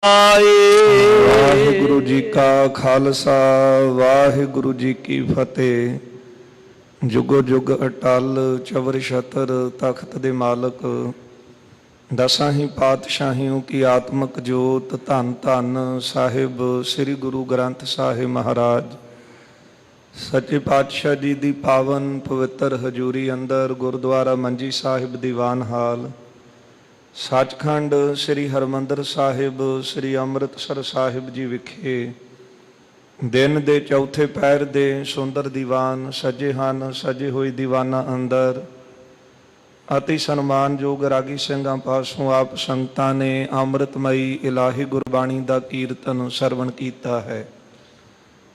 ਵਾਹਿਗੁਰੂ ਜੀ ਕਾ ਖਾਲਸਾ ਵਾਹਿਗੁਰੂ ਜੀ ਕੀ ਫਤਿਹ। ਜੁਗੋ ਜੁਗ ਅਟਲ ਚਵਰ ਛਤਰ ਤਖਤ ਦੇ ਮਾਲਕ, ਦਸਾਂ ਹੀ ਪਾਤਸ਼ਾਹੀਓਂ ਕੀ ਆਤਮਕ ਜੋਤ, ਧੰਨ ਧੰਨ ਸਾਹਿਬ ਸ੍ਰੀ ਗੁਰੂ ਗ੍ਰੰਥ ਸਾਹਿਬ ਮਹਾਰਾਜ ਸੱਚੇ ਪਾਤਸ਼ਾਹ ਜੀ ਦੀ ਪਾਵਨ ਪਵਿੱਤਰ ਹਜ਼ੂਰੀ ਅੰਦਰ ਗੁਰਦੁਆਰਾ ਮੰਜੀ ਸਾਹਿਬ ਦੀਵਾਨ ਹਾਲ, ਸੱਚਖੰਡ ਸ੍ਰੀ ਹਰਿਮੰਦਰ ਸਾਹਿਬ ਸ੍ਰੀ ਅੰਮ੍ਰਿਤਸਰ ਸਾਹਿਬ ਜੀ ਵਿਖੇ ਦਿਨ ਦੇ ਚੌਥੇ ਪਹਿਰ ਦੇ ਸੁੰਦਰ ਦੀਵਾਨ ਸਜੇ ਹਨ। ਸਜੇ ਹੋਏ ਦੀਵਾਨਾਂ ਅੰਦਰ ਅਤੀ ਸਨਮਾਨਯੋਗ ਰਾਗੀ ਸਿੰਘਾਂ ਪਾਸੋਂ ਆਪ ਸੰਗਤਾਂ ਨੇ ਅੰਮ੍ਰਿਤਮਈ ਇਲਾਹੀ ਗੁਰਬਾਣੀ ਦਾ ਕੀਰਤਨ ਸਰਵਣ ਕੀਤਾ ਹੈ।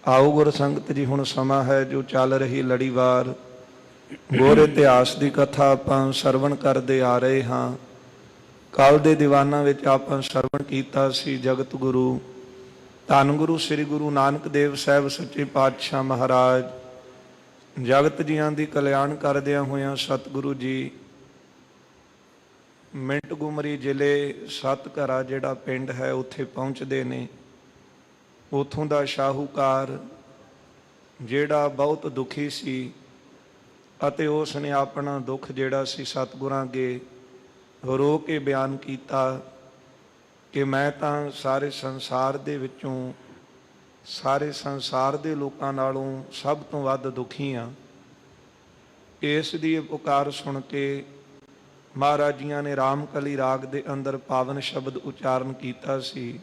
ਆਓ ਗੁਰ ਸੰਗਤ ਜੀ, ਹੁਣ ਸਮਾਂ ਹੈ ਜੋ ਚੱਲ ਰਹੀ ਲੜੀਵਾਰ ਗੁਰ ਇਤਿਹਾਸ ਦੀ ਕਥਾ ਆਪਾਂ ਸਰਵਣ ਕਰਦੇ ਆ ਰਹੇ ਹਾਂ। ਕੱਲ ਦੇ ਦੀਵਾਨਾਂ ਵਿੱਚ ਆਪਾਂ ਸਰਵਣ ਕੀਤਾ ਸੀ ਜਗਤ ਗੁਰੂ ਧੰਨ ਗੁਰੂ ਸ੍ਰੀ ਗੁਰੂ ਨਾਨਕ ਦੇਵ ਸਾਹਿਬ ਸੱਚੇ ਪਾਤਸ਼ਾਹ ਮਹਾਰਾਜ ਜਗਤ ਜੀਆਂ ਦੀ ਕਲਿਆਣ ਕਰਦਿਆਂ ਹੋਇਆਂ ਸਤਿਗੁਰੂ ਜੀ ਮਿੰਟ ਗੁਮਰੀ ਜ਼ਿਲ੍ਹੇ ਸਤਘਰਾ ਜਿਹੜਾ ਪਿੰਡ ਹੈ ਉੱਥੇ ਪਹੁੰਚਦੇ ਨੇ। ਉੱਥੋਂ ਦਾ ਸ਼ਾਹੂਕਾਰ ਜਿਹੜਾ ਬਹੁਤ ਦੁਖੀ ਸੀ ਅਤੇ ਉਸ ਨੇ ਆਪਣਾ ਦੁੱਖ ਜਿਹੜਾ ਸੀ ਸਤਿਗੁਰਾਂ ਅੱਗੇ ਰੋ ਕੇ ਬਿਆਨ ਕੀਤਾ ਕਿ ਮੈਂ ਤਾਂ ਸਾਰੇ ਸੰਸਾਰ ਦੇ ਵਿੱਚੋਂ ਸਾਰੇ ਸੰਸਾਰ ਦੇ ਲੋਕਾਂ ਨਾਲੋਂ ਸਭ ਤੋਂ ਵੱਧ ਦੁਖੀ ਹਾਂ। ਇਸ ਦੀ ਪੁਕਾਰ ਸੁਣ ਕੇ ਮਹਾਰਾਜ ਜੀਆਂ ਨੇ ਰਾਮਕਲੀ ਰਾਗ ਦੇ ਅੰਦਰ ਪਾਵਨ ਸ਼ਬਦ ਉਚਾਰਨ ਕੀਤਾ ਸੀ।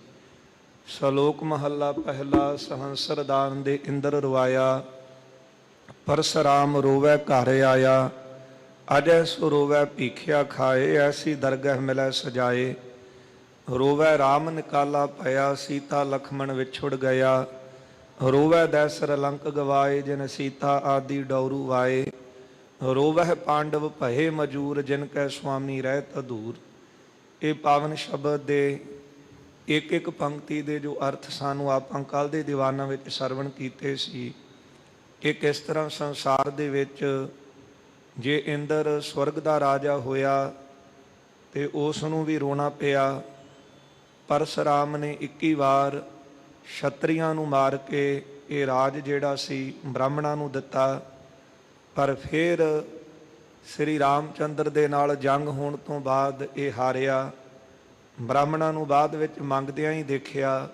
ਸ਼ਲੋਕ ਮਹੱਲਾ ਪਹਿਲਾ। ਸਹੰਸਰਦਾਨ ਦੇ ਇੰਦਰ ਰਵਾਇਆ, ਪਰਸਰਾਮ ਰੋਵੈ ਘਰ ਆਇਆ। ਅਜੈ ਸੋ ਰੋਵੈ ਭੀਖਿਆ ਖਾਏ, ਐਸੀ ਦਰਗਹ ਮਿਲੈ ਸਜਾਏ। ਰੋਵੈ ਰਾਮ ਨਿਕਾਲਾ ਭਇਆ, ਸੀਤਾ ਲਖਮਣ ਵਿਛੁੜ ਗਿਆ। ਰੋਵੈ ਦੈਸਰ ਲੰਕ ਗਵਾਏ, ਜਿਨ ਸੀਤਾ ਆਦਿ ਡੌਰੂ ਵਾਏ। ਰੋਵਹਿ ਪਾਂਡਵ ਭਏ ਮਜੂਰ, ਜਿਨ ਕੈ ਸੁਆਮੀ ਰਹਿਤ ਅਧੂਰ। ਇਹ ਪਾਵਨ ਸ਼ਬਦ ਦੇ ਇੱਕ ਇੱਕ ਪੰਕਤੀ ਦੇ ਜੋ ਅਰਥ ਸਾਨੂੰ ਆਪਾਂ ਕੱਲ ਦੇ ਦੀਵਾਨਾਂ ਵਿੱਚ ਸਰਵਣ ਕੀਤੇ ਸੀ ਕਿ ਕਿਸ ਤਰ੍ਹਾਂ ਸੰਸਾਰ ਦੇ ਵਿੱਚ ਜੇ ਇੰਦਰ ਸਵਰਗ ਦਾ ਰਾਜਾ ਹੋਇਆ ਤੇ ਉਸ ਨੂੰ ਵੀ ਰੋਣਾ ਪਿਆ। ਪਰਸਰਾਮ ਨੇ 21 ਵਾਰ ਛਤਰੀਆਂ ਨੂੰ ਮਾਰ ਕੇ ਇਹ ਰਾਜ ਜਿਹੜਾ ਸੀ ਬ੍ਰਾਹਮਣਾਂ ਨੂੰ ਦਿੱਤਾ, ਪਰ ਫਿਰ ਸ੍ਰੀ ਰਾਮਚੰਦਰ ਦੇ ਨਾਲ ਜੰਗ ਹੋਣ ਤੋਂ ਬਾਅਦ ਇਹ ਹਾਰਿਆ। ਬ੍ਰਾਹਮਣਾਂ ਨੂੰ ਬਾਅਦ ਵਿੱਚ ਮੰਗਦਿਆਂ ਹੀ ਦੇਖਿਆ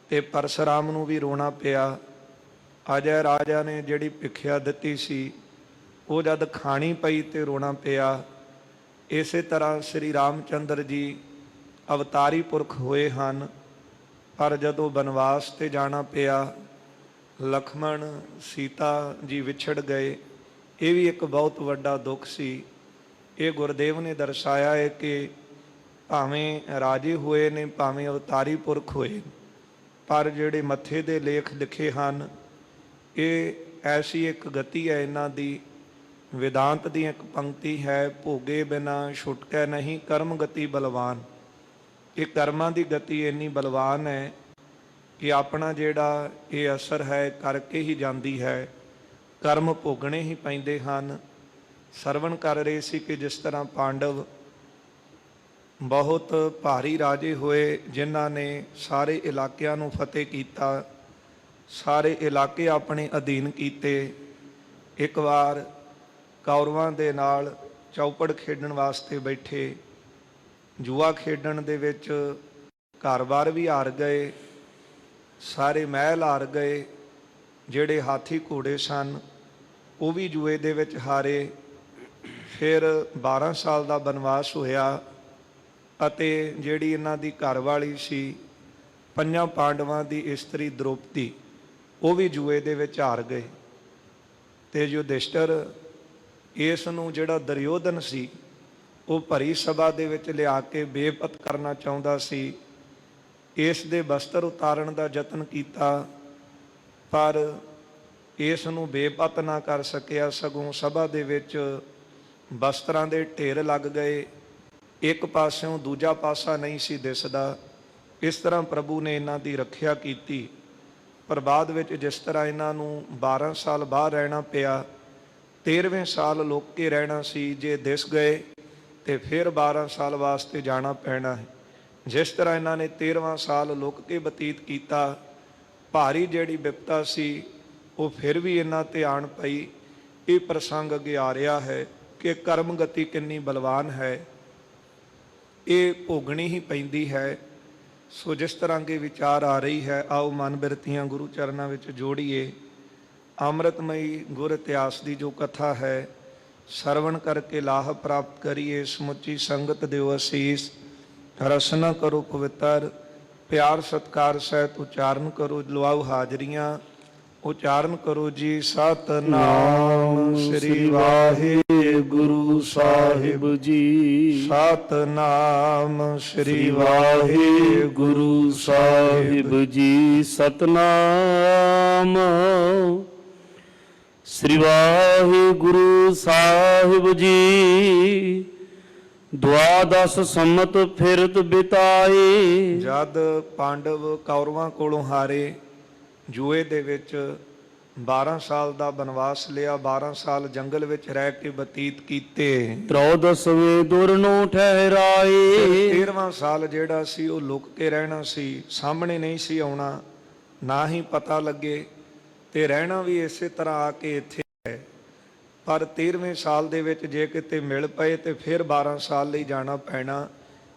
ਤੇ ਪਰਸਰਾਮ ਨੂੰ ਵੀ ਰੋਣਾ ਪਿਆ। ਅਜੈ ਰਾਜਾ ਨੇ ਜਿਹੜੀ ਭਿੱਖਿਆ ਦਿੱਤੀ ਸੀ ਉਹ ਜਦ ਖਾਣੀ ਪਈ ਤੇ ਰੋਣਾ ਪਿਆ। ਇਸੇ ਤਰ੍ਹਾਂ ਸ੍ਰੀ ਰਾਮਚੰਦਰ ਜੀ ਅਵਤਾਰੀ ਪੁਰਖ ਹੋਏ ਹਨ, ਪਰ ਜਦੋਂ ਬਨਵਾਸ ਤੇ ਜਾਣਾ ਪਿਆ ਲਖਮਣ ਸੀਤਾ ਜੀ ਵਿਛੜ ਗਏ। ਇਹ ਵੀ ਇੱਕ ਬਹੁਤ ਵੱਡਾ ਦੁੱਖ ਸੀ। ਇਹ ਗੁਰਦੇਵ ਨੇ ਦਰਸਾਇਆ ਹੈ ਕਿ ਭਾਵੇਂ ਰਾਜੇ ਹੋਏ ਨੇ, ਭਾਵੇਂ ਅਵਤਾਰੀ ਪੁਰਖ ਹੋਏ, ਪਰ ਜਿਹੜੇ ਮੱਥੇ ਦੇ ਲੇਖ ਲਿਖੇ ਹਨ ਇਹ ਐਸੀ ਇੱਕ ਗਤੀ ਹੈ ਇਹਨਾਂ ਦੀ। वेदांत दी एक पंक्ति है, भोगे बिना छुटकै नहीं कर्म गति बलवान। ये कर्मां दी गति इन्नी बलवान है कि अपना जेड़ा ये असर है करके ही जाती है, कर्म भोगने ही पैंदे हन। सरवण कर रहे सी कि जिस तरह पांडव बहुत भारी राजे होए जिन्हां ने सारे इलाकिਆਂ ਨੂੰ फतेह कीता, सारे इलाके अपने अधीन कीते। एक बार ਕੌਰਵਾਂ ਦੇ ਨਾਲ ਚੌਪੜ ਖੇਡਣ ਵਾਸਤੇ ਬੈਠੇ, ਜੂਆ ਖੇਡਣ ਦੇ ਵਿੱਚ ਘਰ-ਬਾਰ ਵੀ ਹਾਰ ਗਏ, ਸਾਰੇ ਮਹਿਲ ਹਾਰ ਗਏ। ਜਿਹੜੇ ਹਾਥੀ ਘੋੜੇ ਸਨ ਉਹ ਵੀ ਜੂਏ ਦੇ ਵਿੱਚ ਹਾਰੇ। ਫਿਰ 12 ਸਾਲ ਦਾ ਬਨਵਾਸ ਹੋਇਆ ਅਤੇ ਜਿਹੜੀ ਇਹਨਾਂ ਦੀ ਘਰਵਾਲੀ ਸੀ ਪੰਜਾਂ ਪਾਂਡਵਾਂ ਦੀ ਇਸਤਰੀ ਦ੍ਰੋਪਦੀ, ਉਹ ਵੀ ਜੂਏ ਦੇ ਵਿੱਚ ਹਾਰ ਗਏ। ਤੇ ਯੁਧਿਸ਼ਟਰ ਇਸ ਨੂੰ ਜਿਹੜਾ ਦੁਰਯੋਧਨ ਸੀ ਉਹ ਭਰੀ ਸਭਾ ਦੇ ਵਿੱਚ ਲਿਆ ਕੇ ਬੇਪਤ ਕਰਨਾ ਚਾਹੁੰਦਾ ਸੀ। ਇਸ ਦੇ ਬਸਤਰ ਉਤਾਰਨ ਦਾ ਯਤਨ ਕੀਤਾ, ਪਰ ਇਸ ਨੂੰ ਬੇਪਤ ਨਾ ਕਰ ਸਕਿਆ, ਸਗੋਂ ਸਭਾ ਦੇ ਵਿੱਚ ਬਸਤਰਾਂ ਦੇ ਢੇਰ ਲੱਗ ਗਏ। ਇੱਕ ਪਾਸਿਓਂ ਦੂਜਾ ਪਾਸਾ ਨਹੀਂ ਸੀ ਦਿਸਦਾ। ਇਸ ਤਰ੍ਹਾਂ ਪ੍ਰਭੂ ਨੇ ਇਹਨਾਂ ਦੀ ਰੱਖਿਆ ਕੀਤੀ। ਪਰ ਬਾਅਦ ਵਿੱਚ ਜਿਸ ਤਰ੍ਹਾਂ ਇਹਨਾਂ ਨੂੰ 12 ਸਾਲ ਬਾਹਰ ਰਹਿਣਾ ਪਿਆ, 13ਵੇਂ ਸਾਲ ਲੁਕ ਕੇ ਰਹਿਣਾ ਸੀ। ਜੇ ਦਿਸ ਗਏ ਤੇ ਫਿਰ 12 ਸਾਲ ਵਾਸਤੇ ਜਾਣਾ ਪੈਣਾ ਹੈ। ਜਿਸ ਤਰ੍ਹਾਂ ਇਹਨਾਂ ਨੇ 13ਵਾਂ ਸਾਲ ਲੁਕ ਕੇ ਬਤੀਤ ਕੀਤਾ, ਭਾਰੀ ਜਿਹੜੀ ਵਿਪਤਾ ਸੀ ਉਹ ਫਿਰ ਵੀ ਇਹਨਾਂ ਤੇ ਆਣ ਪਈ। ਇਹ ਪ੍ਰਸੰਗ ਅੱਗੇ ਆ ਰਿਹਾ ਹੈ ਕਿ ਕਰਮ ਗਤੀ ਕਿੰਨੀ ਬਲਵਾਨ ਹੈ, ਇਹ ਭੋਗਣੀ ਹੀ ਪੈਂਦੀ ਹੈ। ਸੋ ਜਿਸ ਤਰ੍ਹਾਂ ਕੇ ਵਿਚਾਰ ਆ ਰਹੀ ਹੈ, ਆਓ ਮਨ ਬਿਰਤੀਆਂ ਗੁਰੂ ਚਰਨਾਂ ਵਿੱਚ ਜੋੜੀਏ। ਅੰਮ੍ਰਿਤਮਈ ਗੁਰ ਇਤਿਹਾਸ ਦੀ ਜੋ ਕਥਾ ਹੈ, ਸਰਵਣ ਕਰਕੇ ਲਾਭ ਪ੍ਰਾਪਤ ਕਰੀਏ। ਸਮੁੱਚੀ ਸੰਗਤ ਦਿਓ ਅਸੀਸ, ਰਸਨਾ ਕਰੋ ਪਵਿੱਤਰ, ਪਿਆਰ ਸਤਿਕਾਰ ਸਹਿਤ ਉਚਾਰਨ ਕਰੋ। ਲਵਾਓ ਹਾਜ਼ਰੀਆਂ, ਉਚਾਰਨ ਕਰੋ ਜੀ। ਸਤਿਨਾਮ ਸ੍ਰੀ ਵਾਹਿਗੁਰੂ ਸਾਹਿਬ ਜੀ। ਸਤਿਨਾਮ ਸ੍ਰੀ ਵਾਹਿਗੁਰੂ ਸਾਹਿਬ ਜੀ। ਸਤਿਨਾਮ ਸ੍ਰੀ ਵਾਹਿਗੁਰੂ ਸਾਹਿਬ ਜੀ। ਦੁਆਦਸ ਸੰਮਤ ਫਿਰਤ ਬਿਤਾਏ, ਜਦ ਪਾਂਡਵ ਕੌਰਵਾਂ ਕੋਲੋਂ ਹਾਰੇ, ਜੂਏ ਦੇ ਵਿੱਚ 12 ਸਾਲ ਦਾ ਬਨਵਾਸ ਲਿਆ, 12 ਸਾਲ ਜੰਗਲ ਵਿੱਚ ਰਹਿ ਕੇ ਬਤੀਤ ਕੀਤੇ। 13ਵੇਂ ਦੁਰਨੋਂ ਠਹਿਰਾਏ, 13ਵਾਂ ਸਾਲ ਜਿਹੜਾ ਸੀ ਉਹ ਲੁਕ ਕੇ ਰਹਿਣਾ ਸੀ, ਸਾਹਮਣੇ ਨਹੀਂ ਸੀ ਆਉਣਾ, ਨਾ ਹੀ ਪਤਾ ਲੱਗੇ, ਤੇ ਰਹਿਣਾ ਵੀ ਇਸੇ ਤਰ੍ਹਾਂ ਆ ਕੇ ਇੱਥੇ ਹੈ। ਪਰ 13ਵੇਂ ਸਾਲ ਦੇ ਵਿੱਚ ਜੇ ਕਿਤੇ ਮਿਲ ਪਏ ਤੇ ਫਿਰ 12 ਸਾਲ ਲਈ ਜਾਣਾ ਪੈਣਾ।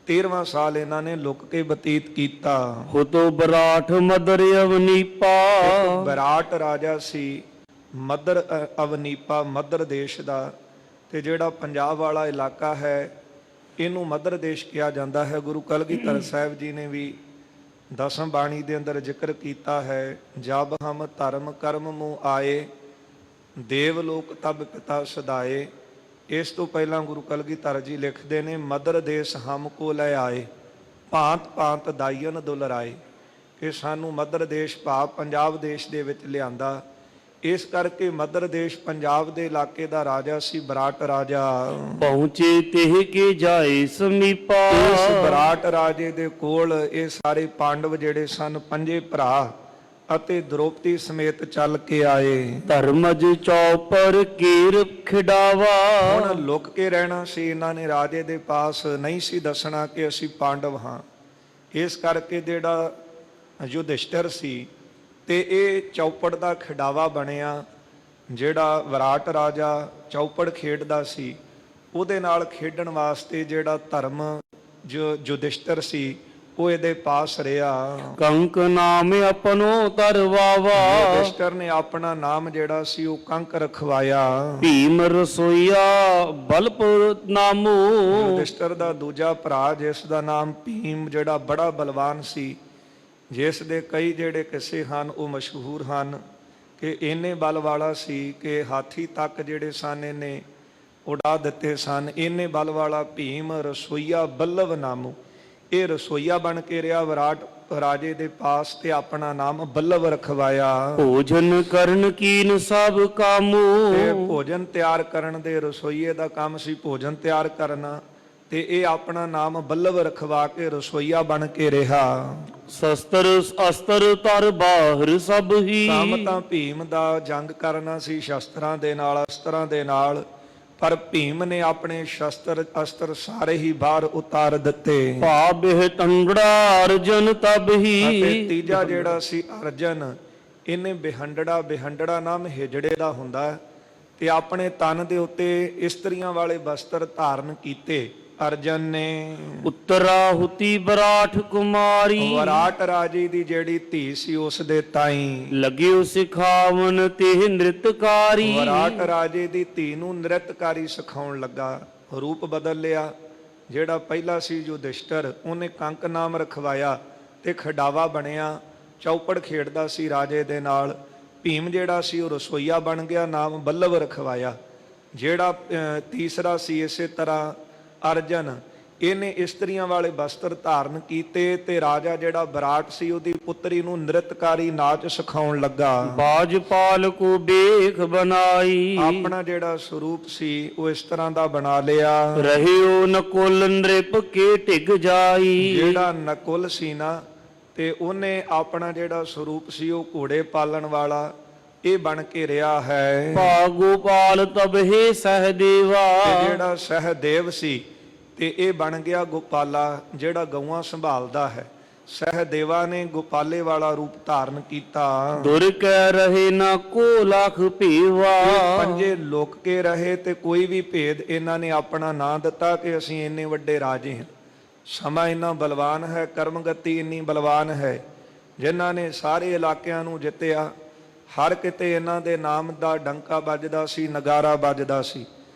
13ਵਾਂ ਸਾਲ ਇਹਨਾਂ ਨੇ ਲੁਕ ਕੇ ਬਤੀਤ ਕੀਤਾ। ਹੁਤੋ ਬਰਾਠ ਮਦਰ ਅਵਨੀਪਾ, ਬਰਾਟ ਰਾਜਾ ਸੀ ਮਦਰ ਅਵਨੀਪਾ, ਮਦਰ ਦੇਸ਼ ਦਾ। ਤੇ ਜਿਹੜਾ ਪੰਜਾਬ ਵਾਲਾ ਇਲਾਕਾ ਹੈ ਇਹਨੂੰ ਮਦਰ ਦੇਸ਼ ਕਿਹਾ ਜਾਂਦਾ ਹੈ। ਗੁਰੂ ਕਲਗੀਧਰ ਸਾਹਿਬ ਜੀ ਨੇ ਵੀ ਦਸਮ ਬਾਣੀ ਦੇ ਅੰਦਰ ਜ਼ਿਕਰ ਕੀਤਾ ਹੈ, ਜਬ ਹਮ ਧਰਮ ਕਰਮ ਮੂਹ ਆਏ, ਦੇਵ ਲੋਕ ਤਬ ਪਿਤਾ ਸਦਾਏ। ਇਸ ਤੋਂ ਪਹਿਲਾਂ ਗੁਰੂ ਕਲਗੀਧਰ ਜੀ ਲਿਖਦੇ ਨੇ, ਮਦਰ ਦੇਸ ਹਮ ਕੋ ਲੈ ਆਏ, ਭਾਂਤ ਭਾਂਤ ਦਾਈਨ ਦੁਲਰਾਏ। ਕਿ ਸਾਨੂੰ ਮਦਰ ਦੇਸ਼ ਭਾਵ ਪੰਜਾਬ ਦੇਸ਼ ਦੇ ਵਿੱਚ ਲਿਆਂਦਾ। ਇਸ ਕਰਕੇ ਮਦਰ ਦੇਸ਼ ਪੰਜਾਬ ਦੇ ਇਲਾਕੇ ਦਾ ਰਾਜਾ ਸੀ ਬਰਾਟ ਰਾਜਾ। ਪਹੁੰਚੇ ਤਿਹ ਕੇ ਜਾਏ ਸਮੀਪਾ, ਇਸ ਬਰਾਟ ਰਾਜੇ ਦੇ ਕੋਲ ਇਹ ਸਾਰੇ ਪਾਂਡਵ ਜਿਹੜੇ ਸਨ, 5 ਭਰਾ ਅਤੇ ਦ੍ਰੋਪਦੀ ਸਮੇਤ ਚੱਲ ਕੇ ਆਏ। ਧਰਮਜ ਚੌਪਰ ਕੀਰ ਖਿਡਾਵਾ, ਹੁਣ ਲੁਕ ਕੇ ਰਹਿਣਾ ਸੀ ਇਹਨਾਂ ਨੇ, ਰਾਜੇ ਦੇ ਪਾਸ ਨਹੀਂ ਸੀ ਦੱਸਣਾ ਕਿ ਅਸੀਂ ਪਾਂਡਵ ਹਾਂ। ਇਸ ਕਰਕੇ ਜਿਹੜਾ ਯੁਧਿਸ਼ਠਰ ਸੀ ਤੇ ਇਹ ਚੌਪੜ ਦਾ ਖਿਡਾਵਾ ਬਣਿਆ। ਜਿਹੜਾ ਵਿਰਾਟ ਰਾਜਾ ਚੌਪੜ ਖੇਡਦਾ ਸੀ, ਉਹਦੇ ਨਾਲ ਖੇਡਣ ਵਾਸਤੇ ਜਿਹੜਾ ਧਰਮ ਜੋ ਯੁਧਿਸ਼ਠਰ ਸੀ ਉਹ ਇਹਦੇ ਪਾਸ ਰਿਹਾ। ਕੰਕ ਨਾਮ ਆਪਣੋ ਤਰਵਾਵਾ, ਯੁਧਿਸ਼ਠਰ ਨੇ ਆਪਣਾ ਨਾਮ ਜਿਹੜਾ ਸੀ ਉਹ ਕੰਕ ਰਖਵਾਇਆ। ਭੀਮ ਰਸੋਈਆ ਬਲਪੁਰ ਨਾਮੂ, ਯੁਧਿਸ਼ਠਰ ਦਾ ਦੂਜਾ ਭਰਾ ਜਿਸ ਦਾ ਨਾਮ ਭੀਮ, ਜਿਹੜਾ ਬੜਾ ਬਲਵਾਨ ਸੀ, ਜਿਸ ਦੇ ਕਈ ਜਿਹੜੇ ਕਿੱਸੇ ਹਨ ਉਹ ਮਸ਼ਹੂਰ ਹਨ ਕਿ ਇੰਨੇ ਬਲ ਵਾਲਾ ਸੀ ਕਿ ਹਾਥੀ ਤੱਕ ਜਿਹੜੇ ਸਨ ਇਹਨੇ ਉਡਾ ਦਿੱਤੇ ਸਨ। ਇੰਨੇ ਬਲ ਵਾਲਾ ਭੀਮ ਰਸੋਈਆ ਬੱਲਵ ਨਾਮੂ, ਇਹ ਰਸੋਈਆ ਬਣ ਕੇ ਰਿਹਾ ਵਿਰਾਟ ਰਾਜੇ ਦੇ ਪਾਸ ਤੇ ਆਪਣਾ ਨਾਮ ਬੱਲਵ ਰਖਵਾਇਆ। ਭੋਜਨ ਕਰਨ ਕੀਨ ਸਭ ਕਾਮੂ, ਤੇ ਭੋਜਨ ਤਿਆਰ ਕਰਨ ਦੇ ਰਸੋਈਏ ਦਾ ਕੰਮ ਸੀ ਭੋਜਨ ਤਿਆਰ ਕਰਨਾ, ਤੇ ਇਹ ਆਪਣਾ ਨਾਮ ਬੱਲਵ ਰਖਵਾ ਕੇ ਰਸੋਈਆ ਬਣ ਕੇ ਰਿਹਾ। ਸ਼ਸਤਰ ਅਸਤਰ ਤਰ ਬਾਹਰ ਸਭ ਹੀ, ਕੰਮ ਤਾਂ ਭੀਮ ਦਾ ਜੰਗ ਕਰਨਾ ਸੀ ਸ਼ਸਤਰਾਂ ਦੇ ਨਾਲ, ਅਸਤਰਾਂ ਦੇ ਨਾਲ, ਪਰ ਭੀਮ ਨੇ ਆਪਣੇ ਸ਼ਸਤਰ ਅਸਤਰ ਸਾਰੇ ਹੀ ਬਾਹਰ ਉਤਾਰ ਦਿੱਤੇ। ਭਾਬਿਹ ਤੰਗੜਾ ਅਰਜਨ ਤਬ ਹੀ, ਅਤੇ ਤੀਜਾ ਜਿਹੜਾ ਸੀ ਅਰਜਨ, ਇਹਨੇ ਬਿਹੰਡੜਾ ਨਾਮ ਹਿਜੜੇ ਦਾ ਹੁੰਦਾ, ਤੇ ਆਪਣੇ ਤਨ ਦੇ ਉੱਤੇ ਇਸਤਰੀਆਂ ਵਾਲੇ ਵਸਤਰ ਧਾਰਨ ਕੀਤੇ ਅਰਜਨ ਨੇ। ਉੱਤਰਾਹੁਤੀ ਬਰਾਠ ਕੁਮਾਰੀ, ਵਿਰਾਟ ਰਾਜੇ ਦੀ ਜਿਹੜੀ ਧੀ ਸੀ ਉਸ ਦੇ ਤਾਈ ਲਗਿਓ ਸਿਖਾਵਨ ਤੇ ਨ੍ਰਿਤਕਾਰੀ, ਵਿਰਾਟ ਰਾਜੇ ਦੀ ਧੀ ਨੂੰ ਨ੍ਰਿਤਕਾਰੀ ਸਿਖਾਉਣ ਲੱਗਾ। ਰੂਪ ਬਦਲ ਲਿਆ। ਜਿਹੜਾ ਪਹਿਲਾ ਸੀ ਯੁਧਿਸ਼ਠਰ, ਉਹਨੇ ਕੰਕ ਨਾਮ ਰਖਵਾਇਆ ਤੇ ਖਿਡਾਵਾ ਬਣਿਆ, ਚੌਪੜ ਖੇਡਦਾ ਸੀ ਰਾਜੇ ਦੇ ਨਾਲ। ਭੀਮ ਜਿਹੜਾ ਸੀ ਉਹ ਰਸੋਈਆ ਬਣ ਗਿਆ, ਨਾਮ ਬੱਲਵ ਰਖਵਾਇਆ। ਜਿਹੜਾ ਤੀਸਰਾ ਸੀ ਇਸੇ ਤਰ੍ਹਾਂ ਅਰਜਨ, ਇਹਨੇ ਇਸਤਰੀਆਂ ਵਾਲੇ ਵਸਤਰ ਧਾਰਨ ਕੀਤੇ ਤੇ ਰਾਜਾ ਜਿਹੜਾ ਵਿਰਾਟ ਸੀ ਉਹਦੀ ਪੁੱਤਰੀ ਨੂੰ ਨ੍ਰਿਤਕਾਰੀ ਨਾਚ ਸਿਖਾਉਣ ਲੱਗਾ। ਬਾਜਪਾਲ ਕੋ ਬੇਖ ਬਣਾਈ, ਆਪਣਾ ਜਿਹੜਾ ਸਰੂਪ ਸੀ ਉਹ ਇਸ ਤਰ੍ਹਾਂ ਦਾ ਬਣਾ ਲਿਆ। ਰਹਿਓ ਨਕੁਲ ਨ੍ਰਿਪ ਕੇ ਢਿਗ ਜਾਈ, ਜਿਹੜਾ ਨਕੁਲ ਸੀ ਨਾ, ਤੇ ਉਹਨੇ ਆਪਣਾ ਜਿਹੜਾ ਸਰੂਪ ਸੀ ਉਹ ਘੋੜੇ ਪਾਲਣ ਵਾਲਾ ਇਹ ਬਣ ਕੇ ਰਿਹਾ ਹੈ। ਭਾਗੋਪਾਲ ਤਬਹੇ ਸਹਦੇਵਾ, ਤੇ ਜਿਹੜਾ ਸਹਦੇਵ ਸੀ ਤੇ ਇਹ ਬਣ ਗਿਆ ਗੋਪਾਲਾ, ਜਿਹੜਾ ਗਊਆਂ ਸੰਭਾਲਦਾ ਹੈ। ਸਹਿਦੇਵਾ ਨੇ ਗੋਪਾਲੇ ਵਾਲਾ ਰੂਪ ਧਾਰਨ ਕੀਤਾ। ਦੁਰ ਕੈ ਰਹੇ ਨਾ ਕੋ ਲਖ ਭੀਵਾ। ਇਹ ਪੰਜੇ ਲੁਕ ਕੇ ਰਹੇ ਤੇ ਕੋਈ ਵੀ ਭੇਦ ਇਹਨਾਂ ਨੇ ਆਪਣਾ ਨਾਂ ਦਿੱਤਾ ਕਿ ਅਸੀਂ ਇੰਨੇ ਵੱਡੇ ਰਾਜੇ ਹਾਂ। ਸਮਾਂ ਇੰਨਾ ਬਲਵਾਨ ਹੈ, ਕਰਮਗਤੀ ਇੰਨੀ ਬਲਵਾਨ ਹੈ, ਜਿਨ੍ਹਾਂ ਨੇ ਸਾਰੇ ਇਲਾਕਿਆਂ ਨੂੰ ਜਿੱਤਿਆ। ਹਰ ਕਿਤੇ ਇਹਨਾਂ ਦੇ ਨਾਮ ਦਾ ਡੰਕਾ ਵੱਜਦਾ ਸੀ, ਨਗਾਰਾ ਵੱਜਦਾ ਸੀ।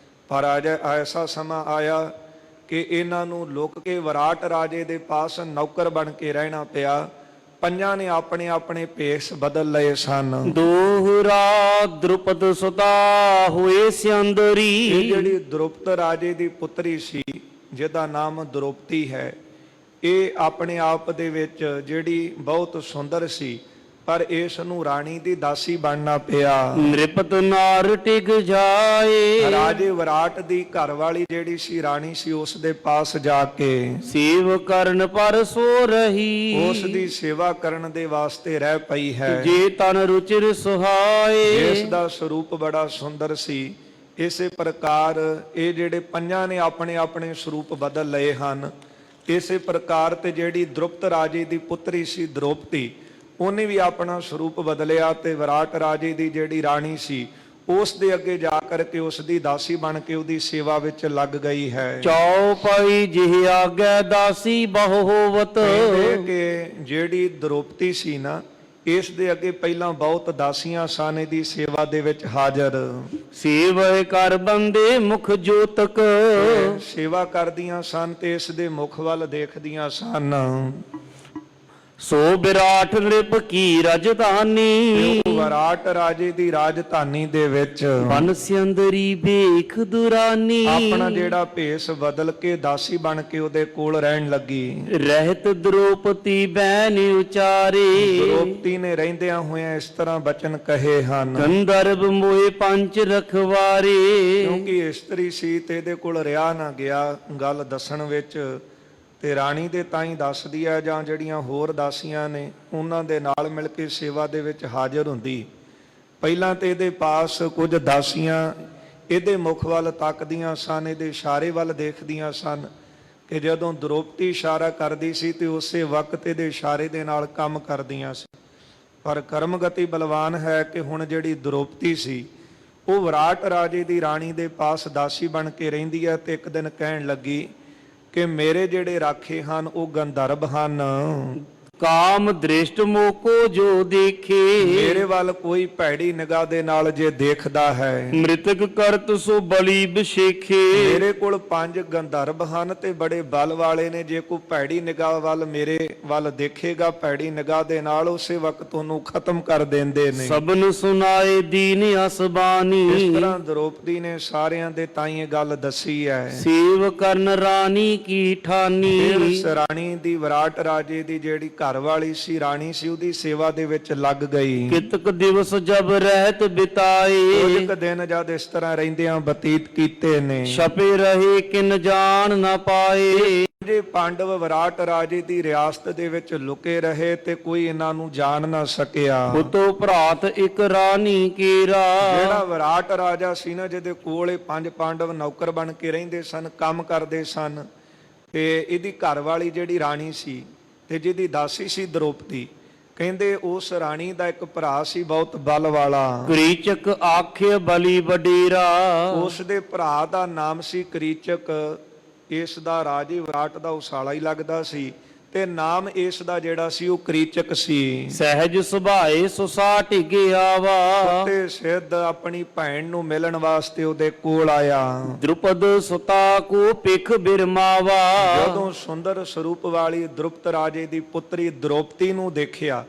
ਪਰ ਅੱਜ ਐਸਾ ਸਮਾਂ ਆਇਆ ਕਿ ਇਹਨਾਂ ਨੂੰ ਲੁਕ ਕੇ ਵਿਰਾਟ ਰਾਜੇ ਦੇ ਪਾਸ ਨੌਕਰ ਬਣ ਕੇ ਰਹਿਣਾ ਪਿਆ। ਪੰਜਾਂ ਨੇ ਆਪਣੇ ਆਪਣੇ ਭੇਸ ਬਦਲ ਲਏ ਸਨ। ਦੋਹਰਾ ਦ੍ਰੁਪਦ ਸੁਤਾ ਹੋਏ ਸਿਆੰਦਰੀ। ਇਹ ਜਿਹੜੀ ਦ੍ਰੁਪਦ ਰਾਜੇ ਦੀ ਪੁੱਤਰੀ ਸੀ, ਜਿਹਦਾ ਨਾਮ ਦ੍ਰੋਪਦੀ ਹੈ, ਇਹ ਆਪਣੇ ਆਪ ਦੇ ਵਿੱਚ ਜਿਹੜੀ ਬਹੁਤ ਸੁੰਦਰ ਸੀ, ਪਰ ਇਸ ਨੂੰ ਰਾਣੀ ਦੀ ਦਾਸੀ ਬਣਨਾ ਪਿਆ। ਨ੍ਰਿਪਤ ਨਾਰ ਟਿਕ ਜਾਏ। ਰਾਜੇ ਵਿਰਾਟ ਦੀ ਘਰ ਵਾਲੀ ਜਿਹੜੀ ਸੀ ਰਾਣੀ ਸੀ, ਉਸ ਦੇ ਪਾਸ ਜਾ ਕੇ ਸੇਵ ਕਰਨ ਪਰ ਸੋ ਰਹੀ। ਉਸ ਦੀ ਸੇਵਾ ਕਰਨ ਦੇ ਵਾਸਤੇ ਰਹਿ ਪਈ ਹੈ। ਜੇ ਤਨ ਰੁਚਿਰ ਸੁਹਾਏ। ਇਸ ਦਾ ਸਰੂਪ ਬੜਾ ਸੁੰਦਰ ਸੀ। ਇਸੇ ਪ੍ਰਕਾਰ ਇਹ ਜਿਹੜੇ ਪੰਜਾਂ ਨੇ ਆਪਣੇ ਆਪਣੇ ਸਰੂਪ ਬਦਲ ਲਏ ਹਨ। ਇਸੇ ਪ੍ਰਕਾਰ ਤੇ ਜਿਹੜੀ ਦ੍ਰੁਪਦ ਰਾਜੇ ਦੀ ਪੁੱਤਰੀ ਸੀ ਦ੍ਰੋਪਦੀ, ਉਹਨੇ ਵੀ ਆਪਣਾ ਸਰੂਪ ਬਦਲਿਆ ਤੇ ਵਿਰਾਟ ਰਾਜੇ ਦੀ ਜਿਹੜੀ ਰਾਣੀ ਸੀ, ਉਸ ਦੇ ਅੱਗੇ ਜਾ ਕਰਕੇ ਉਸ ਦੀ ਦਾਸੀ ਬਣ ਕੇ ਉਹਦੀ ਸੇਵਾ ਵਿੱਚ ਲੱਗ ਗਈ ਹੈ। ਚੌਪਾਈ ਜਿਹ ਆਗੇ ਦਾਸੀ ਬਹੁ ਹੋਵਤ। ਕਿ ਜਿਹੜੀ ਦ੍ਰੋਪਦੀ ਸੀ ਨਾ, ਇਸ ਦੇ ਅੱਗੇ ਪਹਿਲਾਂ ਬਹੁਤ ਦਾਸੀਆਂ ਸਨ ਇਹਦੀ ਸੇਵਾ ਦੇ ਵਿੱਚ ਹਾਜ਼ਰ। ਸੇਵ ਕਰ ਬੰਦੇ ਮੁਖ ਜੋਤਕ। ਸੇਵਾ ਕਰਦੀਆਂ ਸਨ ਤੇ ਇਸ ਦੇ ਮੁਖ ਵੱਲ ਦੇਖਦੀਆਂ ਸਨ। ਸੋ ਵਿਰਾਟ ਨ੍ਰਿਪ ਕੀ ਰਾਜਧਾਨੀ। ਵਿਰਾਟ ਰਾਜੇ ਦੀ ਰਾਜਧਾਨੀ ਦੇ ਵਿੱਚ ਬਨ ਸਿਅੰਦਰੀ ਵੇਖ ਦੁਰਾਨੀ। ਆਪਣਾ ਜਿਹੜਾ ਭੇਸ ਬਦਲ ਕੇ ਦਾਸੀ ਬਣ ਕੇ ਉਹਦੇ ਕੋਲ ਰਹਿਣ ਲੱਗੀ। ਰਹਿਤ ਦ੍ਰੋਪਦੀ ਬੈਨ ਉਚਾਰੇ। ਦ੍ਰੋਪਦੀ ਨੇ ਰਹਿੰਦਿਆਂ ਹੋਇਆਂ ਇਸ ਤਰ੍ਹਾਂ ਬਚਨ ਕਹੇ ਹਨ। ਗੰਧਰਵ ਮੋਏ ਪੰਜ ਰਖਵਾਰੇ। ਕਿਉਂਕਿ ਇਸਤਰੀ ਸੀ ਤੇ ਇਹਦੇ ਕੋਲ ਰਿਹਾ ਨਾ ਗਿਆ ਗੱਲ ਦੱਸਣ ਵਿੱਚ, ਤੇ ਰਾਣੀ ਦੇ ਤਾਂ ਹੀ ਦੱਸਦੀ ਹੈ, ਜਾਂ ਜਿਹੜੀਆਂ ਹੋਰ ਦਾਸੀਆਂ ਨੇ ਉਹਨਾਂ ਦੇ ਨਾਲ ਮਿਲ ਕੇ ਸੇਵਾ ਦੇ ਵਿੱਚ ਹਾਜ਼ਰ ਹੁੰਦੀ। ਪਹਿਲਾਂ ਤੇ ਇਹਦੇ ਪਾਸ ਕੁਝ ਦਾਸੀਆਂ ਇਹਦੇ ਮੁਖ ਵੱਲ ਤੱਕਦੀਆਂ ਸਨ, ਇਹਦੇ ਇਸ਼ਾਰੇ ਵੱਲ ਦੇਖਦੀਆਂ ਸਨ ਕਿ ਜਦੋਂ ਦ੍ਰੋਪਦੀ ਇਸ਼ਾਰਾ ਕਰਦੀ ਸੀ ਤੇ ਉਸੇ ਵਕਤ ਇਹਦੇ ਇਸ਼ਾਰੇ ਦੇ ਨਾਲ ਕੰਮ ਕਰਦੀਆਂ ਸੀ। ਪਰ ਕਰਮਗਤੀ ਬਲਵਾਨ ਹੈ ਕਿ ਹੁਣ ਜਿਹੜੀ ਦ੍ਰੋਪਦੀ ਸੀ, ਉਹ ਵਿਰਾਟ ਰਾਜੇ ਦੀ ਰਾਣੀ ਦੇ ਪਾਸ ਦਾਸੀ ਬਣ ਕੇ ਰਹਿੰਦੀ ਹੈ। ਤੇ ਇੱਕ ਦਿਨ ਕਹਿਣ ਲੱਗੀ ਕਿ ਮੇਰੇ ਜਿਹੜੇ ਰਾਖੇ ਹਨ ਉਹ ਗੰਧਰਵ ਹਨ। ਕਾਮ ਦ੍ਰਿਸ਼ਟ ਮੋਕੋ ਜੋ ਦੇਖੇ। ਮੇਰੇ ਵੱਲ ਕੋਈ ਭੈੜੀ ਨਿਗਾਹ ਦੇ ਨਾਲ ਜੇ ਦੇਖਦਾ ਹੈ। ਮ੍ਰਿਤਕ ਕਰਤ ਸੋ ਬਲੀ ਬਿਸ਼ੇਖੇ। ਮੇਰੇ ਕੋਲ 5 ਗੰਧਰਵ ਹਨ ਤੇ ਬੜੇ ਬਲ ਵਾਲੇ ਨੇ। ਜੇ ਕੋਈ ਭੈੜੀ ਨਿਗਾਹ ਵੱਲ ਮੇਰੇ ਵੱਲ ਦੇਖੇਗਾ ਭੈੜੀ ਨਿਗਾਹ ਦੇ ਨਾਲ, ਉਸੇ ਵਕਤ ਉਹਨੂੰ ਖਤਮ ਕਰ ਦਿੰਦੇ ਨੇ। ਸਭਨ ਸੁਨਾਏ ਦੀਨ ਅਸਬਾਨੀ। ਇਸ ਤਰ੍ਹਾਂ ਦ੍ਰੋਪਦੀ ਨੇ ਸਾਰਿਆਂ ਦੇ ਤਾਈਂ ਇਹ ਗੱਲ ਦੱਸੀ ਹੈ। ਸੇਵ ਕਰਨ ਰਾਣੀ ਕੀ ਠਾਨੀ। ਇਸ ਰਾਣੀ ਦੀ ਵਿਰਾਟ ਰਾਜੇ ਦੀ ਜਿਹੜੀ ਘਰ ਵਾਲੀ ਸੀ ਰਾਣੀ ਸੀ, ਉਹਦੀ ਸੇਵਾ ਦੇ ਵਿੱਚ ਲੱਗ ਗਈ। ਕਿਤਕ ਦਿਵਸ ਜਬ ਰਹਿਤ ਬਿਤਾਏ। ਇੱਕ ਦਿਨ ਜਦ ਇਸ ਤਰ੍ਹਾਂ ਰਹਿੰਦਿਆਂ ਬਤੀਤ ਕੀਤੇ ਨੇ। ਛਪੇ ਰਹੇ ਕਿਨ ਜਾਣ ਨਾ ਪਾਏ। ਜੇ ਪਾਂਡਵ ਵਿਰਾਟ ਰਾਜੇ ਦੀ ਰਿਆਸਤ ਦੇ ਵਿੱਚ ਲੁਕੇ ਰਹੇ ਤੇ ਕੋਈ ਇਹਨਾਂ ਨੂੰ ਜਾਣ ਨਾ ਸਕਿਆ। ਉਤੋਂ ਭਰਾਤ ਇੱਕ ਰਾਣੀ ਕੇਰਾ। ਜਿਹੜਾ ਵਿਰਾਟ ਰਾਜਾ ਸੀ ਨਾ, ਜਿਹਦੇ ਕੋਲ ਇਹ 5 ਪਾਂਡਵ ਨੌਕਰ ਬਣ ਕੇ ਰਹਿੰਦੇ ਸਨ, ਕੰਮ ਕਰਦੇ ਸਨ, ਤੇ ਇਹਦੀ ਘਰ ਵਾਲੀ ਜਿਹੜੀ ਰਾਣੀ ਸੀ ਤੇ ਜਿਹਦੀ ਦਾਸੀ ਸੀ ਦ੍ਰੋਪਦੀ, ਕਹਿੰਦੇ ਉਸ ਰਾਣੀ ਦਾ ਇੱਕ ਭਰਾ ਸੀ ਬਹੁਤ ਬਲ ਵਾਲਾ। ਕ੍ਰੀਚਕ ਆਖੇ ਬਲੀ ਵਡੇਰਾ। ਉਸ ਦੇ ਭਰਾ ਦਾ ਨਾਮ ਸੀ ਕ੍ਰੀਚਕ। ਇਸ ਦਾ ਰਾਜੇ ਵਿਰਾਟ ਦਾ ਉਸਾਲਾ ਹੀ ਲੱਗਦਾ ਸੀ ਤੇ ਨਾਮ ਇਸ ਦਾ ਜਿਹੜਾ ਸੀ ਉਹ ਕ੍ਰੀਚਕ ਸੀ। ਸਹਿਜ ਸੁਭਾਏ ਸੁਸਾ ਢਿਗਿਆ ਵਾ। ਤੇ ਸਿੱਧ ਆਪਣੀ ਭੈਣ ਨੂੰ ਮਿਲਣ ਵਾਸਤੇ ਉਹਦੇ ਕੋਲ ਆਇਆ। ਦ੍ਰੁਪਦ ਸੁਤਾ ਕੋ ਪਿਖ ਬਿਰਮਾਵਾ। ਜਦੋਂ ਸੁੰਦਰ ਸਰੂਪ ਵਾਲੀ ਦ੍ਰੁਪਦ ਰਾਜੇ ਦੀ ਪੁੱਤਰੀ ਦ੍ਰੋਪਦੀ ਨੂੰ ਦੇਖਿਆ,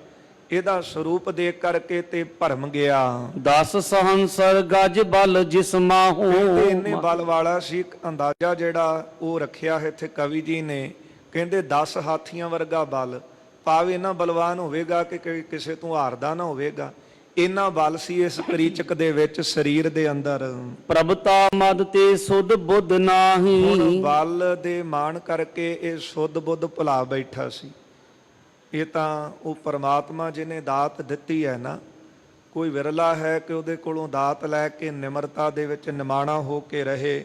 ਇਹਦਾ ਸਰੂਪ ਦੇਖ ਕਰਕੇ ਤੇ ਭਰਮ ਗਿਆ। 10 ਸਹੰਸਰ ਗਜ ਬਲ ਜਿਸ ਮਾਹੂ। ਇੰਨੇ ਬਲ ਵਾਲਾ ਸੀ। ਇੱਕ ਅੰਦਾਜ਼ਾ ਜਿਹੜਾ ਉਹ ਰੱਖਿਆ ਹੈ ਇੱਥੇ ਕਵੀ ਜੀ ਨੇ, ਕਹਿੰਦੇ 10 ਹਾਥੀਆਂ ਵਰਗਾ ਬਲ। ਭਾਵ ਇੰਨਾ ਬਲਵਾਨ ਹੋਵੇਗਾ ਕਿ ਕਿਸੇ ਤੋਂ ਹਾਰਦਾ ਨਾ ਹੋਵੇਗਾ। ਇੰਨਾ ਬਲ ਸੀ ਇਸ ਕ੍ਰੀਚਕ ਦੇ ਵਿੱਚ, ਸਰੀਰ ਦੇ ਅੰਦਰ। ਪ੍ਰਭਤਾ ਮਦ ਤੇ ਸੁਧ ਬੁੱਧ ਨਾਹੀ। ਹੁਣ ਬਲ ਦੇ ਮਾਣ ਕਰਕੇ ਇਹ ਸੁਧ ਬੁੱਧ ਭੁਲਾ ਬੈਠਾ ਸੀ। ਇਹ ਤਾਂ ਉਹ ਪਰਮਾਤਮਾ ਜਿਹਨੇ ਦਾਤ ਦਿੱਤੀ ਹੈ ਨਾ, ਕੋਈ ਵਿਰਲਾ ਹੈ ਕਿ ਉਹਦੇ ਕੋਲੋਂ ਦਾਤ ਲੈ ਕੇ ਨਿਮਰਤਾ ਦੇ ਵਿੱਚ ਨਿਮਾਣਾ ਹੋ ਕੇ ਰਹੇ।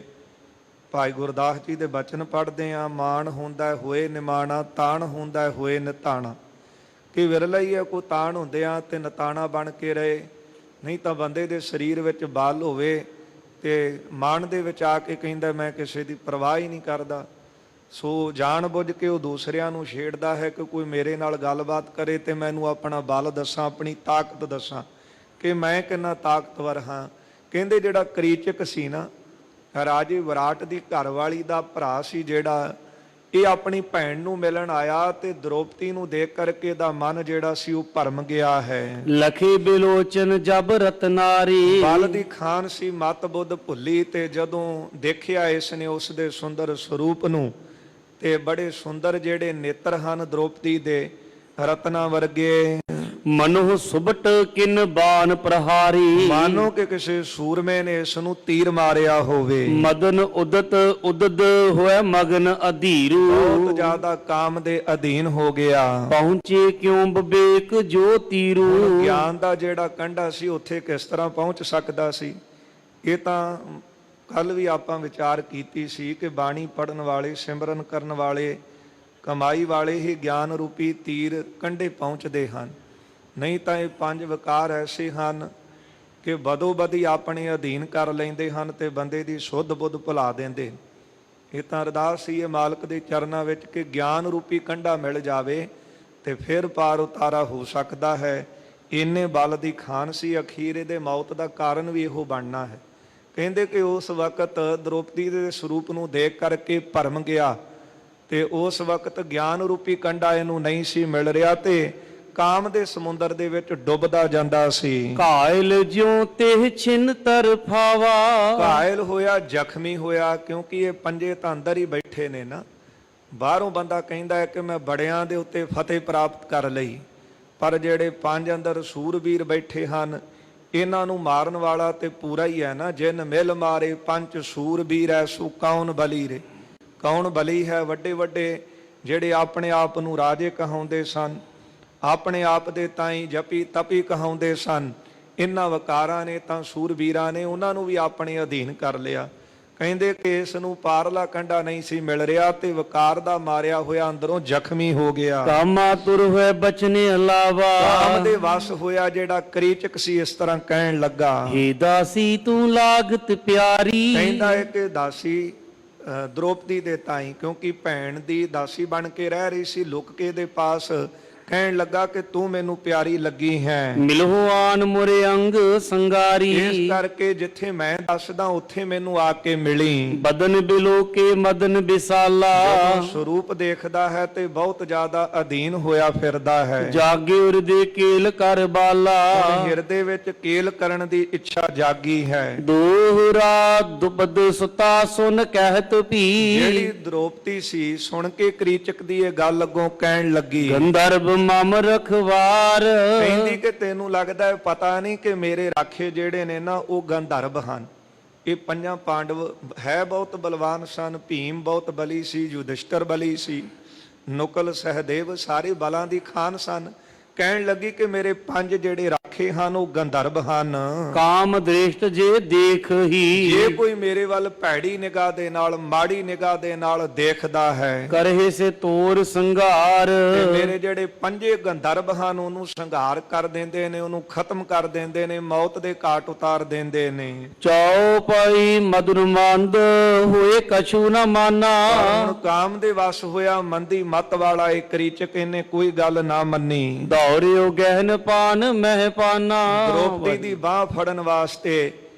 ਭਾਈ ਗੁਰਦਾਸ ਜੀ ਦੇ ਬਚਨ ਪੜ੍ਹਦੇ ਆ, ਮਾਣ ਹੁੰਦਾ ਹੋਏ ਨਿਮਾਣਾ, ਤਾਣ ਹੁੰਦਾ ਹੋਏ ਨਿਤਾਣਾ। ਕਿ ਵਿਰਲਾ ਹੀ ਹੈ ਕੋਈ ਤਾਣ ਹੁੰਦਿਆਂ ਤੇ ਨਤਾਣਾ ਬਣ ਕੇ ਰਹੇ, ਨਹੀਂ ਤਾਂ ਬੰਦੇ ਦੇ ਸਰੀਰ ਵਿੱਚ ਬਲ ਹੋਵੇ ਤੇ ਮਾਣ ਦੇ ਵਿੱਚ ਆ ਕੇ ਕਹਿੰਦਾ ਮੈਂ ਕਿਸੇ ਦੀ ਪਰਵਾਹ ਹੀ ਨਹੀਂ ਕਰਦਾ। ਸੋ ਜਾਣ ਬੁੱਝ ਕੇ ਉਹ ਦੂਸਰਿਆਂ ਨੂੰ ਛੇੜਦਾ ਹੈ ਕਿ ਕੋਈ ਮੇਰੇ ਨਾਲ ਗੱਲਬਾਤ ਕਰੇ ਤੇ ਮੈਨੂੰ ਆਪਣਾ ਬਲ ਦੱਸਾਂ, ਆਪਣੀ ਤਾਕਤ ਦੱਸਾਂ ਕਿ ਮੈਂ ਕਿੰਨਾ ਤਾਕਤਵਰ ਹਾਂ। ਕਹਿੰਦੇ ਜਿਹੜਾ ਕਰੀਚਕ ਸੀ ਨਾ, ਰਾਜੇ ਵਿਰਾਟ ਦੀ ਘਰਵਾਲੀ ਦਾ ਭਰਾ ਸੀ ਜਿਹੜਾ, ਇਹ ਆਪਣੀ ਭੈਣ ਨੂੰ ਮਿਲਣ ਆਇਆ ਤੇ ਦ੍ਰੋਪਦੀ ਨੂੰ ਦੇਖ ਕਰਕੇ ਦਾ ਮਨ ਜਿਹੜਾ ਸੀ ਉਹ ਭਰਮ ਗਿਆ ਹੈ। ਲਖੇ ਬਿਲੋਚਨ ਜਬ ਰਤਨਾਰੀ, ਬਲ ਦੀ ਖਾਨ ਸੀ ਮਤ ਬੁੱਧ ਭੁੱਲੀ। ਤੇ ਜਦੋਂ ਦੇਖਿਆ ਇਸ ਨੇ ਉਸ ਦੇ ਸੁੰਦਰ ਸਰੂਪ ਨੂੰ, ਤੇ ਬੜੇ ਸੁੰਦਰ ਜਿਹੜੇ ਨੇਤਰ ਹਨ ਦ੍ਰੋਪਦੀ ਦੇ, ਰਤਨਾ ਵਰਗੇ, ਮਨੋਹ ਸੁਭਟ ਕਿਨ ਬਾਨ ਪ੍ਰਹਾਰੀ, ਮਾਨੋ ਕਿ ਕਿਸੇ ਸੂਰਮੇ ਨੇ ਇਸ ਨੂੰ ਤੀਰ ਮਾਰਿਆ ਹੋਵੇ। ਮਦਨ ਉਦਤ ਉਦਦ ਹੋਇ ਮਗਨ ਅਧੀਰੂ, ਬਹੁਤ ਜ਼ਿਆਦਾ ਕਾਮ ਦੇ ਅਧੀਨ ਹੋ ਗਿਆ। ਪਹੁੰਚੇ ਕਿਉ ਵਿਵੇਕ ਜੋ ਤੀਰੂ, ਗਿਆਨ ਦਾ ਜਿਹੜਾ ਕੰਢਾ ਸੀ ਉੱਥੇ ਕਿਸ ਤਰ੍ਹਾਂ ਪਹੁੰਚ ਸਕਦਾ ਸੀ। ਇਹ ਤਾਂ ਕੱਲ ਵੀ ਆਪਾਂ ਵਿਚਾਰ ਕੀਤੀ ਸੀ ਕਿ ਬਾਣੀ ਪੜਨ ਵਾਲੇ, ਸਿਮਰਨ ਕਰਨ ਵਾਲੇ, ਕਮਾਈ ਵਾਲੇ ਹੀ ਗਿਆਨ ਰੂਪੀ ਤੀਰ ਕੰਢੇ ਪਹੁੰਚਦੇ ਹਨ। ਨਹੀਂ ਤਾਂ ਇਹ ਪੰਜ ਵਿਕਾਰ ਐਸੇ ਹਨ ਕਿ ਬਦੋ ਬਦੀ ਆਪਣੇ ਅਧੀਨ ਕਰ ਲੈਂਦੇ ਹਨ ਤੇ ਬੰਦੇ ਦੀ ਸੁੱਧ ਬੁੱਧ ਭੁਲਾ ਦਿੰਦੇ। ਇਹ ਤਾਂ ਅਰਦਾਸ ਸੀ ਇਹ ਮਾਲਕ ਦੇ ਚਰਨਾਂ ਵਿੱਚ ਕਿ ਗਿਆਨ ਰੂਪੀ ਕੰਢਾ ਮਿਲ ਜਾਵੇ ਤੇ ਫਿਰ ਪਾਰ ਉਤਾਰਾ ਹੋ ਸਕਦਾ ਹੈ। ਇੰਨੇ ਬਲ ਦੀ ਖਾਨ ਸੀ, ਅਖੀਰ ਇਹਦੇ ਮੌਤ ਦਾ ਕਾਰਨ ਵੀ ਇਹੋ ਬਣਨਾ ਹੈ। ਕਹਿੰਦੇ ਕਿ ਉਸ ਵਕਤ ਦ੍ਰੋਪਦੀ ਦੇ ਸਰੂਪ ਨੂੰ ਦੇਖ ਕਰਕੇ ਭਰਮ ਗਿਆ ਤੇ ਉਸ ਵਕਤ ਗਿਆਨ ਰੂਪੀ ਕੰਢਾ ਇਹਨੂੰ ਨਹੀਂ ਸੀ ਮਿਲ ਰਿਹਾ ਤੇ ਕਾਮ ਦੇ ਸਮੁੰਦਰ ਦੇ ਵਿੱਚ ਡੁੱਬਦਾ ਜਾਂਦਾ ਸੀ। ਘਾਇਲ ਜਿਉ ਤੇ ਛਿਨ ਤਰਫਾਵਾ, ਘਾਇਲ ਹੋਇਆ, ਜ਼ਖਮੀ ਹੋਇਆ, ਕਿਉਂਕਿ ਇਹ ਪੰਜੇ ਤਾਂ ਅੰਦਰ ਹੀ ਬੈਠੇ ਨੇ ਨਾ। ਬਾਹਰੋਂ ਬੰਦਾ ਕਹਿੰਦਾ ਹੈ ਕਿ ਮੈਂ ਬੜਿਆਂ ਦੇ ਉੱਤੇ ਫਤਿਹ ਪ੍ਰਾਪਤ ਕਰ ਲਈ, ਪਰ ਜਿਹੜੇ ਪੰਜ ਅੰਦਰ ਸੂਰਬੀਰ ਬੈਠੇ ਹਨ ਇਹਨਾਂ ਨੂੰ ਮਾਰਨ ਵਾਲਾ ਤੇ ਪੂਰਾ ਹੀ ਹੈ ਨਾ। ਜਿਨ ਮਿਲ ਮਾਰੇ ਪੰਜ ਸੂਰਬੀਰ ਐਸੂ ਕੌਣ ਬਲੀ ਰੇ। ਕੌਣ ਬਲੀ ਹੈ? ਵੱਡੇ ਵੱਡੇ ਜਿਹੜੇ ਆਪਣੇ ਆਪ ਨੂੰ ਰਾਜੇ ਕਹਾਉਂਦੇ ਸਨ, ਆਪਣੇ ਆਪ ਦੇ ਤਾਈਂ ਜਪੀ ਤਪੀ ਕਹਾਉਂਦੇ ਸਨ, ਇਹਨਾਂ ਵਕਾਰਾਂ ਨੇ ਤਾਂ ਸੂਰਬੀਰਾਂ ਨੇ ਉਹਨਾਂ ਨੂੰ ਵੀ ਆਪਣੇ ਅਧੀਨ ਕਰ ਲਿਆ। ਕਹਿੰਦੇ ਕਿ ਇਸ ਨੂੰ ਪਾਰਲਾ ਕੰਢਾ ਨਹੀਂ ਸੀ ਮਿਲ ਰਿਹਾ ਤੇ ਵਕਾਰ ਦਾ ਮਾਰਿਆ ਹੋਇਆ ਅੰਦਰੋਂ ਜ਼ਖਮੀ ਹੋ ਗਿਆ। ਕਾਮਾ ਤੁਰ ਹੋਏ ਬਚਨੇ ਇਲਾਵਾ, ਕਾਮ ਦੇ ਵਸ ਹੋਇਆ ਜਿਹੜਾ ਕਰੀਚਕ ਸੀ ਇਸ ਤਰ੍ਹਾਂ ਕਹਿਣ ਲੱਗਾ, ਹੇ ਦਾਸੀ ਤੂੰ ਲਾਗਤ ਪਿਆਰੀ। ਕਹਿੰਦਾ ਹੈ ਕਿ ਦਾਸੀ ਦ੍ਰੋਪਦੀ ਦੇ ਤਾਈਂ, ਕਿਉਂਕਿ ਭੈਣ ਦੀ ਦਾਸੀ ਬਣ ਕੇ ਰਹਿ ਰਹੀ ਸੀ ਲੁਕ ਕੇ ਦੇ ਪਾਸ, ਕਹਿਣ ਲੱਗਾ ਕਿ ਤੂੰ ਮੈਨੂੰ ਪਿਆਰੀ ਲੱਗੀ ਹੈ। ਮਿਲਹੁ ਆਨ ਮੁਰੇ ਅੰਗ ਸੰਗਾਰੀ, ਇਸ ਕਰਕੇ ਜਿੱਥੇ ਮੈਂ ਦੱਸਦਾ ਉੱਥੇ ਮੈਨੂੰ ਆ ਕੇ ਮਿਲੀ। ਬਦਨ ਬਿਲੋ ਕੇ ਮਦਨ ਬਿਸਾਲਾ, ਜਦੋਂ ਸਰੂਪ ਦੇਖਦਾ ਹੈ ਤੇ ਬਹੁਤ ਜ਼ਿਆਦਾ ਅਧੀਨ ਹੋਇਆ ਫਿਰਦਾ ਹੈ। ਜਾਗੇ ਉਰਦੇ ਕੇਲ ਕਰ ਬਾਲਾ, ਹਿਰਦੇ ਵਿੱਚ ਕੇਲ ਕਰਨ ਦੀ ਇੱਛਾ ਜਾਗੀ ਹੈ। ਦੋਹਰਾ ਦੁਬਦ ਸੁਤਾ ਸੁਨ ਕਹਿਤ ਭੀ, ਜਿਹੜੀ ਦ੍ਰੋਪਦੀ ਸੀ ਸੁਣ ਕੇ ਕਰੀਚਕ ਦੀ ਇਹ ਗੱਲ ਅੱਗੋਂ ਕਹਿਣ ਲੱਗੀ, ਗੰਧਰਵ ਮਮ ਰਖਵਾਰ। ਕਹਿੰਦੀ ਕਿ ਤੈਨੂੰ ਲੱਗਦਾ ਹੈ ਪਤਾ ਨਹੀਂ ਕਿ ਮੇਰੇ ਰਾਖੇ ਜਿਹੜੇ ਨੇ ਨਾ ਉਹ ਗੰਧਰਵ ਹਨ। ਇਹ ਪੰਜਾਂ ਪਾਂਡਵ ਹੈ ਬਹੁਤ ਬਲਵਾਨ ਸਨ, ਭੀਮ ਬਹੁਤ ਬਲੀ ਸੀ, ਯੁਧਿਸ਼ਟਰ ਬਲੀ ਸੀ, ਨੁਕਲ ਸਹਿਦੇਵ ਸਾਰੇ ਬਲਾਂ ਦੀ ਖਾਨ ਸਨ। ਕਹਿਣ ਲੱਗੀ ਕਿ ਮੇਰੇ ਪੰਜ ਜਿਹੜੇ ਰਾਖੇ ਹਨ ਉਹ ਗੰਧਰਵ ਹਨ। ਕਾਮ ਦ੍ਰਿਸ਼ਟ ਜੇ ਦੇਖ ਹੀ, ਜੇ ਕੋਈ ਮੇਰੇ ਵੱਲ ਭੈੜੀ ਨਿਗਾਹ ਦੇ ਨਾਲ, ਮਾੜੀ ਨਿਗਾਹ ਦੇ ਨਾਲ ਦੇਖਦਾ ਹੈ, ਕਰਹਿ ਸੇ ਤੋਰ ਸੰਘਾਰ। ਤੇ ਮੇਰੇ ਜਿਹੜੇ ਪੰਜੇ ਗੰਧਰਵ ਹਨ ਉਹਨੂੰ ਸੰਘਾਰ ਕਰ ਦਿੰਦੇ ਨੇ, ਉਹਨੂੰ ਖਤਮ ਕਰ ਦਿੰਦੇ ਨੇ, ਮੌਤ ਦੇ ਘਾਟ ਉਤਾਰ ਦਿੰਦੇ ਨੇ। ਚੌਪਾਈ ਮਧੁਰ ਮੰਦ ਹੋਏ ਕਛੂ ਨ ਮਾਨਾ, ਹੁਣ ਕਾਮ ਦੇ ਵਸ ਹੋਇਆ ਮੰਦੀ ਮਤ ਵਾਲਾ ਇਹ ਕਰੀਚਕ, ਇਹਨੇ ਕੋਈ ਗੱਲ ਨਾ ਮੰਨੀ। ਦੌੜਿਓ ਗਹਿਨ ਪਾਨ ਮਹਿ ਪਾਨਾ, ਦ੍ਰੋਪਦੀ ਦੀ ਬਾਹ ਫੜਨ ਵਾਸਤੇ,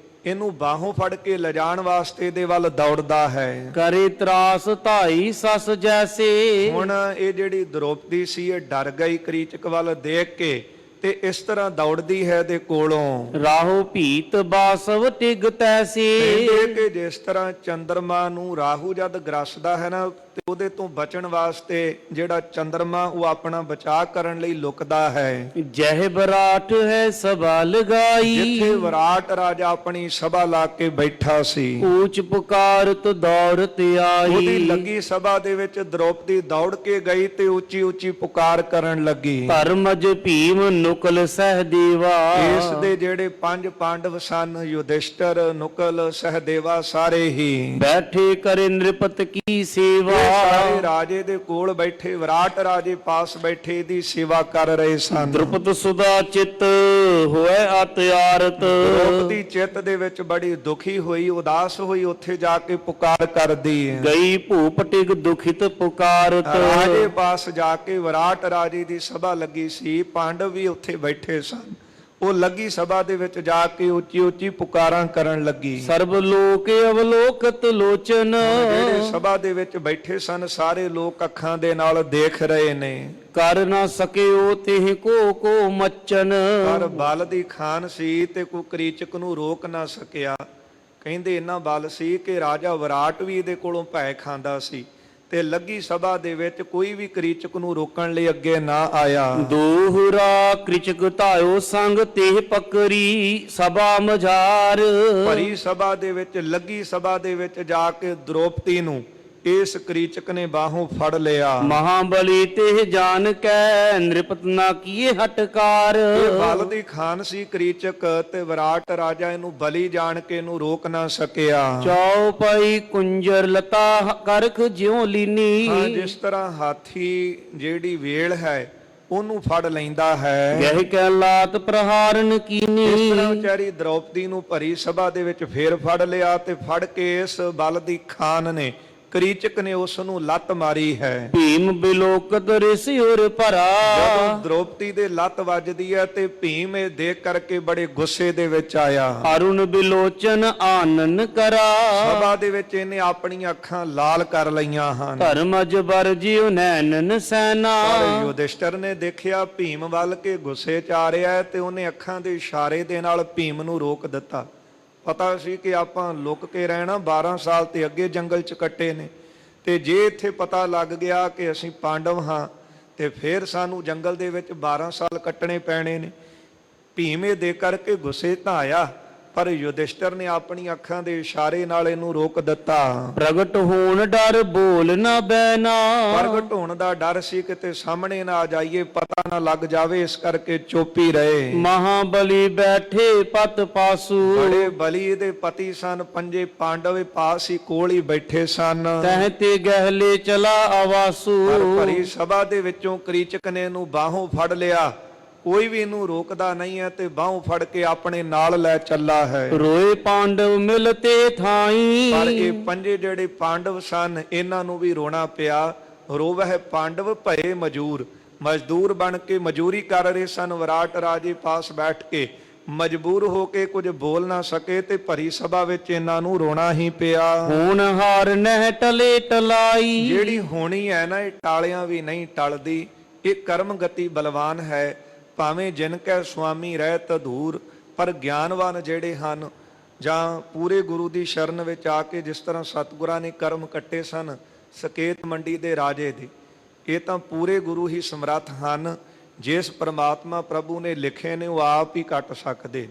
ਇਹਨੂੰ ਬਾਹੋਂ ਫੜ ਕੇ ਲਿਜਾਣ ਵਾਸਤੇ ਦੇ ਵੱਲ ਦੌੜਦਾ ਹੈ। ਕਰੇ ਤਰਾਸ ਧਾਈ ਸਸ ਜੈਸੇ, ਹੁਣ ਇਹ ਜਿਹੜੀ ਦ੍ਰੋਪਦੀ ਸੀ ਇਹ ਡਰ ਗਈ ਕਰੀਚਕ ਵੱਲ ਦੇਖ ਕੇ ਤੇ ਇਸ ਤਰ੍ਹਾਂ ਦੌੜਦੀ ਹੈ ਦੇ ਕੋਲੋਂ। ਰਾਹੋ ਭੀਤ ਬਾਸਵ ਟਿਗ ਤੈਸੀ, ਕਹਿੰਦੇ ਕਿ ਜਿਸ ਤਰ੍ਹਾਂ ਚੰਦਰਮਾ ਨੂੰ ਰਾਹੂ ਜਦ ਗਰਸਦਾ ਹੈ ਨਾ ਤੇ ਉਹਦੇ ਤੋਂ ਬਚਣ ਵਾਸਤੇ ਜਿਹੜਾ ਚੰਦਰਮਾ ਉਹ ਆਪਣਾ ਬਚਾਅ ਕਰਨ ਲਈ ਲੁਕਦਾ ਹੈ। ਜਹ ਬਰਾਟ ਹੈ ਸਭਾ ਲਗਾਈ, ਜਿੱਥੇ ਵਿਰਾਟ ਰਾਜਾ ਆਪਣੀ ਸਭਾ ਲਾ ਕੇ ਬੈਠਾ ਸੀ, ਊਚ ਪੁਕਾਰਤ ਦੌੜਤ ਉਹਦੀ ਆਈ। ਲੱਗੀ ਸਭਾ ਦੇ ਵਿੱਚ ਦ੍ਰੋਪਦੀ ਦੌੜ ਕੇ ਗਈ ਤੇ ਉੱਚੀ ਉੱਚੀ ਪੁਕਾਰ ਕਰਨ ਲੱਗੀ। ਧਰਮਜ ਭੀਮ ਨੁਕਲ ਸਹਦੇਵਾ, ਇਸ ਦੇ ਜਿਹੜੇ 5 ਪਾਂਡਵ ਸਨ, ਯੁਧਿਸ਼ਟਰ, ਨੁਕਲ, ਸਹਦੇਵਾ, ਸਾਰੇ ਹੀ ਬੈਠੇ ਕਰੇ ਨ੍ਰਿਪਤ ਕੀ ਸੇਵਾ। ਇਹ ਸਾਰੇ ਰਾਜੇ ਦੇ ਕੋਲ ਬੈਠੇ, ਵਿਰਾਟ ਰਾਜੇ ਪਾਸ ਬੈਠੇ ਦੀ ਸੇਵਾ ਕਰ ਰਹੇ ਸਨ। ਦ੍ਰੁਪਦ ਸੁਦਾ ਚਿਤ ਹੋਏ ਅਤਿਆਰਤ, ਦ੍ਰੋਪਦੀ ਚਿੱਤ ਦੇ ਵਿੱਚ ਬੜੀ ਦੁਖੀ ਹੋਈ, ਉਦਾਸ ਹੋਈ, ਉੱਥੇ ਜਾ ਕੇ ਪੁਕਾਰ ਕਰਦੀ ਹੈ। ਗਈ ਭੂਪਟਿਕ ਦੁਖਿਤ ਪੁਕਾਰਤ। ਰਾਜੇ ਪਾਸ ਜਾ ਕੇ ਵਿਰਾਟ ਰਾਜੇ ਦੀ ਸਭਾ ਲੱਗੀ ਸੀ, ਪਾਂਡਵ ਵੀ ਉੱਥੇ ਬੈਠੇ ਸਨ। ਉਹ ਲੱਗੀ ਸਭਾ ਦੇ ਵਿੱਚ ਜਾ ਕੇ ਉੱਚੀ ਉੱਚੀ ਪੁਕਾਰਾਂ ਕਰਨ ਲੱਗੀ। ਸਰਬ ਲੋਕ ਅਵਲੋਕਤ ਲੋਚਨ, ਜਿਹੜੇ ਸਭਾ ਦੇ ਵਿੱਚ ਬੈਠੇ ਸਨ ਸਾਰੇ ਲੋਕ ਅੱਖਾਂ ਦੇ ਨਾਲ ਦੇਖ ਰਹੇ ਨੇ। ਕਰ ਨਾ ਸਕਿਓ ਤਿਹ ਕੋ ਮੱਚਨ, ਪਰ ਬਲ ਦੀ ਖਾਨ ਸੀ ਤੇ ਕੋਈ ਕਰੀਚਕ ਨੂੰ ਰੋਕ ਨਾ ਸਕਿਆ। ਕਹਿੰਦੇ ਇੰਨਾ ਬਲ ਸੀ ਕਿ ਰਾਜਾ ਵਿਰਾਟ ਵੀ ਇਹਦੇ ਕੋਲੋਂ ਭੈ ਖਾਂਦਾ ਸੀ ਤੇ ਲੱਗੀ ਸਭਾ ਦੇ ਵਿੱਚ ਕੋਈ ਵੀ ਕਰੀਚਕ ਨੂੰ ਰੋਕਣ ਲਈ ਅੱਗੇ ਨਾ ਆਇਆ। ਦੋਹਰਾ ਕ੍ਰਿਚਕ ਧਾਇਓ ਸੰਗ ਤੇ ਪਕਰੀ ਸਭਾ ਮਝਾਰ, ਭਰੀ ਸਭਾ ਦੇ ਵਿੱਚ ਲੱਗੀ ਸਭਾ ਦੇ ਵਿੱਚ ਜਾ ਕੇ ਦ੍ਰੋਪਦੀ ਨੂੰ ਇਸ ਕਰੀਚਕ ਨੇ ਬਾਹੋਂ ਫੜ ਲਿਆ। ਮਹਾਬਲੀ ਤੇ ਜਾਣ ਕੈ ਨ੍ਰਿਪਤ ਨਾ ਕੀਏ ਹਟਕਾਰ, ਇਹ ਬਲ ਦੀ ਖਾਨ ਸੀ ਕਰੀਚਕ ਤੇ ਵਿਰਾਟ ਰਾਜਾ ਇਹਨੂੰ ਬਲੀ ਜਾਣ ਕੇ ਇਹਨੂੰ ਰੋਕ ਨਾ ਸਕਿਆ। ਚੌਪਈ ਕੁੰਜਰ ਲਤਾ ਕਰਖ ਜਿਉ ਹਾਂ, ਲੀਨੀ, ਜਿਸ ਤਰ੍ਹਾਂ ਹਾਥੀ ਜਿਹੜੀ ਵੇਲ ਹੈ ਉਹਨੂੰ ਫੜ ਲੈਂਦਾ ਹੈ, ਗਹਿ ਕੈ ਲਾਤ ਪ੍ਰਹਾਰਨ ਕੀਨੀ। ਇਸ ਤਰ੍ਹਾਂ ਵਿਚਾਰੀ ਦ੍ਰੋਪਦੀ ਨੂੰ ਭਰੀ ਸਭਾ ਦੇ ਵਿੱਚ ਫੇਰ ਫੜ ਲਿਆ ਤੇ ਫੜ ਕੇ ਇਸ ਬਲ ਦੀ ਖਾਨ ਨੇ, ਕਰੀਚਕ ਨੇ ਉਸ ਨੂੰ ਲੱਤ ਮਾਰੀ ਹੈ। ਭੀਮ ਬਿਲੋਕਤ ਰਿਸੀ ਉਰ ਭਰਾ, ਜਦੋਂ ਦ੍ਰੋਪਦੀ ਦੇ ਲੱਤ ਵੱਜਦੀ ਹੈ ਤੇ ਭੀਮ ਇਹ ਦੇਖ ਕਰਕੇ ਬੜੇ ਗੁੱਸੇ ਦੇ ਵਿੱਚ ਆਇਆ। ਅਰੁਣ ਬਿਲੋਚਨ ਆਨਨ ਕਰਾ, ਸਭਾ ਦੇ ਵਿੱਚ ਇਹਨੇ ਆਪਣੀਆਂ ਅੱਖਾਂ ਲਾਲ ਕਰ ਲਈਆਂ ਹਨ। ਧਰਮ ਅਜਬਰ ਜਿਉ ਨੈਣਨ ਸੈਨਾ, ਪਰ ਯੁਧਿਸ਼ਟਰ ਨੇ ਦੇਖਿਆ ਭੀਮ ਵੱਲ ਕੇ ਗੁੱਸੇ ਚ ਆ ਰਿਹਾ ਹੈ ਤੇ ਉਹਨੇ ਅੱਖਾਂ ਦੇ ਇਸ਼ਾਰੇ ਦੇ ਨਾਲ ਭੀਮ ਨੂੰ ਰੋਕ ਦਿੱਤਾ। ਪਤਾ ਸੀ ਕਿ ਆਪਾਂ ਲੁਕ ਕੇ ਰਹਿਣਾ, 12 ਸਾਲ ਤੇ ਅੱਗੇ ਜੰਗਲ ਚ ਕੱਟੇ ਨੇ, ਤੇ ਜੇ ਇੱਥੇ ਪਤਾ ਲੱਗ ਗਿਆ ਕਿ ਅਸੀਂ ਪਾਂਡਵ ਹਾਂ ਤੇ ਫਿਰ ਸਾਨੂੰ ਜੰਗਲ ਦੇ ਵਿੱਚ 12 ਸਾਲ ਕੱਟਣੇ ਪੈਣੇ ਨੇ। ਭੀਮ ਇਹ ਦੇਖ ਕਰਕੇ ਗੁੱਸੇ ਤਾਂ ਆਇਆ, ਪਰ ਯੁਧਿਸ਼ਟਰ ਨੇ ਆਪਣੀ ਅੱਖਾਂ ਦੇ ਇਸ਼ਾਰੇ ਨਾਲ ਇਹਨੂੰ ਰੋਕ ਦਿੱਤਾ। ਪ੍ਰਗਟ ਹੋਣ ਡਰ ਬੋਲ ਨਾ ਬੈਨਾ, ਪ੍ਰਗਟ ਹੋਣ ਦਾ ਡਰ ਸੀ ਕਿਤੇ ਸਾਹਮਣੇ ਨਾ ਆ ਜਾਈਏ, ਪਤਾ ਨਾ ਲੱਗ ਜਾਵੇ, ਇਸ ਕਰਕੇ ਚੁੱਪ ਹੀ ਰਹੇ। ਮਹਾਬਲੀ ਬੈਠੇ ਪਤ ਪਾਸੂ, ਬੜੇ ਬਲੀ ਦੇ ਪਤੀ ਸਨ, 5 ਪਾਂਡਵ ਪਾਸ ਹੀ ਕੋਲ ਹੀ ਬੈਠੇ ਸਨ। ਤਹਿ ਤੇ ਗਹਿਲੇ ਚਲਾ ਆਵਾਸੂ, ਪਰ ਭਰੀ ਸਭਾ ਦੇ ਵਿੱਚੋਂ ਕਰੀਚਕ ਨੇ ਇਹਨੂੰ ਬਾਹੋਂ ਫੜ ਲਿਆ। ਕੋਈ ਵੀ ਇਹਨੂੰ ਰੋਕਦਾ ਨਹੀਂ ਹੈ ਤੇ ਬਾਹੋਂ ਫੜ ਕੇ ਆਪਣੇ ਨਾਲ ਲੈ ਚੱਲਾ ਹੈ। ਰੋਏ ਪਾਂਡਵ ਮਿਲਤੇ ਥਾਈ, ਪਰ ਇਹ 5 ਜਿਹੜੇ ਪਾਂਡਵ ਸਨ ਇਹਨਾਂ ਨੂੰ ਵੀ ਰੋਣਾ ਪਿਆ। ਰੋਵਹਿ ਪਾਂਡਵ ਭਏ ਮਜੂਰ, ਮਜ਼ਦੂਰ ਬਣ ਕੇ ਮਜ਼ਦੂਰੀ ਕਰ ਰਹੇ ਸਨ। ਵਿਰਾਟ ਰਾਜੇ ਪਾਸ ਬੈਠ ਕੇ ਮਜਬੂਰ ਹੋ ਕੇ ਕੁਝ ਬੋਲ ਨਾ ਸਕੇ ਤੇ ਭਰੀ ਸਭਾ ਵਿੱਚ ਇਹਨਾਂ ਨੂੰ ਰੋਣਾ ਹੀ ਪਿਆ। ਹੁਣ ਹਾਰ ਨਹਿ ਟਲੇ ਟਲਾਈ, ਜਿਹੜੀ ਹੋਣੀ ਹੈ ਨਾ ਇਹ ਟਾਲਿਆਂ ਵੀ ਨਹੀਂ ਟਲਦੀ। ਇਹ ਕਰਮ ਗਤੀ ਬਲਵਾਨ ਹੈ, ਭਾਵੇਂ ਜਿਨ ਕੈ ਸੁਆਮੀ ਰਹਿਤ ਅਧੂਰ। ਪਰ ਗਿਆਨਵਾਨ ਜਿਹੜੇ ਹਨ ਜਾਂ ਪੂਰੇ ਗੁਰੂ ਦੀ ਸ਼ਰਨ ਵਿੱਚ ਆ ਕੇ, ਜਿਸ ਤਰ੍ਹਾਂ ਸਤਿਗੁਰਾਂ ਨੇ ਕਰਮ ਕੱਟੇ ਸਨ ਸਕੇਤ ਮੰਡੀ ਦੇ ਰਾਜੇ ਦੇ, ਇਹ ਤਾਂ ਪੂਰੇ ਗੁਰੂ ਹੀ ਸਮਰੱਥ ਹਨ। ਜਿਸ ਪ੍ਰਮਾਤਮਾ ਪ੍ਰਭੂ ਨੇ ਲਿਖੇ ਨੇ ਉਹ ਆਪ ਹੀ ਕੱਟ ਸਕਦੇ।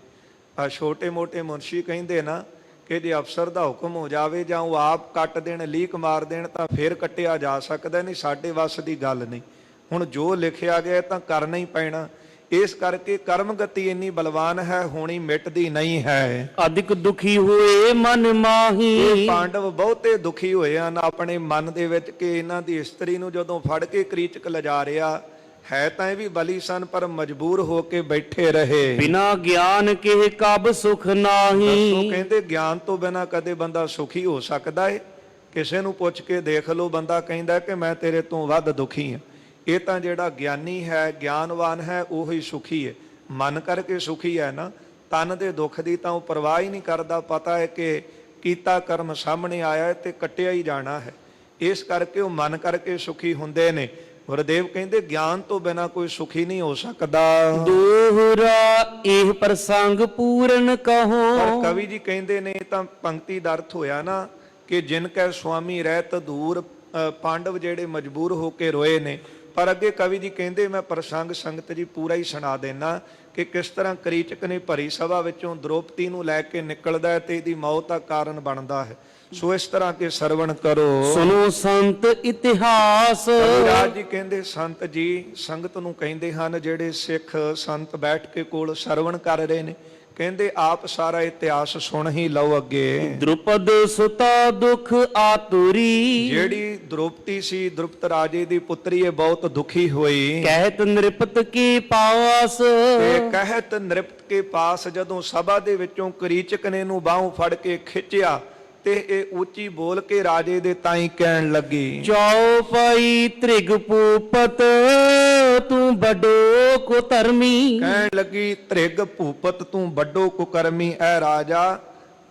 ਆ ਛੋਟੇ ਮੋਟੇ ਮੁਨਸ਼ੀ ਕਹਿੰਦੇ ਨਾ ਕਿ ਜੇ ਅਫਸਰ ਦਾ ਹੁਕਮ ਹੋ ਜਾਵੇ ਜਾਂ ਉਹ ਆਪ ਕੱਟ ਦੇਣ, ਲੀਕ ਮਾਰ ਦੇਣ ਤਾਂ ਫਿਰ ਕੱਟਿਆ ਜਾ ਸਕਦਾ, ਨਹੀਂ ਸਾਡੇ ਵੱਸ ਦੀ ਗੱਲ ਨਹੀਂ। ਹੁਣ ਜੋ ਲਿਖਿਆ ਗਿਆ ਤਾਂ ਕਰਨਾ ਹੀ ਪੈਣਾ। ਇਸ ਕਰਕੇ ਕਰਮ ਗਤੀ ਇੰਨੀ ਬਲਵਾਨ ਹੈ, ਹੋਣੀ ਮਿਟਦੀ ਨਹੀਂ ਹੈ। ਅਧਿਕ ਦੁਖੀ ਹੋਏ ਮਨ ਮਾਹੀ, ਪਾਂਡਵ ਬਹੁਤੇ ਦੁਖੀ ਹੋਏ ਹਨ ਆਪਣੇ ਮਨ ਦੇ ਵਿੱਚ ਕਿ ਇਹਨਾਂ ਦੀ ਇਸਤਰੀ ਨੂੰ ਜਦੋਂ ਫੜ ਕੇ ਕਰੀਚਕ ਲਿਜਾ ਰਿਹਾ ਹੈ ਤਾਂ ਇਹ ਵੀ ਬਲੀ ਸਨ, ਪਰ ਮਜਬੂਰ ਹੋ ਕੇ ਬੈਠੇ ਰਹੇ। ਬਿਨਾ ਗਿਆਨ ਕੇ ਕਬ ਸੁਖ ਨਾਹੀ, ਦੱਸੋ, ਕਹਿੰਦੇ ਗਿਆਨ ਤੋਂ ਬਿਨਾ ਕਦੇ ਬੰਦਾ ਸੁਖੀ ਹੋ ਸਕਦਾ ਹੈ? ਕਿਸੇ ਨੂੰ ਪੁੱਛ ਕੇ ਦੇਖ ਲਓ, ਬੰਦਾ ਕਹਿੰਦਾ ਕਿ ਮੈਂ ਤੇਰੇ ਤੋਂ ਵੱਧ ਦੁਖੀ ਹਾਂ। ਇਹ ਤਾਂ ਜਿਹੜਾ ਗਿਆਨੀ ਹੈ, ਗਿਆਨਵਾਨ ਹੈ, ਉਹੀ ਸੁਖੀ ਹੈ। ਮਨ ਕਰਕੇ ਸੁਖੀ ਹੈ ਨਾ, ਤਨ ਦੇ ਦੁੱਖ ਦੀ ਤਾਂ ਉਹ ਪਰਵਾਹ ਹੀ ਨਹੀਂ ਕਰਦਾ। ਪਤਾ ਹੈ ਕਿ ਕੀਤਾ ਕਰਮ ਸਾਹਮਣੇ ਆਇਆ ਹੈ ਤੇ ਕੱਟਿਆ ਹੀ ਜਾਣਾ ਹੈ। ਇਸ ਕਰਕੇ ਉਹ ਮਨ ਕਰਕੇ ਸੁਖੀ ਹੁੰਦੇ ਨੇ। ਗੁਰਦੇਵ ਕਹਿੰਦੇ ਗਿਆਨ ਤੋਂ ਬਿਨਾ ਕੋਈ ਸੁਖੀ ਨਹੀਂ ਹੋ ਸਕਦਾ। ਦੋਹਰਾ ਇਹ ਪ੍ਰਸੰਗ ਪੂਰਨ ਕਹੋ, ਪਰ ਕਵੀ ਜੀ ਕਹਿੰਦੇ ਨੇ ਤਾਂ ਪੰਕਤੀ ਦਾ ਅਰਥ ਹੋਇਆ ਨਾ ਕਿ ਜਿਨ ਕੈ ਸੁਆਮੀ ਰਹਿਤ ਦੂਰ, ਪਾਂਡਵ ਜਿਹੜੇ ਮਜਬੂਰ ਹੋ ਕੇ ਰੋਏ ਨੇ। ਪਰ ਅੱਗੇ ਕਵੀ ਜੀ ਕਹਿੰਦੇ, ਮੈਂ ਪ੍ਰਸੰਗ ਸੰਗਤ ਜੀ ਪੂਰਾ ਹੀ ਸੁਣਾ ਦੇਣਾ ਕਿ ਕਿਸ ਤਰ੍ਹਾਂ ਕਰੀਚਕ ਨੇ ਭਰੀ ਸਭਾ ਵਿੱਚੋਂ ਦ੍ਰੋਪਦੀ ਨੂੰ ਲੈ ਕੇ ਨਿਕਲਦਾ ਹੈ ਤੇ ਇਹਦੀ ਮੌਤ ਦਾ ਕਾਰਨ ਬਣਦਾ ਹੈ। ਸੋ ਇਸ ਤਰ੍ਹਾਂ ਕੇ ਸਰਵਣ ਕਰੋ। ਸੁਨੋ ਸੰਤ ਇਤਿਹਾਸ। ਕਵਿਰਾਜ ਜੀ ਕਹਿੰਦੇ, ਸੰਤ ਜੀ ਸੰਗਤ ਨੂੰ ਕਹਿੰਦੇ ਹਨ, ਜਿਹੜੇ ਸਿੱਖ ਸੰਤ ਬੈਠ ਕੇ ਕੋਲ ਸਰਵਣ ਕਰ ਰਹੇ ਨੇ। ਕਹਿੰਦੇ ਆਪ ਸਾਰਾ ਇਤਿਹਾਸ ਸੁਣ ਹੀ ਲਓ ਅੱਗੇ। ਦ੍ਰੁਪਦ ਸੁਤਾ ਦੁਖ ਆਤੁਰੀ। ਜਿਹੜੀ ਦ੍ਰੋਪਦੀ ਸੀ, ਦ੍ਰੁਪਤ ਰਾਜੇ ਦੀ ਪੁੱਤਰੀ, ਇਹ ਬਹੁਤ ਦੁਖੀ ਹੋਈ। ਕਹਿਤ ਨਿਰਪਤ ਕੀ ਪਾਸ। ਤੇ ਕਹਿਤ ਨਿਰਪਤ ਕੇ ਪਾਸ, ਜਦੋਂ ਸਭਾ ਦੇ ਵਿੱਚੋਂ ਕਰੀਚਕ ਨੇ ਇਹਨੂੰ ਬਾਹੋਂ ਫੜ ਕੇ ਖਿੱਚਿਆ ਤੇ ਇਹ ਉੱਚੀ ਬੋਲ ਕੇ ਰਾਜੇ ਦੇ ਤਾਈਂ ਕਹਿਣ ਲੱਗੀ, ਜਾਓ ਭਾਈ ਤ੍ਰਿਗ ਭੂਪਤ ਤੂੰ ਵੱਡੋ ਕੁਧਰਮੀ। ਕਹਿਣ ਲੱਗੀ, ਤ੍ਰਿਗ ਭੂਪਤ ਤੂੰ ਵੱਡੋ ਕੁਕਰਮੀ। ਐ ਰਾਜਾ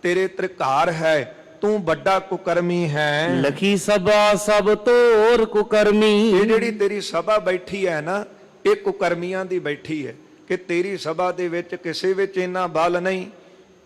ਤੇਰੇ ਤ੍ਰਿਕਾਰ ਹੈ, ਤੂੰ ਵੱਡਾ ਕੁਕਰਮੀ ਹੈ। ਲਖੀ ਸਭਾ ਸਭ ਤੋਰ ਕੁਕਰਮੀ। ਇਹ ਜਿਹੜੀ ਤੇਰੀ ਸਭਾ ਬੈਠੀ ਹੈ ਨਾ, ਇਹ ਕੁਕਰਮੀਆਂ ਦੀ ਬੈਠੀ ਹੈ ਕਿ ਤੇਰੀ ਸਭਾ ਦੇ ਵਿੱਚ ਕਿਸੇ ਵਿੱਚ ਇੰਨਾ ਬਲ ਨਹੀਂ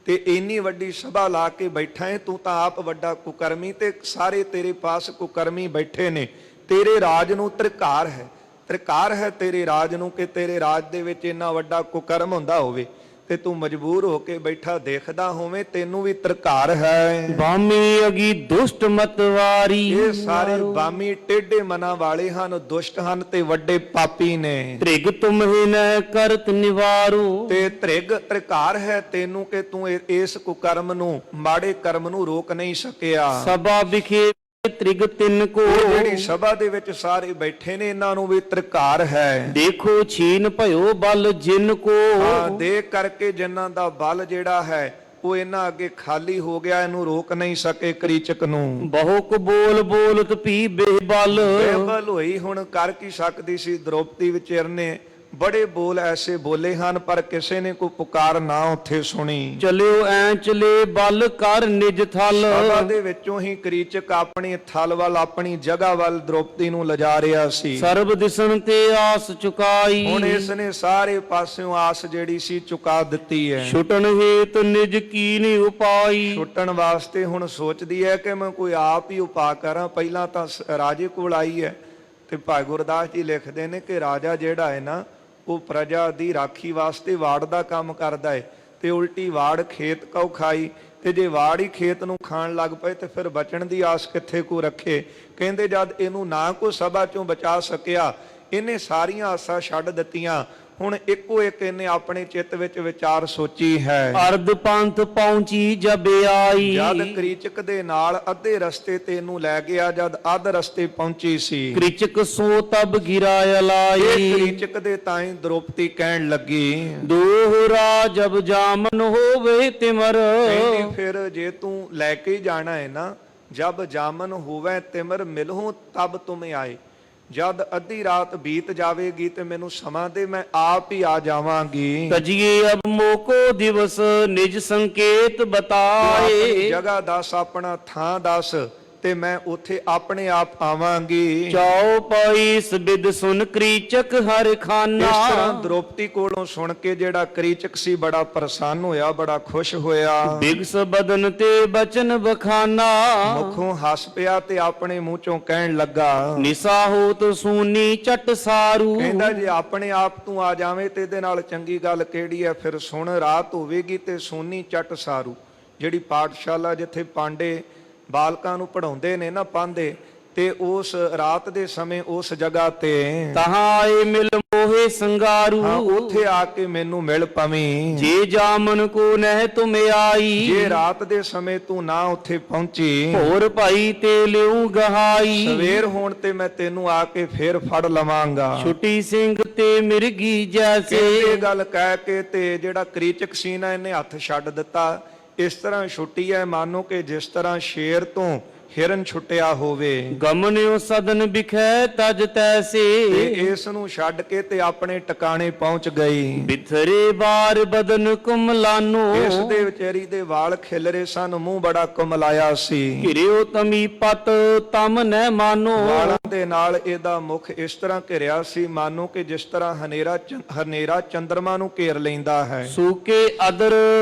ਤੇ ਇੰਨੀ ਵੱਡੀ ਸਭਾ ਲਾ ਕੇ ਬੈਠਾ ਹੈ, ਤੂੰ ਤਾਂ ਆਪ ਵੱਡਾ ਕੁਕਰਮੀ ਤੇ ਸਾਰੇ ਤੇਰੇ ਪਾਸ ਕੁਕਰਮੀ ਬੈਠੇ ਨੇ। ਤੇਰੇ ਰਾਜ ਨੂੰ ਤ੍ਰਿਕਾਰ ਹੈ, ਤ੍ਰਿਕਾਰ ਹੈ ਤੇਰੇ ਰਾਜ ਨੂੰ ਕਿ ਤੇਰੇ ਰਾਜ ਦੇ ਵਿੱਚ ਇੰਨਾ ਵੱਡਾ ਕੁਕਰਮ ਹੁੰਦਾ ਹੋਵੇ ਤੇ ਤੂੰ ਮਜਬੂਰ ਹੋ ਕੇ ਬੈਠਾ ਦੇਖਦਾ ਹੋਵੇਂ, ਤੈਨੂੰ ਵੀ ਤ੍ਰਿਕਾਰ ਹੈ। ਬਾਮੀ ਅਗੀ ਦੁਸ਼ਟ ਮਤਵਾਰੀ। ਇਹ ਸਾਰੇ ਬਾਮੀ ਟੇਢੇ ਮਨਾਂ ਵਾਲੇ ਹਨ, ਦੁਸ਼ਟ ਹਨ ਤੇ ਵੱਡੇ ਪਾਪੀ ਨੇ। ਤ੍ਰਿਗ ਤੁਮਹਿ ਨ ਕਰਤ ਨਿਵਾਰੂ। ਤੇ ਤ੍ਰਿਗ ਤ੍ਰਿਕਾਰ ਹੈ ਤੈਨੂੰ ਕਿ ਤੂੰ ਇਸ ਕੁਕਰਮ ਨੂੰ, ਮਾੜੇ ਕਰਮ ਨੂੰ ਰੋਕ ਨਹੀਂ ਸਕਿਆ। ਸਭਾ ਵਿਖੇ ਤ੍ਰਿਗ ਤਿੰਨ ਕੋ। ਜਿਹੜੀ ਸਭਾ ਦੇ ਵਿੱਚ ਸਾਰੇ ਬੈਠੇ ਨੇ, ਇਹਨਾਂ ਨੂੰ ਵੀ ਤ੍ਰਿਕਾਰ ਹੈ। ਦੇਖੋ ਛੀਨ ਭਇਓ ਬਲ ਜਿਨ ਕੋ। ਹਾਂ, ਦੇਖ ਕਰਕੇ ਜਿਨ੍ਹਾਂ ਦਾ ਬਲ ਜਿਹੜਾ ਹੈ ਉਹ ਇਹਨਾਂ ਅੱਗੇ ਖਾਲੀ ਹੋ ਗਿਆ, ਇਹਨੂੰ ਰੋਕ ਨਹੀਂ ਸਕੇ ਕਰੀਚਕ ਨੂੰ। ਬਹੁ ਕੁ ਬੋਲ ਬੋਲਤ ਪੀ ਬੇਬਲ। ਬੇਬਲ ਹੋਈ, ਹੁਣ ਕਰ ਕੀ ਸਕਦੀ ਸੀ ਦ੍ਰੋਪਦੀ ਵਿਚਾਰ ਨੇ। ਬੜੇ ਬੋਲ ਐਸੇ ਬੋਲੇ ਹਨ ਪਰ ਕਿਸੇ ਨੇ ਕੋਈ ਪੁਕਾਰ ਨਾ ਉੱਥੇ ਸੁਣੀ। ਚਲਿਓ ਐ ਚਲੇ ਬਲ ਕਰ ਨਿਜ ਥਲ। ਸਭਾ ਦੇ ਵਿੱਚੋਂ ਹੀ ਕਰੀਚਕ ਆਪਣੀ ਥਲ ਵੱਲ, ਆਪਣੀ ਜਗ੍ਹਾ ਵੱਲ ਦ੍ਰੋਪਦੀ ਨੂੰ ਲਿਜਾ ਰਿਹਾ ਸੀ। ਸਰਬ ਦਿਸਣ ਤੇ ਆਸ ਚੁਕਾਈ। ਹੁਣ ਇਸ ਨੇ ਸਾਰੇ ਪਾਸਿਓਂ ਆਸ ਜਿਹੜੀ ਸੀ ਚੁਕਾ ਦਿੱਤੀ ਹੈ। ਛੁਟਣ ਹੇਤ ਨਿਜ ਕੀਨੀ ਉਪਾਈ। ਛੁੱਟਣ ਵਾਸਤੇ ਹੁਣ ਸੋਚਦੀ ਹੈ ਕਿ ਮੈਂ ਕੋਈ ਆਪ ਹੀ ਉਪਾਅ ਕਰਾਂ। ਪਹਿਲਾਂ ਤਾਂ ਰਾਜੇ ਕੋਲ ਆਈ ਹੈ ਤੇ ਭਾਈ ਗੁਰਦਾਸ ਜੀ ਲਿਖਦੇ ਨੇ ਕਿ ਰਾਜਾ ਜਿਹੜਾ ਹੈ ਨਾ, ਉਹ ਪ੍ਰਜਾ ਦੀ ਰਾਖੀ ਵਾਸਤੇ ਵਾੜ ਦਾ ਕੰਮ ਕਰਦਾ ਹੈ ਤੇ ਉਲਟੀ ਵਾੜ ਖੇਤ ਕਉ ਖਾਈ। ਤੇ ਜੇ ਵਾੜ ਹੀ ਖੇਤ ਨੂੰ ਖਾਣ ਲੱਗ ਪਏ ਤੇ ਫਿਰ ਬਚਣ ਦੀ ਆਸ ਕਿੱਥੇ ਕੋ ਰੱਖੇ। ਕਹਿੰਦੇ ਜਦ ਇਹਨੂੰ ਨਾ ਕੋਈ ਸਭਾ ਚੋਂ ਬਚਾ ਸਕਿਆ, ਇਹਨੇ ਸਾਰੀਆਂ ਆਸਾਂ ਛੱਡ ਦਿੱਤੀਆਂ। ਹੁਣ ਇੱਕੋ ਇੱਕ ਇਹਨੇ ਆਪਣੇ ਚਿੱਤ ਵਿੱਚ ਵਿਚਾਰ ਸੋਚੀ ਹੈ। ਅਰਧ ਪੰਥ ਪਹੁੰਚੀ ਜਬ ਆਈ। ਜਦ ਕਰੀਚਕ ਦੇ ਨਾਲ ਅੱਧੇ ਰਸਤੇ ਤੇ ਇਹਨੂੰ ਲੈ ਗਿਆ, ਜਦ ਅੱਧ ਰਸਤੇ ਪਹੁੰਚੀ ਸੀ, ਕ੍ਰਿਚਕ ਸੋ ਤਬ ਗਿਰਾਇ ਲਾਈ। ਇਹ ਕਰੀਚਕ ਦੇ ਤਾਈਂ ਦ੍ਰੋਪਦੀ ਕਹਿਣ ਲੱਗੀ, ਦੋਹਰਾ ਜਬ ਜਾਮਨ ਹੋਵੇ ਤਿਮਰ। ਕਹਿੰਦੀ ਫਿਰ ਜੇ ਤੂੰ ਲੈ ਕੇ ਹੀ ਜਾਣਾ ਹੈ ਨਾ, ਜਬ ਜਾਮਨ ਹੋਵੇ ਤਿਮਰ ਮਿਲਹੂੰ ਤਬ ਤੁਮੇ ਆਏ। ਜਦ ਅੱਧੀ ਰਾਤ ਬੀਤ ਜਾਵੇਗੀ ਤੇ ਮੈਨੂੰ ਸਮਾਂ ਦੇ, ਮੈਂ ਆਪ ਹੀ ਆ ਜਾਵਾਂਗੀ। ਤਜੀਏ ਅਬ ਮੋਕੋ ਦਿਵਸ ਨਿਜ ਸੰਕੇਤ ਬਤਾਏ। ਜਗ੍ਹਾ ਦੱਸ, ਆਪਣਾ ਥਾਂ ਦੱਸ ਤੇ ਮੈਂ ਉੱਥੇ ਆਪਣੇ ਆਪ ਆਵਾਂਗੀ। ਚਾਉ ਪਾਈ ਸਬਿਦ ਸੁਨ ਕ੍ਰੀਚਕ ਹਰ ਖਾਨਾ। ਇਸ ਤਰ੍ਹਾਂ ਦ੍ਰੋਪਦੀ ਕੋਲੋਂ ਸੁਣ ਕੇ ਜਿਹੜਾ ਕਰੀਚਕ ਸੀ ਬੜਾ ਪ੍ਰਸੰਨ ਹੋਇਆ, ਬੜਾ ਖੁਸ਼ ਹੋਇਆ। ਬਿਗਸ ਬਦਨ ਤੇ ਬਚਨ ਬਖਾਨਾ। ਮੁਖੋਂ ਹੱਸ ਪਿਆ ਤੇ ਆਪਣੇ ਮੂੰਹ ਚੋਂ ਕਹਿਣ ਲੱਗਾ, ਨਿਸਾ ਹੋਤ ਸੂਨੀ ਚਟ ਸਾਰੂ। ਕਹਿੰਦਾ ਜੇ ਆਪਣੇ ਆਪ ਤੂੰ ਆ ਜਾਵੇਂ ਤੇ ਇਹਦੇ ਨਾਲ ਚੰਗੀ ਗੱਲ ਕਿਹੜੀ ਹੈ। ਫਿਰ ਸੁਣ, ਰਾਤ ਹੋਵੇਗੀ ਤੇ ਸੋਨੀ ਚਟ ਸਾਰੂ। ਜਿਹੜੀ ਪਾਠਸ਼ਾਲਾ ਜਿੱਥੇ ਪਾਂਡੇ ਬਾਲਕਾਂ ਨੂੰ ਪੜਾਉਂਦੇ ਨੇ ਨਾ, ਪਾਂਦੇ, ਤੇ ਉਸ ਰਾਤ ਦੇ ਸਮੇਂ ਉਸ ਜਗ੍ਹਾ ਤੇ ਤਹਾਂ ਆਏ ਮਿਲ ਮੋਹੇ ਸੰਗਾਰੂ। ਹਾਂ, ਉੱਥੇ ਆ ਕੇ ਮੈਨੂੰ ਮਿਲ ਪਵੀਂ। ਜੇ ਜਾਮਨ ਕੋ ਨਹਿ ਤੁਮ ਆਈ। ਜੇ ਰਾਤ ਦੇ ਸਮੇਂ ਤੂੰ ਨਾ ਉੱਥੇ ਪਹੁੰਚੀ, ਹੋਰ ਭਾਈ ਤੇ ਲਿਉ ਗਹਾਈ। ਸਵੇਰ ਹੋਣ ਤੇ ਮੈਂ ਤੈਨੂੰ ਆ ਕੇ ਫੇਰ ਫੜ ਲਵਾਂਗਾ। ਛੁੱਟੀ ਸਿੰਘ ਤੇ ਮਿਰਗੀ ਜੈਸੇ। ਇਹ ਗੱਲ ਕਹਿ ਕੇ ਤੇ ਜਿਹੜਾ ਕਰੀਚਕ ਸੀ ਨਾ, ਇਹਨੇ ਹੱਥ ਛੱਡ ਦਿੱਤਾ। ਇਸ ਤਰ੍ਹਾਂ ਛੁੱਟੀ ਹੈ ਮਾਨੋ ਕਿ ਜਿਸ ਤਰ੍ਹਾਂ ਸ਼ੇਰ ਤੋਂ ਹਿਰਨ ਛੁੱਟਿਆ ਹੋਵੇ। ਗਮਨਿਓ ਸਦਨ ਵਿਖੈ ਤਜ ਤੈਸੇ। ਤੇ ਇਸ ਨੂੰ ਛੱਡ ਕੇ ਤੇ ਆਪਣੇ ਟਿਕਾਣੇ ਪਹੁੰਚ ਗਈ। ਬਿਥਰੇ ਬਾਰ ਬਦਨ ਕੁਮਲਾਨੋ। ਇਸ ਦੇ ਵਿਚਾਰੀ ਦੇ ਵਾਲ ਖਿਲਰੇ ਸਨ, ਮੂੰਹ ਬੜਾ ਕੁਮਲਾਇਆ ਸੀ। ਘਿਰਿਓ ਤਮੀ ਪਤ ਤਮ ਨਹਿ ਮਾਨੋ। ਵਾਲਾਂ ਦੇ ਨਾਲ ਇਹਦਾ ਮੁਖ ਇਸ ਤਰ੍ਹਾਂ ਘਿਰਿਆ ਸੀ ਮਾਨੋ ਕਿ ਜਿਸ ਤਰ੍ਹਾਂ ਹਨੇਰਾ ਚੰਦਰਮਾ ਨੂੰ ਘੇਰ ਲੈਂਦਾ ਹੈ। ਸੂਕੇ ਅਦਰ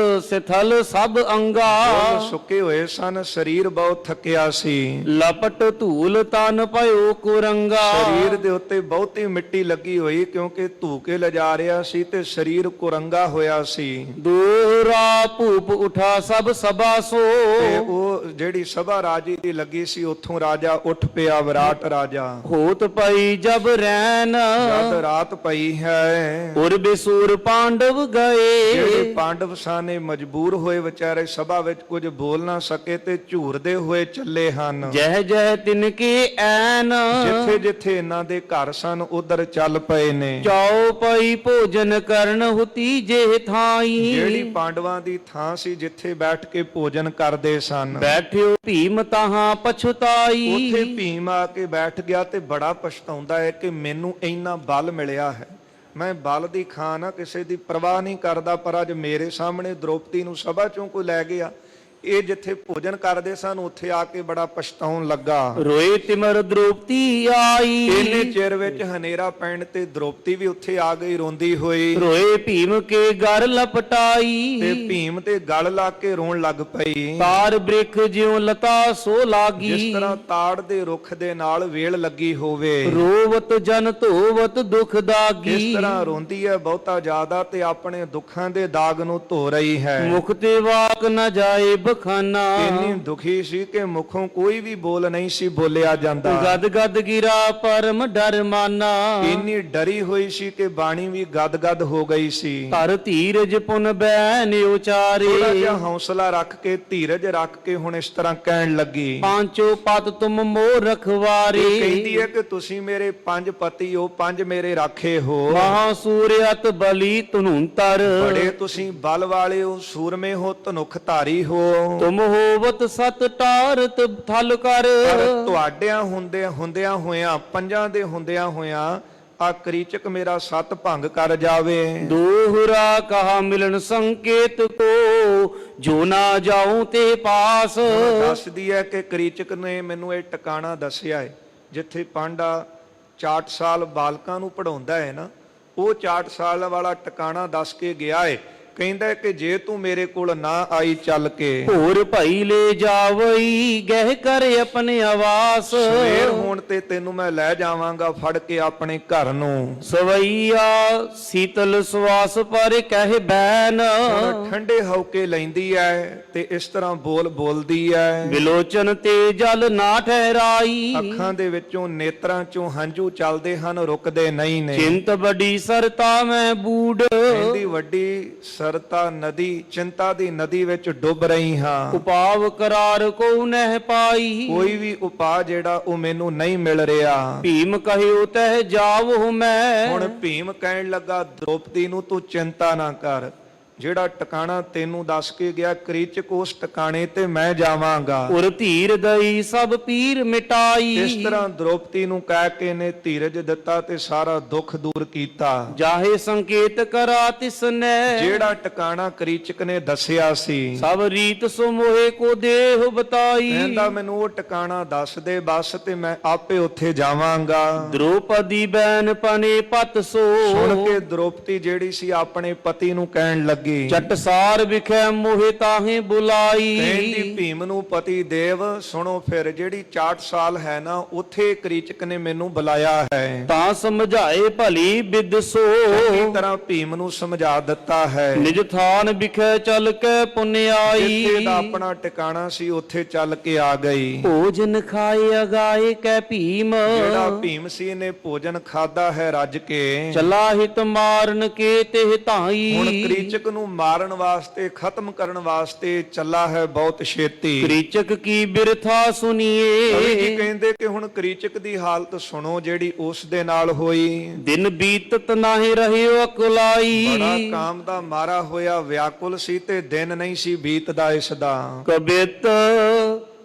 ਸਿਥਲ ਸਭ ਅੰਗਾ। ਸੁੱਕੇ ਹੋਏ ਸਨ, ਸਰੀਰ ਬਹੁਤ ਥੱਕਿਆ ਸੀ। ਸੀ। ਲਪਟ ਧੂਲ ਤਨ ਭਇਓ ਕੁਰੰਗਾ। ਸਰੀਰ ਦੇ ਉੱਤੇ ਬਹੁਤੀ ਮਿੱਟੀ ਲੱਗੀ ਹੋਈ, ਕਿਉਂਕਿ ਧੂਕੇ ਲਿਜਾ ਰਿਹਾ ਸੀ ਤੇ ਸਰੀਰ ਕੁਰੰਗਾ ਹੋਇਆ ਸੀ। ਦੋਹਰਾ ਭੂਪ ਉਠਾ ਸਭ ਸਭਾ ਸੋ। ਤੇ ਉਹ ਜਿਹੜੀ ਸਭਾ ਰਾਜੇ ਦੀ ਲੱਗੀ ਸੀ, ਉੱਥੋਂ ਰਾਜਾ ਉੱਠ ਪਿਆ, ਵਿਰਾਟ ਰਾਜਾ। ਹੋਤ ਪਈ ਜਬ ਰੈਨ ਜਦ ਰਾਤ ਪਈ ਹੈ, ਉਰ ਬਿਸੂਰ ਪਾਂਡਵ ਜਿਹੜੇ ਗਏ। ਪਾਂਡਵ ਸਾਨੇ ਮਜਬੂਰ ਹੋਏ ਵਿਚਾਰੇ, ਸਭਾ ਵਿੱਚ ਕੁਝ ਬੋਲ ਨਾ ਸਕੇ ਤੇ ਝੂਰਦੇ ਹੋਏ ਚੱਲੇ ਹਨ। ਜਹ ਜਹ ਤਿਨਕੇ ਐਨ ਜਿੱਥੇ ਜਿੱਥੇ ਇਹਨਾਂ ਦੇ ਘਰ ਸਨ ਉਧਰ ਚੱਲ ਪਏ ਨੇ। ਚਾਉ ਪਈ ਭੋਜਨ ਕਰਨ ਹੁਤੀ ਜੇ ਜਿਹੜੀ ਥਾਈ। ਪਾਂਡਵਾਂ ਦੀ ਥਾਂ ਸੀ ਜਿੱਥੇ ਬੈਠ ਕੇ ਭੋਜਨ ਕਰਦੇ ਸਨ, ਬੈਠਿਓ ਭੀਮ ਤਾਹਾਂ ਪਛਤਾਈ। ਉੱਥੇ ਭੀਮ ਆ ਕੇ ਬੈਠ ਗਿਆ ਤੇ ਬੜਾ ਪਛਤਾਉਂਦਾ ਹੈ ਕਿ ਮੈਨੂੰ ਇੰਨਾ ਬਲ ਮਿਲਿਆ ਹੈ। ਮੈਂ ਬਲ ਦੀ ਖਾਂ ਨਾ ਕਿਸੇ ਦੀ ਪਰਵਾਹ ਨਹੀਂ ਕਰਦਾ, ਪਰ ਅੱਜ ਮੇਰੇ ਸਾਹਮਣੇ ਦ੍ਰੋਪਦੀ ਨੂੰ ਸਭਾ ਚੋਂ ਕੋਈ ਲੈ ਗਿਆ। ਇਹ ਜਿੱਥੇ ਭੋਜਨ ਕਰਦੇ ਸਨ ਉੱਥੇ ਆ ਕੇ ਬੜਾ ਪਛਤਾਉਣ ਲੱਗਾ। ਰੋਏ ਤਿਮਰ ਦ੍ਰੋਪਦੀ ਆਈ। ਇੰਨੇ ਚਿਰ ਵਿੱਚ ਹਨੇਰਾ ਪੈਣ ਤੇ ਦ੍ਰੋਪਦੀ ਵੀ ਉੱਥੇ ਆ ਗਈ ਰੋਂਦੀ ਹੋਈ। ਰੋਏ ਭੀਮ ਕੇ ਗਰ ਤੇ ਲਪਟਾਈ। ਭੀਮ ਤੇ ਗਲ ਲਾ ਕੇ ਰੋਣ ਲੱਗ ਪਈ। ਤਾਰ ਬ੍ਰਿਖ ਜਿਉ ਲਤਾ ਸੋ ਲਾਗੀ। ਜਿਸ ਤਰ੍ਹਾਂ ਤਾੜ ਦੇ ਰੁੱਖ ਦੇ ਨਾਲ ਵੇਲ ਲੱਗੀ ਹੋਵੇ, ਰੋਵਤ ਜਨ ਧੋਵਤ ਦੁਖ ਦਾਗੀ। ਇਸ ਤਰ੍ਹਾਂ ਰੋਂਦੀ ਹੈ ਬਹੁਤਾ ਜ਼ਿਆਦਾ ਤੇ ਆਪਣੇ ਦੁੱਖਾਂ ਦੇ ਦਾਗ ਨੂੰ ਧੋ ਰਹੀ ਹੈ। ਮੁਖ ਤੇ ਵਾਕ ਨ ਜਾਏ ਬਖਾਨਾ। ਇੰਨੀ ਦੁਖੀ ਸੀ ਕਿ ਮੁਖੋਂ ਕੋਈ ਵੀ ਬੋਲ ਨਹੀਂ ਸੀ ਬੋਲਿਆ ਜਾਂਦਾ। ਗਦ ਗਦ ਗਿਰਾ ਪਰਮ ਡਰ ਮਾਨਾ। ਇੰਨੀ ਡਰੀ ਹੋਈ ਸੀ ਕਿ ਬਾਣੀ ਵੀ ਗਦ ਗਦ ਹੋ ਗਈ ਸੀ। ਧਰ ਧੀਰਜ ਪੁਨ ਬੈਨ ਉਚਾਰੇ। ਥੋੜਾ ਜਿਹਾ ਹੌਸਲਾ ਰੱਖ ਕੇ, ਧੀਰਜ ਰੱਖ ਕੇ ਹੁਣ ਇਸ ਤਰ੍ਹਾਂ ਕਹਿਣ ਲੱਗੀ। ਪਾਂਚੋ ਪਤ ਤੁਮ ਮੋਰ ਰਖਵਾਰੇ। ਇਹ ਕਹਿੰਦੀ ਹੈ ਕਿ ਤੁਸੀਂ ਮੇਰੇ 5 ਪਤੀ ਹੋ, 5 ਮੇਰੇ ਰਾਖੇ ਹੋ। ਮਹਾ ਸੂਰਿਅਤ ਬਲੀ ਧਨੁੰਤਰ। ਬੜੇ ਤੁਸੀਂ ਬਲ ਵਾਲੇ ਹੋ, ਸੂਰਮੇ ਹੋ, ਧਨੁਖ ਧਾਰੀ ਹੋ। ਤੁਮ ਹੋਵਤ ਸਤ ਟਾਰਤ ਥਲ ਕਰ। ਪਰ ਤੁਹਾਡਿਆਂ ਹੁੰਦਿਆਂ ਹੋਇਆਂ, ਪੰਜਾਂ ਦੇ ਹੁੰਦਿਆਂ ਹੋਇਆਂ ਆ ਕਰੀਚਕ ਮੇਰਾ ਸਤ ਭੰਗ ਕਰ ਜਾਵੇ। ਦੋਹਰਾ ਕਹਾ ਮਿਲਨ ਸੰਕੇਤ ਕੋ ਜੋ ਨਾ ਜਾਉ ਤੇ ਪਾਸ। ਦੱਸਦੀ ਹੈ ਕਿ ਕਰੀਚਕ ਨੇ ਮੈਨੂੰ ਇਹ ਟਿਕਾਣਾ ਦੱਸਿਆ ਹੈ ਜਿੱਥੇ ਪਾਂਡਾ ਚਾਟਸਾਲ ਬਾਲਕਾਂ ਨੂੰ ਪੜਾਉਂਦਾ ਹੈ ਨਾ, ਉਹ ਚਾਟਸਾਲ ਵਾਲਾ ਟਿਕਾਣਾ ਦੱਸ ਕੇ ਗਿਆ ਹੈ। ਕਹਿੰਦਾ ਕਿ ਜੇ ਤੂੰ ਮੇਰੇ ਕੋਲ ਨਾ ਆਈ ਚੱਲ ਕੇ, ਹੋਰ ਭਾਈ ਲੈ ਜਾਵਈ ਗਹਿ ਕਰ ਆਪਣੇ ਆਵਾਸ। ਸਵੇਰ ਹੋਣ ਤੇ ਤੈਨੂੰ ਮੈਂ ਲੈ ਜਾਵਾਂਗਾ ਫੜ ਕੇ ਆਪਣੇ ਘਰ ਨੂੰ। ਸਵਈਆ ਸੀਤਲ ਸਵਾਸ ਪਰ ਕਹਿ ਬੈਨ। ਹੁਣ ਠੰਡੇ ਹੌਕੇ ਲੈਂਦੀ ਐ ਤੇ ਇਸ ਤਰ੍ਹਾਂ ਬੋਲਦੀ ਐ। ਵਿਲੋਚਨ ਤੇ ਜਲ ਨਾ ਠਹਿਰਾਈ। ਅੱਖਾਂ ਦੇ ਵਿੱਚੋਂ, ਨੇਤਰਾਂ ਚੋਂ ਹੰਝੂ ਚੱਲਦੇ ਹਨ, ਰੁਕਦੇ ਨਹੀਂ ਨੇ। ਚਿੰਤ ਬੜੀ ਸਰਤਾ ਮੈਂ ਬੂੜ। ਕਹਿੰਦੀ ਵੱਡੀ ਸਰਤਾ ਨਦੀ, ਚਿੰਤਾ ਦੀ ਨਦੀ ਵਿੱਚ ਡੁੱਬ ਰਹੀ ਹਾਂ। ਉਪਾਵ ਕਰਾਰ ਕੋ ਨਹਿ ਪਾਈ। ਕੋਈ ਵੀ ਉਪਾਅ ਜਿਹੜਾ ਉਹ ਮੈਨੂੰ ਨਹੀਂ ਮਿਲ ਰਿਹਾ। ਭੀਮ ਕਹਿਓ ਤਹਿ ਜਾਵਹੁ ਮੈਂ। ਹੁਣ ਭੀਮ ਕਹਿਣ ਲੱਗਾ ਦ੍ਰੋਪਦੀ ਨੂੰ, ਤੂੰ ਚਿੰਤਾ ਨਾ ਕਰ, ਜਿਹੜਾ ਟਿਕਾਣਾ ਤੈਨੂੰ ਦੱਸ ਕੇ ਗਿਆ ਕਰੀਚਕ, ਉਸ ਟਿਕਾਣੇ ਤੇ ਮੈਂ ਜਾਵਾਂਗਾ। ਉਰ ਧੀਰ ਦਈ ਸਭ ਪੀਰ ਮਿਟਾਈ। ਇਸ ਤਰ੍ਹਾਂ ਦ੍ਰੋਪਦੀ ਨੂੰ ਕਹਿ ਕੇ ਨੇ ਧੀਰਜ ਦਿੱਤਾ ਤੇ ਸਾਰਾ ਦੁੱਖ ਦੂਰ ਕੀਤਾ। ਜਾਹੇ ਸੰਕੇਤ ਕਰਾ ਤਿਸਨੇ। ਜਿਹੜਾ ਟਿਕਾਣਾ ਕਰੀਚਕ ਨੇ ਦੱਸਿਆ ਸੀ, ਸਭ ਰੀਤ ਸੋ ਮੋਹੇ ਕੋ ਦੇਹ ਬਤਾਈ। ਕਹਿੰਦਾ ਮੈਨੂੰ ਉਹ ਟਿਕਾਣਾ ਦੱਸ ਦੇ ਬਸ ਤੇ ਮੈਂ ਆਪੇ ਉੱਥੇ ਜਾਵਾਂਗਾ। ਦ੍ਰੋਪਦੀ ਬੈਨ ਪਨੇ ਪਤ ਸੋ। ਸੁਣ ਕੇ ਦ੍ਰੋਪਦੀ ਜਿਹੜੀ ਸੀ ਆਪਣੇ ਪਤੀ ਨੂੰ ਕਹਿਣ ਲੱਗੀ, ਚਟਸਾਰ ਵਿਖੇ ਮੋਹਿ ਤਾਹੇ ਬੁਲਾਈ। ਕਹਿੰਦੀ ਭੀਮ ਨੂੰ, ਪਤੀ ਦੇਵ ਸੁਣੋ ਫਿਰ, ਜਿਹੜੀ ਚਾਟਸਾਲ ਹੈ ਨਾ ਉੱਥੇ ਕਰੀਚਕ ਨੇ ਮੈਨੂੰ ਬੁਲਾਇਆ ਹੈ। ਤਾਂ ਸਮਝਾਏ ਭਲੀ ਬਿਦ ਸੋ। ਚੰਗੀ ਤਰ੍ਹਾਂ ਭੀਮ ਨੂੰ ਸਮਝਾ ਦਿੱਤਾ ਹੈ। ਨਿਜ ਥਾਨ ਵਿਖੇ ਚੱਲ ਕੇ ਪੁਨਿਆਈ। ਜਿੱਥੇ ਦਾ ਆਪਣਾ ਟਿਕਾਣਾ ਸੀ ਉੱਥੇ ਚੱਲ ਕੇ ਆ ਗਈ। ਭੋਜਨ ਖਾਏ ਅਗਾਏ ਕੈ ਭੀਮ। ਜਿਹੜਾ ਭੀਮ ਸੀ ਨੇ ਭੋਜਨ ਖਾਦਾ ਹੈ ਰੱਜ ਕੇ। ਚਲਾ ਹਿਤ ਮਾਰਨ ਕੇ ਤੇ ਧਾਈ। ਹੁਣ ਕਰੀਚਕ ਨੂੰ ਮਾਰਨ ਵਾਸਤੇ, ਖਤਮ ਕਰਨ ਵਾਸਤੇ ਚੱਲਾ ਹੈ ਬਹੁਤ ਛੇਤੀ। ਕ੍ਰੀਚਕ ਕੀ ਬਿਰਥਾ ਕਵੀ ਜੀ ਸੁਨੀਏ। ਕਹਿੰਦੇ ਕਿ ਹੁਣ ਕਰੀਚਕ ਦੀ ਹਾਲਤ ਸੁਣੋ ਜਿਹੜੀ ਉਸ ਦੇ ਨਾਲ ਹੋਈ। ਦਿਨ ਬੀਤਤ ਨਾਹੀ ਰਹਿਓ ਅਕੁਲਾਈ। ਬੜਾ ਕਾਮ ਦਾ ਮਾਰਾ ਹੋਇਆ, ਵਿਆਕੁਲ ਸੀ ਤੇ ਦਿਨ ਨਹੀਂ ਸੀ ਬੀਤਦਾ ਇਸ ਦਾ। ਕਬਿਤ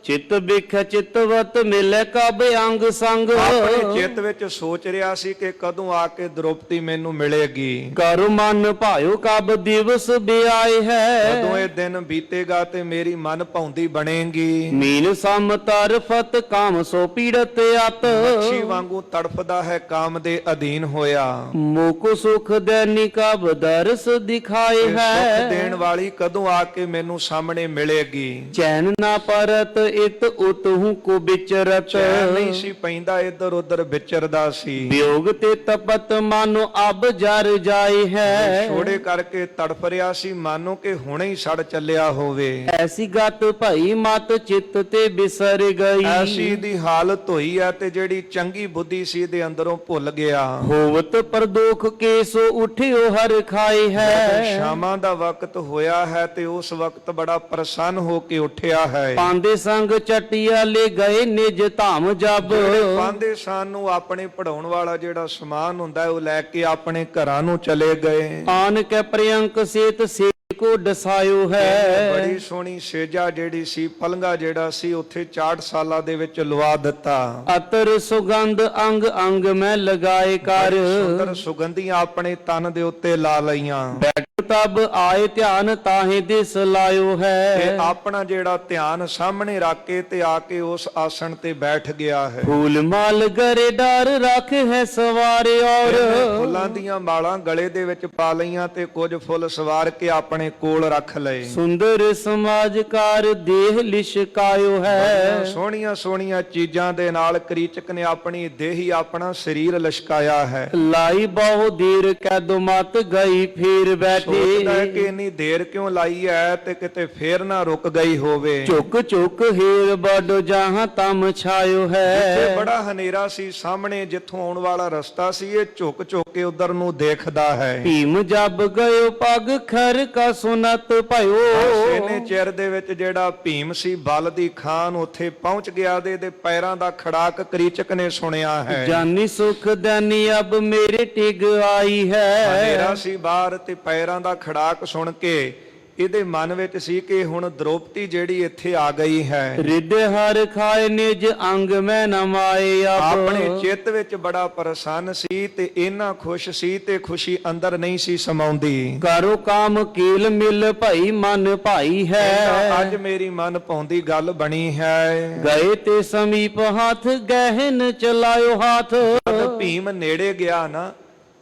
ਚਿਤ ਬਿਖ ਚਿਤਵਤ ਮਿਲੇ ਕਬ ਅੰਗ ਸੰਗ। ਆਪਣੇ ਚਿੱਤ ਵਿੱਚ ਸੋਚ ਰਿਹਾ ਸੀ ਕਿ ਕਦੋਂ ਆ ਕੇ ਦ੍ਰੋਪਦੀ ਮੈਨੂੰ ਮਿਲੇਗੀ, ਕਰ ਮਨ ਭਾਇਓ ਕਬ ਦਿਵਸ ਬਿਆਏ ਹੈ। ਕਦੋਂ ਇਹ ਦਿਨ ਬੀਤੇਗਾ ਤੇ ਮੇਰੀ ਮਨ ਭਾਉਂਦੀ ਬਣੇਗੀ। ਮੀਨ ਸਮ ਤਰਫਤ ਕਾਮ ਸੋ ਪੀੜਤ ਅਤ। ਮੱਛੀ ਵਾਂਗੂ ਤੜਫਦਾ ਹੈ ਕਾਮ ਦੇ ਅਧੀਨ ਹੋਇਆ। ਮੁਕ ਸੁਖ ਦੇਨੀ ਕਬ ਦਰਸ ਦਿਖਾਏ ਇਹ ਸੁੱਖ ਹੈ। ਦੇਣ ਵਾਲੀ ਕਦੋਂ ਆ ਕੇ ਮੈਨੂੰ ਸਾਹਮਣੇ ਮਿਲੇਗੀ। ਚੈਨ ਨਾ ਪਰਤ ਇਤ ਉਤਹੁ ਕੋ ਵਿਚਰਤ ਚੈਨ ਨਹੀਂ ਸੀ ਪੈਂਦਾ, ਇੱਧਰ ਉੱਧਰ ਵਿਚਰਦਾ ਸੀ। ਵਿਯੋਗ ਤੇ ਤਪਤ ਮਾਨੋ ਅਬ ਜਰ ਜਾਏ ਹੈ ਛੋੜੇ ਕਰਕੇ ਤੜਫ ਰਿਹਾ ਸੀ, ਮਾਨੋ ਕਿ ਹੁਣੇ ਹੀ ਸੜ ਚੱਲਿਆ ਹੋਵੇ। ਐਸੀ ਗਤ ਭਈ ਮਤ ਚਿੱਤ ਤੇ ਬਿਸਰ ਗਈ ਐਸੀ ਦੀ ਹਾਲਤ ਹੋਈ ਹੈ ਤੇ ਜਿਹੜੀ ਚੰਗੀ ਬੁੱਧੀ ਸੀ ਇਹਦੇ ਅੰਦਰੋਂ ਭੁੱਲ ਗਿਆ। ਹੋਵਤ ਪਰਦੋਖ ਕੇ ਸੋ ਉਠਿਓ ਹਰ ਖਾਏ ਹੈ ਸ਼ਾਮਾਂ ਦਾ ਵਕਤ ਹੋਇਆ ਹੈ ਤੇ ਉਸ ਵਕਤ ਬੜਾ ਪ੍ਰਸੰਨ ਹੋ ਕੇ ਉੱਠਿਆ ਹੈ। ਪਾਂਦੇ ਸੰਗ ਚਟਿਆ ਲੈ ਗਏ ਨਿਜ ਧਾਮ ਜਬ ਜਿਹੜੇ ਪਾਂਦੇ ਸਾਨੂੰ ਆਪਣੇ ਪੜਾਉਣ ਵਾਲਾ ਜਿਹੜਾ ਸਮਾਨ ਹੁੰਦਾ ਹੈ ਉਹ ਲੈ ਕੇ ਆਪਣੇ ਘਰਾਂ ਨੂੰ ਚਲੇ ਗਏ। ਆਨ ਕੇ ਪ੍ਰਿਯੰਕ ਸੇਤ ਸੇ ਕੋ ਡਸਾਇਓ ਹੈ ਬੜੀ ਸੋਹਣੀ ਸੇਜਾ ਜਿਹੜੀ ਸੀ, ਪਲੰਗਾ ਜਿਹੜਾ ਸੀ ਉੱਥੇ 64 ਸਾਲਾਂ ਦੇ ਵਿੱਚ ਲਵਾ ਦਿੱਤਾ। ਅਤਰ ਸੁਗੰਧ ਅੰਗ ਅੰਗ ਮੈਂ ਲਗਾਏ ਕਰ ਸੁੰਦਰ ਸੁਗੰਧੀਆਂ ਆਪਣੇ ਤਨ ਦੇ ਉੱਤੇ ਲਾ ਲਈਆਂ। ਬੈਠ ਤਬ ਆਏ ਧਿਆਨ ਤਾਹੇ ਦਿਸ ਲਾਇਓ ਤੇ ਹੈ ਆਪਣਾ ਜਿਹੜਾ ਧਿਆਨ ਸਾਹਮਣੇ ਰੱਖ ਕੇ ਤੇ ਆ ਕੇ ਉਸ ਆਸਣ ਤੇ ਬੈਠ ਗਿਆ ਹੈ। ਫੂਲ ਮਾਲ ਗਰੇ ਡਰ ਰੱਖ ਹੈ ਸਵਾਰੇ ਔਰ ਇਹਨੇ ਫੁੱਲਾਂ ਦੀਆਂ ਮਾਲਾਂ ਗਲੇ ਦੇ ਵਿੱਚ ਪਾ ਲਈਆਂ ਤੇ ਕੁਝ ਫੁੱਲ ਸਵਾਰ ਕੇ ਆਪਣੇ ਕੋਲ ਰੱਖ ਲਏ। ਸੁੰਦਰ ਸਮਾਜਕਾਰ ਦੇਹ ਲਿਸ਼ਕਾਇਓ ਹੈ ਸੋਹਣੀਆਂ ਸੋਹਣੀਆਂ ਚੀਜ਼ਾਂ ਦੇ ਨਾਲ ਕਰੀਚਕ ਨੇ ਆਪਣੀ ਦੇਹੀ ਆਪਣਾ ਸਰੀਰ ਲਸ਼ਕਾਇਆ ਹੈ। ਲਾਈ ਬਹੁ ਦੇਰ ਕੈਦੋ ਮਤ ਗਈ ਫੇਰ ਬੈਠੇ ਸੋਚਦਾ ਹੈ ਕਿ ਇੰਨੀ ਦੇਰ ਕਿਉਂ ਲਾਈ ਹੈ ਤੇ ਕਿਤੇ ਫੇਰ ਨਾ ਰੁਕ ਗਈ ਹੋਵੇ। ਝੁਕ ਝੁਕ ਹੀਰ ਬਡੋ ਜਹਾਂ ਤਮ ਛਾਇਓ ਤੇ ਹੈ ਬੜਾ ਹਨੇਰਾ ਸੀ ਸਾਹਮਣੇ, ਜਿੱਥੋਂ ਆਉਣ ਵਾਲਾ ਰਸਤਾ ਸੀ ਇਹ ਝੁਕ ਝੁਕ ਕੇ ਉਧਰ ਨੂੰ ਦੇਖਦਾ ਹੈ। ਭੀਮ ਜਬ ਗਇਓ ਪਗ ਖਰ ਕਾ ਸੁਨਤ ਭਇਓ ਇਹਨੇ ਚਿਰ ਦੇ ਵਿੱਚ ਜਿਹੜਾ ਭੀਮ ਸੀ ਬਲ ਦੀ ਖਾਨ ਉੱਥੇ ਪਹੁੰਚ ਗਿਆ ਦੇ ਪੈਰਾਂ ਦਾ ਖੜਾਕ ਕਰੀਚਕ ਨੇ ਸੁਣਿਆ ਹੈ। ਜਾਨੀ ਸੁਖ ਦੈਨੀ ਅਬ ਮੇਰੇ ਟਿਗ ਆਈ ਹਨੇਰਾ ਹੈ ਸੀ ਬਾਹਰ ਤੇ ਪੈਰਾਂ ਦਾ ਖੜਾਕ ਸੁਣ ਕੇ ਇਹਦੇ ਮਨ ਵਿੱਚ ਸੀ ਕਿ ਹੁਣ ਦ੍ਰੋਪਦੀ ਜਿਹੜੀ ਇੱਥੇ ਆ ਗਈ ਹੈ। ਰਿਦ ਹਰ ਖਾਏ ਨਿਜ ਅੰਗ ਮੈਂ ਨਮਾਏ ਆਪਣੇ ਅਬ ਚਿੱਤ ਵਿੱਚ ਬੜਾ ਪ੍ਰਸੰਨ ਸੀ ਤੇ ਇੰਨਾ ਖੁਸ਼ ਸੀ ਤੇ ਖੁਸ਼ੀ ਅੰਦਰ ਨਹੀਂ ਸੀ ਸਮਾਉਂਦੀ। ਕਰੋ ਕਾਮ ਕੀਲ ਮਿਲ ਭਈ ਮਨ ਭਾਈ ਕਹਿੰਦਾ, ਅੱਜ ਹੈ ਮੇਰੀ ਮਨ ਪਾਉਂਦੀ ਗੱਲ ਬਣੀ ਹੈ। ਗਏ ਤੇ ਸਮੀਪ ਹੱਥ ਗਹਿਨ ਚਲਾਇਓ ਹੱਥ ਜਦ ਭੀਮ ਨੇੜੇ ਗਿਆ ਨਾ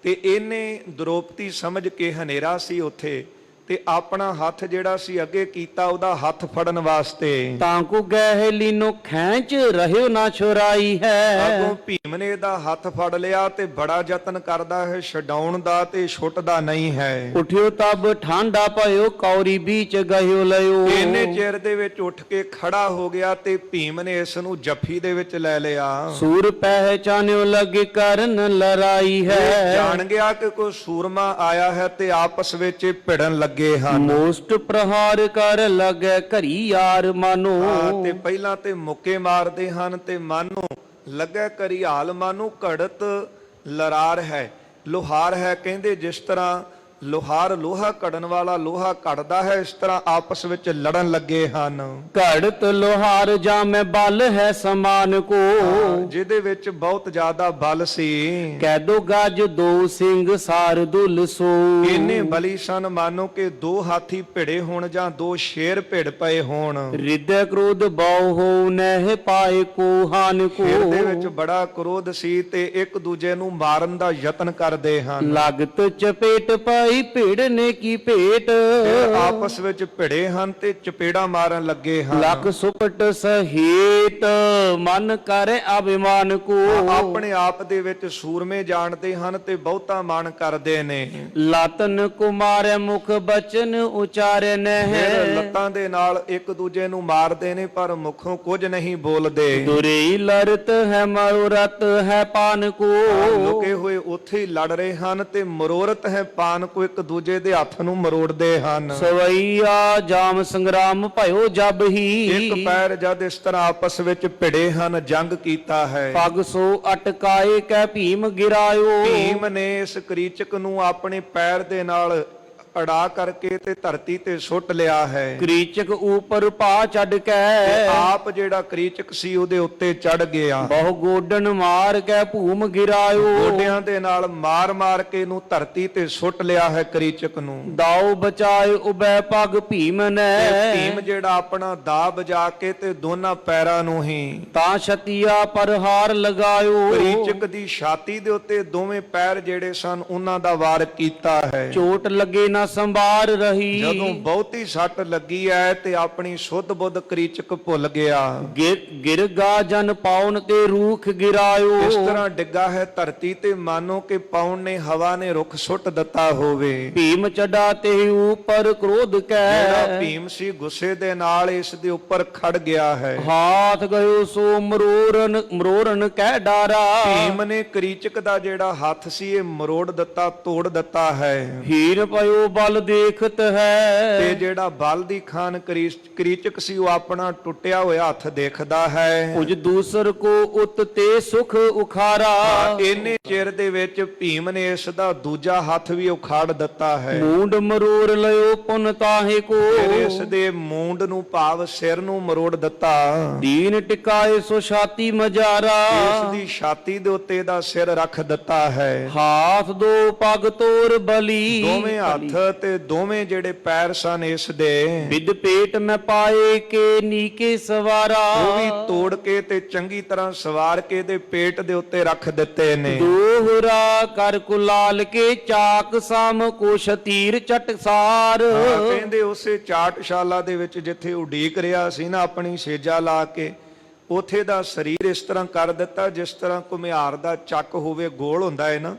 ਤੇ ਇਹਨੇ ਦ੍ਰੋਪਦੀ ਸਮਝ ਕੇ ਹਨੇਰਾ ਸੀ ਉੱਥੇ ਤੇ ਆਪਣਾ ਹੱਥ ਜਿਹੜਾ ਸੀ ਅੱਗੇ ਕੀਤਾ ਉਹਦਾ ਹੱਥ ਫੜਨ ਵਾਸਤੇ। ਤਾਂ ਕੋ ਗਹਿ ਲੀਨੋ ਖੈਂਚ ਰਹਿਓ ਨਾ ਛੁਰਾਈ ਅੱਗੋਂ ਹੈ ਭੀਮ ਨੇ ਇਹਦਾ ਹੱਥ ਫੜ ਲਿਆ ਤੇ ਬੜਾ ਯਤਨ ਕਰਦਾ ਹੈ ਛਡਾਉਣ ਦਾ ਤੇ ਛੁੱਟਦਾ ਨਹੀਂ ਹੈ। ਉਠਿਓ ਤਬ ਠਾਂਡਾ ਭਇਓ ਕੌਰੀ ਵਿੱਚ ਗਇਓ ਲਿਓ ਇੰਨੇ ਚਿਰ ਦੇ ਵਿੱਚ ਉੱਠ ਕੇ ਖੜਾ ਹੋ ਗਿਆ ਤੇ ਭੀਮ ਨੇ ਇਸ ਨੂੰ ਜੱਫੀ ਦੇ ਵਿੱਚ ਲੈ ਲਿਆ। ਸੂਰ ਪਹਿਚਾਨਿਓ ਲਗੇ ਕਰਨ ਲੜਾਈ ਇਹ ਹੈ ਜਾਣ ਗਿਆ ਕਿ ਕੋਈ ਸੂਰਮਾ ਆਇਆ ਹੈ ਤੇ ਆਪਸ ਵਿੱਚ ਭਿੜਨ ਲੱਗੇ ਹਨ। ਮੋਸਟ ਪ੍ਰਹਾਰ ਕਰ ਲਗੇ ਘਰੀ ਯਾਰ ਮਾਨੋ ਤੇ ਪਹਿਲਾਂ ਤੇ ਮੁੱਕੇ ਮਾਰਦੇ ਹਨ ਤੇ ਮਾਨੋ ਲੱਗਾ ਕਰੀ ਹਾਲ ਮਾਨੋ ਘੜਤ ਲਰਾਰ ਹੈ, ਲੋਹਾਰ ਹੈ। ਕਹਿੰਦੇ ਜਿਸ ਤਰ੍ਹਾਂ ਲੋਹਾਰ ਲੋਹਾ ਘੜਨ ਵਾਲਾ ਲੋਹਾ ਘੜਦਾ ਹੈ ਇਸ ਤਰ੍ਹਾਂ ਆਪਸ ਵਿੱਚ ਲੜਨ ਲੱਗੇ ਹਨ। ਘੜਤ ਲੋਹਾਰ ਜਾਮੇ ਬਲ ਹੈ ਸਮਾਨ ਕੋ ਜਿਹਦੇ ਵਿੱਚ ਬਹੁਤ ਜ਼ਿਆਦਾ ਬਲ ਸੀ। ਕਹਿ ਦੋ ਗਜ ਦੋ ਸਿੰਘ ਸਾਰ ਦੁਲ ਸੋ ਇੰਨੇ ਬਲੀ ਸਨ ਮਾਨੋ ਕਿ ਦੋ ਹਾਥੀ ਭਿੜੇ ਹੋਣ ਜਾਂ ਦੋ ਸ਼ੇਰ ਭਿੜ ਪਏ ਹੋਣ। ਰਿਦੈ ਕ੍ਰੋਧ ਬਹੁ ਹੋ ਨਹਿ ਪਾਏ ਕੋ ਹਾਨ ਕੋ ਫਿਰ ਦੇ ਵਿੱਚ ਬੜਾ ਕ੍ਰੋਧ ਸੀ ਤੇ ਇੱਕ ਦੂਜੇ ਨੂੰ ਮਾਰਨ ਦਾ ਯਤਨ ਕਰਦੇ ਹਨ। ਲਗਤ ਚਪੇਟ ਪਾਈ ਭਿੜ ਨੇ ਕੀ ਭੇਟ ਫਿਰ ਆਪਸ ਵਿੱਚ ਭਿੜੇ ਹਨ ਤੇ ਚਪੇੜਾ ਮਾਰਨ ਲੱਗੇ ਹਨ। ਲਖ ਸੁਪਟ ਸਹੀਤ ਮਨ ਕਰੇ ਅਭਿਮਾਨ ਕੋ ਆਪਣੇ ਆਪ ਦੇ ਵਿੱਚ ਸੂਰਮੇ ਜਾਣਦੇ ਹਨ ਤੇ ਬਹੁਤਾ ਮਾਣ ਕਰਦੇ ਨੇ। ਲਾਤਨ ਕੁਮਾਰ ਮੁਖ ਬਚਨ ਉਚਾਰੇ ਫਿਰ ਨਹਿ ਲੱਤਾਂ ਦੇ ਨਾਲ ਇੱਕ ਦੂਜੇ ਨੂੰ ਮਾਰਦੇ ਨੇ ਪਰ ਮੁਖੋਂ ਕੁਝ ਨਹੀਂ ਬੋਲਦੇ। ਦੁਰੀ ਲੜਤ ਹੈ ਮਰੋਰਤ ਹੈ ਪਾਨ ਕੋ ਲੁਕੇ ਹੋਏ ਉੱਥੇ ਹੀ ਲੜ ਰਹੇ ਹਨ ਤੇ ਮਰੋਰਤ ਹੈ ਪਾਨ ਕੋ, ਇੱਕ ਦੂਜੇ ਦੇ ਹੱਥ ਨੂੰ ਮਰੋੜਦੇ ਹਨ। ਸਵਈਆ ਜਾਮ ਸੰਗਰਾਮ ਭਇਓ ਜਬ ਹੀ ਇੱਕ ਪੈਰ ਜਦ ਇਸ ਤਰ੍ਹਾਂ ਆਪਸ ਵਿੱਚ ਭਿੜੇ ਹਨ ਜੰਗ ਕੀਤਾ ਹੈ। ਪਗ ਸੋ ਅਟਕਾਏ ਕੈ ਭੀਮ ਗਿਰਾਇਓ ਭੀਮ ਨੇ ਇਸ ਕਰੀਚਕ ਨੂੰ ਆਪਣੇ ਪੈਰ ਦੇ ਨਾਲ ਅੜਾ ਕਰਕੇ ਤੇ ਧਰਤੀ ਤੇ ਸੁੱਟ ਲਿਆ ਹੈ। ਕ੍ਰੀਚਕ ਉਪਰ ਪਾ ਚੜ ਤੇ ਕੇ ਆਪ ਜਿਹੜਾ ਕਰੀਚਕ ਸੀ ਉਹਦੇ ਉੱਤੇ ਚੜ ਗਿਆ। ਬਹੁ ਗੋਡਨ ਮਾਰ ਕੇ ਭੂਮ ਗਿਰਾਇਓ ਗੋਡਿਆਂ ਦੇ ਨਾਲ ਮਾਰ ਮਾਰ ਕੇ ਇਹਨੂੰ ਧਰਤੀ ਤੇ ਸੁੱਟ ਲਿਆ ਹੈ ਕਰੀਚਕ ਨੂੰ। ਦਾਉ ਬਚਾਏ ਉਬੈ ਪਗ ਭੀਮ ਨੇ ਤੇ ਭੀਮ ਜਿਹੜਾ ਆਪਣਾ ਦਾ ਬਜਾ ਕੇ ਤੇ ਦੋਨਾਂ ਪੈਰਾਂ ਨੂੰ ਹੀ ਤਾਂ ਛਤੀਆ ਪਰ ਹਾਰ ਲਗਾਇਓ ਕਰੀਚਕ ਦੀ ਛਾਤੀ ਦੇ ਉੱਤੇ ਦੋਵੇਂ ਪੈਰ ਜਿਹੜੇ ਸਨ ਉਹਨਾਂ ਦਾ ਵਾਰ ਕੀਤਾ ਹੈ। ਚੋਟ ਲੱਗੇ ਨਾ ਸੰਭਾਰ ਰਹੀ। ਜਦੋਂ ਬਹੁਤੀ ਸੱਟ ਲੱਗੀ ਐ ਤੇ ਆਪਣੀ ਸੁੱਧ ਬੁੱਧ ਕਰੀਚਕ ਭੁੱਲ ਗਿਆ। ਗਿਰ ਗਾ ਜਨ ਪਾਉਨ ਤੇ ਰੂਖ ਗਿਰਾਇਓ। ਇਸ ਤਰ੍ਹਾਂ ਡਿੱਗਾ ਹੈ ਧਰਤੀ ਤੇ, ਮਾਨੋ ਕਿ ਪਾਉਣ ਨੇ ਹਵਾ ਨੇ ਰੁੱਖ ਸੁੱਟ ਦਿੱਤਾ ਹੋਵੇ। ਭੀਮ ਚੜਾ ਤੇ ਉਪਰ ਕ੍ਰੋਧ ਜਿਹੜਾ ਕੈ, ਭੀਮ ਸੀ ਗੁੱਸੇ ਦੇ ਨਾਲ ਇਸ ਦੇ ਉੱਪਰ ਖੜ ਗਿਆ ਹੈ। ਹਾਥ ਗਇਓ ਸੋ ਮਰੋਰਨ ਕਹਿ ਡਾਰਾ। ਭੀਮ ਨੇ ਕਰੀਚਕ ਦਾ ਜਿਹੜਾ ਹੱਥ ਸੀ ਇਹ ਮਰੋੜ ਦਿੱਤਾ, ਤੋੜ ਦਿੱਤਾ ਹੈ। ਹੀਰ ਪਇਓ ਬਲ ਦੇਖਤ ਤੇ ਹੈ, ਜਿਹੜਾ ਬਲ ਦੀ ਖਾਨ ਕਰੀਚਕ ਸੀ ਉਹ ਆਪਣਾ ਟੁੱਟਿਆ ਹੋਇਆ ਹੱਥ ਦੇਖਦਾ ਹੈ। ਉਜ ਦੂਸਰ ਕੋ ਉਤ ਤੇ ਸੁਖ ਉਖਾਰਾ। ਇੰਨੇ ਚਿਰ ਦੇ ਵਿੱਚ ਭੀਮ ਨੇ ਇਸ ਦਾ ਦੂਜਾ ਹੱਥ ਵੀ ਉਖਾੜ ਦਿੱਤਾ ਹੈ। ਮੂੰਡ ਮਰੋੜ ਲਿਓ ਪੁਨ ਤਾਹੇ ਕੋ, ਫਿਰ ਇਸ ਦੇ ਮੂੰਡ ਨੂੰ ਭਾਵ ਸਿਰ ਨੂੰ ਮਰੋੜ ਦਿੱਤਾ। ਦੀਨ ਟਿਕਾਏ ਸੋ ਛਾਤੀ ਮਜਾਰਾ। ਇਸ ਦੀ ਛਾਤੀ ਦੇ ਉੱਤੇ ਦਾ ਸਿਰ ਰੱਖ ਦਿੱਤਾ ਹੈ। ਹਾਥ ਦੋ ਪਗ ਤੋਰ ਬਲੀ। ਦੋਵੇਂ ਹੱਥ ਤੇ ਦੋਵੇਂ ਜਿਹੜੇ ਪੈਰ ਸਨ ਇਸ ਦੇ ਵਿਦ ਪੇਟ ਮੈਂ ਪਾਏ ਕੇ ਨੀਕੇ ਸਵਾਰਾ। ਉਹ ਵੀ ਤੋੜ ਕੇ ਤੇ ਚੰਗੀ ਤਰ੍ਹਾਂ ਸਵਾਰ ਕੇ ਦੇ ਪੇਟ ਦੇ ਉੱਤੇ ਰੱਖ ਦਿੱਤੇ ਨੇ। ਦੋਹਰਾ ਕਰ ਕੁਲਾਲ ਕੇ ਚਾਕ ਸਮ ਕੁਸ਼ ਤੀਰ ਚਟਸਾਰ। ਕਹਿੰਦੇ ਉਸੇ ਚਾਟਸ਼ਾਲਾ ਦੇ ਵਿੱਚ ਜਿੱਥੇ ਉਡੀਕ ਰਿਹਾ ਸੀ ਨਾ ਆਪਣੀ ਸੇਜਾ ਲਾ ਕੇ, ਉਥੇ ਦਾ ਸਰੀਰ ਇਸ ਤਰ੍ਹਾਂ ਕਰ ਦਿੱਤਾ ਜਿਸ ਤਰ੍ਹਾਂ ਘੁਮਿਆਰ ਦਾ ਚੱਕ ਹੋਵੇ, ਗੋਲ ਹੁੰਦਾ ਹੈ ਨਾ,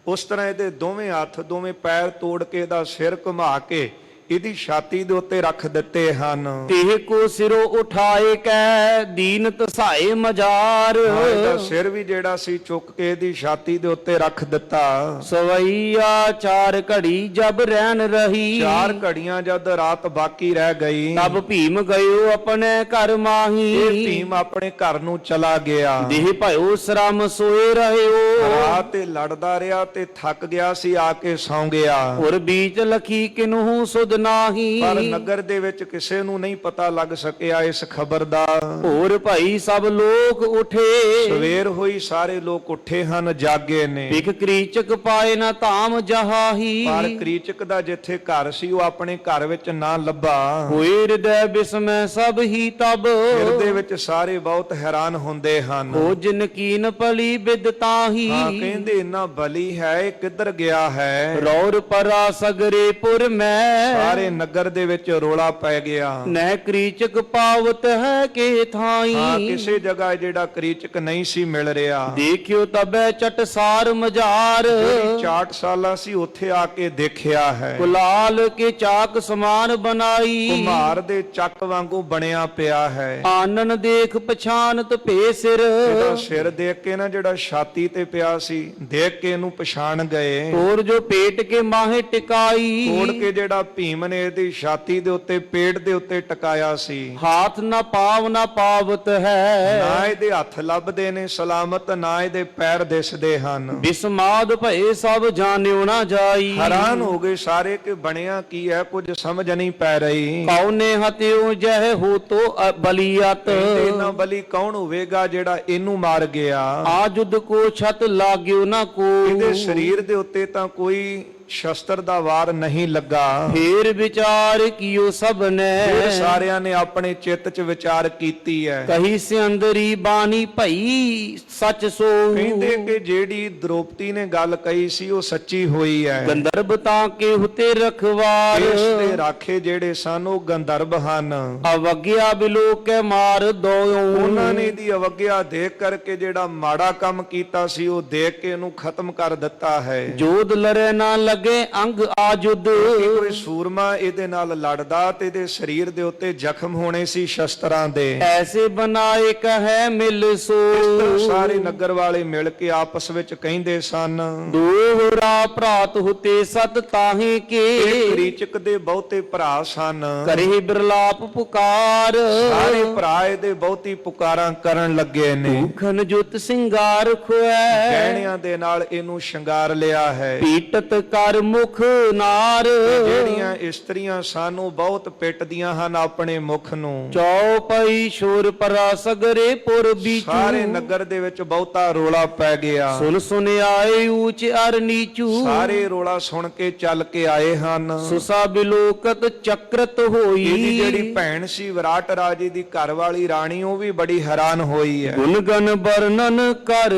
ਉਸ ਤਰ੍ਹਾਂ ਇਹਦੇ ਦੋਵੇਂ ਹੱਥ ਦੋਵੇਂ ਪੈਰ ਤੋੜ ਕੇ ਇਹਦਾ ਸਿਰ ਘੁਮਾ ਕੇ ਇਹਦੀ ਛਾਤੀ ਦੇ ਉੱਤੇ ਰੱਖ ਦਿੱਤੇ ਹਨ। ਤੇ ਕੋ ਸਿਰੋ ਉਠਾਏ ਕੈ ਦੀਨ ਤਸਾਏ ਮਜਾਰ। ਇਹਦਾ ਸਿਰ ਵੀ ਜਿਹੜਾ ਸੀ ਚੁੱਕ ਕੇ ਇਹਦੀ ਛਾਤੀ ਦੇ ਉੱਤੇ ਰੱਖ ਦਿੱਤਾ। ਸਵਈਆ ਚਾਰ ਘੜੀ ਜਬ ਰਹਿਣ ਰਹੀ। 4 ਘੜੀਆਂ ਜਦ ਰਾਤ ਬਾਕੀ ਰਹਿ ਗਈ, ਤਬ ਭੀਮ ਗਇਓ ਆਪਣੇ ਘਰ ਮਾਹੀ। ਇਹ ਭੀਮ ਆਪਣੇ ਘਰ ਨੂੰ ਚਲਾ ਗਿਆ। ਦੇਹ ਭਇਓ ਸ਼ਰਮ ਸੋਏ ਰਹਿਓ। ਰਾਤ ਤੇ ਲੜਦਾ ਰਿਹਾ ਤੇ ਥੱਕ ਗਿਆ ਸੀ, ਆ ਕੇ ਸੌਂ ਗਿਆ। ਔਰ ਬੀਚ ਲਖੀ ਕਿਨਹੂ ਸੁਧ ਨਾਹੀ। ਪਰ ਨਗਰ ਦੇ ਵਿੱਚ ਕਿਸੇ ਨੂੰ ਨਹੀਂ ਪਤਾ ਲੱਗ ਸਕਿਆ ਇਸ ਖਬਰ ਦਾ। ਹੋਰ ਭਾਈ ਸਭ ਲੋਕ ਉਠੇ। ਸਵੇਰ ਹੋਈ ਸਾਰੇ ਲੋਕ ਉੱਠੇ ਹਨ, ਜਾਗੇ ਨੇ। ਬਿਖ ਕ੍ਰੀਚਕ ਪਾਏ ਨਾ ਧਾਮ ਜਹਾਹੀ। ਪਰ ਕ੍ਰੀਚਕ ਦਾ ਜਿੱਥੇ ਘਰ ਸੀ ਉਹ ਆਪਣੇ ਘਰ ਵਿੱਚ ਨਾ ਲੱਭਾ। ਹੋਏ ਹਿਰਦੈ ਬਿਸਮੈ ਸਭ ਹੀ ਤਬ। ਹਿਰਦੇ ਵਿੱਚ ਸਾਰੇ ਬਹੁਤ ਹੈਰਾਨ ਹੁੰਦੇ ਹਨ। ਹੋ ਜਿਨ ਕੀਨ ਪਲੀ ਬਿਦ ਤਾਹੀ। ਕਹਿੰਦੇ ਇੰਨਾ ਬਲੀ ਹੈ, ਇਹ ਕਿੱਧਰ ਗਿਆ ਹੈ? ਰੌਰ ਪਰਾ ਸਗਰੇ ਪੁਰ ਮੈਂ। ਸਾਰੇ ਨਗਰ ਦੇ ਵਿੱਚ ਰੋਲਾ ਪੈ ਗਿਆ। ਨਹਿ ਕ੍ਰੀਚਕ ਪਾਵਤ ਹੈ ਕੇ ਥਾਈ। ਕਿਸੇ ਜਗ੍ਹਾ ਜਿਹੜਾ ਕ੍ਰੀਚਕ ਨਹੀਂ ਸੀ ਮਿਲ ਰਿਹਾ। ਦੇਖਿਓ ਤਬੈ ਚਟਸਾਰ ਮਜਾਰ। ਜਿਹੜੀ ਚਾਟਸ਼ਾਲਾ ਸੀ ਉੱਥੇ ਆ ਕੇ ਦੇਖਿਆ ਹੈ। ਕੁਲਾਲ ਕੇ ਚਾਕ ਸਮਾਨ ਬਣਾਈ। ਕੁਮਾਰ ਦੇ ਚੱਕ ਵਾਂਗੂ ਬਣਿਆ ਪਿਆ ਹੈ। ਆਨਨ ਦੇਖ ਪਛਾਨਤ ਭੇ ਸਿਰ। ਇਹਦਾ ਸਿਰ ਦੇਖ ਕੇ ਨਾ ਜਿਹੜਾ ਛਾਤੀ ਤੇ ਪਿਆ ਸੀ, ਦੇਖ ਕੇ ਇਹਨੂੰ ਪਛਾਣ ਗਏ। ਤੋਰ ਜੋ ਪੇਟ ਕੇ ਮਾਹੇ ਟਿਕਾਈ। ਤੋੜ ਕੇ ਜਿਹੜਾ ਭੀਮ ਨੇ ਇਹਦੀ ਛਾਤੀ ਦੇ ਉੱਤੇ ਪੇਟ ਦੇ ਉੱਤੇ ਟਿਕਾਇਆ ਸੀ। ਹਾਥ ਨਾ ਪਾਵ ਨਾ ਪਾਵਤ ਹੈ। ਨਾ ਇਹਦੇ ਹੱਥ ਲੱਭਦੇ ਨੇ ਸਲਾਮਤ, ਨਾ ਇਹਦੇ ਪੈਰ ਦਿਸਦੇ ਹਨ। ਬਿਸਮਾਦ ਭਏ ਸਭ ਜਾਣਿਓ ਨਾ ਜਾਈ। ਹੈਰਾਨ ਹੋ ਗਏ ਸਾਰੇ ਕਿ ਬਣਿਆ ਕੀ ਹੈ, ਕੁਝ ਸਮਝ ਨਹੀਂ ਪੈ ਰਹੀ। ਕੌਨੇ ਹਤਿਓ ਜਹ ਹੋ ਤੋ ਬਲੀਅਤ। ਇਹਨਾਂ ਬਲੀ ਕੌਣ ਹੋਵੇਗਾ ਜਿਹੜਾ ਇਹਨੂੰ ਮਾਰ ਗਿਆ? ਆ ਜੁਦ ਕੋ ਛਤ ਲਾਗਿਓ ਨਾ ਕੋ। ਇਹਦੇ ਸਰੀਰ ਦੇ ਉੱਤੇ ਤਾਂ ਕੋਈ ਸ਼ਸਤਰ ਦਾ ਵਾਰ ਨਹੀਂ ਲੱਗਾ। ਫੇਰ ਵਿਚਾਰ ਕੀਓ ਸਭ ਨੇ। ਫਿਰ ਸਾਰਿਆਂ ਨੇ ਆਪਣੇ ਚਿੱਤ 'ਚ ਵਿਚਾਰ ਕੀਤੀ ਹੈ। ਕਹੀ ਸੇ ਅੰਦਰੀ ਬਾਣੀ ਭਈ ਸੱਚ ਸੋ। ਕਹਿੰਦੇ ਕਿ ਜਿਹੜੀ ਦ੍ਰੋਪਦੀ ਨੇ ਗੱਲ ਕਹੀ ਸੀ ਉਹ ਸੱਚੀ ਹੋਈ ਹੈ। ਗੰਧਰਬ ਤਾਂ ਕੇ ਹੁਤੇ ਰਖਵਾਰ। ਇਸ ਦੇ ਰਾਖੇ ਜਿਹੜੇ ਸਨ ਉਹ ਗੰਧਰਬ ਹਨ। ਅਵਗਿਆ ਬਿਲੋਕੇ ਮਾਰ ਦੋਇਓ। ਉਹਨਾਂ ਨੇ ਇਹਦੀ ਅਵਗਿਆ ਦੇਖ ਕਰਕੇ ਜਿਹੜਾ ਮਾੜਾ ਕੰਮ ਕੀਤਾ ਸੀ ਉਹ ਦੇਖ ਕੇ ਇਹਨੂੰ ਖਤਮ ਕਰ ਦਿੱਤਾ ਹੈ। ਜੋਧ ਲਰੇ ਨਾ ਲਗੇ ਅੰਗ ਆਜੁਦ। ਕੋਈ ਸੂਰਮਾ ਇਹਦੇ ਨਾਲ ਲੜਦਾ ਤੇ ਇਹਦੇ ਸਰੀਰ ਦੇ ਉੱਤੇ ਜ਼ਖਮ ਹੋਣੇ ਸੀ ਸ਼ਸਤਰਾਂ ਦੇ। ਐਸੇ ਬਣਾਏ ਕਹੈ ਮਿਲ ਸੋ। ਇਸ ਤਰ੍ਹਾਂ ਸਾਰੇ ਨਗਰ ਵਾਲੇ ਮਿਲ ਕੇ ਆਪਸ ਵਿੱਚ ਕਹਿੰਦੇ ਸਨ। ਦੋਹਰਾ ਭਰਾਤ ਹੁਤੇ ਸਤ ਤਾਹੇ ਕੇ। ਇਹ ਕ੍ਰੀਚਕ ਦੇ ਬਹੁਤੇ ਭਰਾ ਸਨ। ਕਰੇ ਬਿਰਲਾਪ ਪੁਕਾਰ। ਸਾਰੇ ਭਰਾ ਇਹਦੇ ਬਹੁਤੀ ਪੁਕਾਰਾਂ ਕਰਨ ਲੱਗੇ ਨੇ। ਖਨ ਜੁਤ ਸਿੰਗਾਰ ਖੁਐ। ਗਹਿਣਿਆਂ ਦੇ ਨਾਲ ਇਹਨੂੰ ਸ਼ਿੰਗਾਰ ਲਿਆ ਹੈ। ਪੀਟਤ ਕਰ ਮੁਖ ਨਾਰ। ਜਿਹੜੀਆਂ ਇਸਤਰੀਆਂ ਸਾਨੂੰ ਬਹੁਤ ਪਿੱਟਦੀਆਂ ਹਨ ਆਪਣੇ ਮੁਖ ਨੂੰ। ਚੌਪਈ ਸ਼ੋਰ ਪਰਾ ਸਗਰੇ ਪੁਰ ਬੀਚੂ। ਸਾਰੇ ਨਗਰ ਦੇ ਵਿੱਚ ਬਹੁਤਾ ਰੋਲਾ ਪੈ ਗਿਆ। ਸੁਨ ਸੁਨ ਆਏ ਊਚ ਅਰ ਨੀਚੂ। ਸਾਰੇ ਰੋਲਾ ਸੁਣ ਕੇ ਚੱਲ ਕੇ ਆਏ ਹਨ। ਸੁਸਾ ਬਿਲੋਕਤ ਚਕਰਤ ਹੋਈ। ਇਹਦੀ ਜਿਹੜੀ ਭੈਣ ਸੀ ਵਿਰਾਟ ਰਾਜੇ ਦੀ ਘਰ ਵਾਲੀ ਰਾਣੀ ਉਹ ਵੀ ਬੜੀ ਹੈਰਾਨ ਹੋਈ ਹੈ। ਗੁਣ ਗਨ ਵਰਣਨ ਕਰ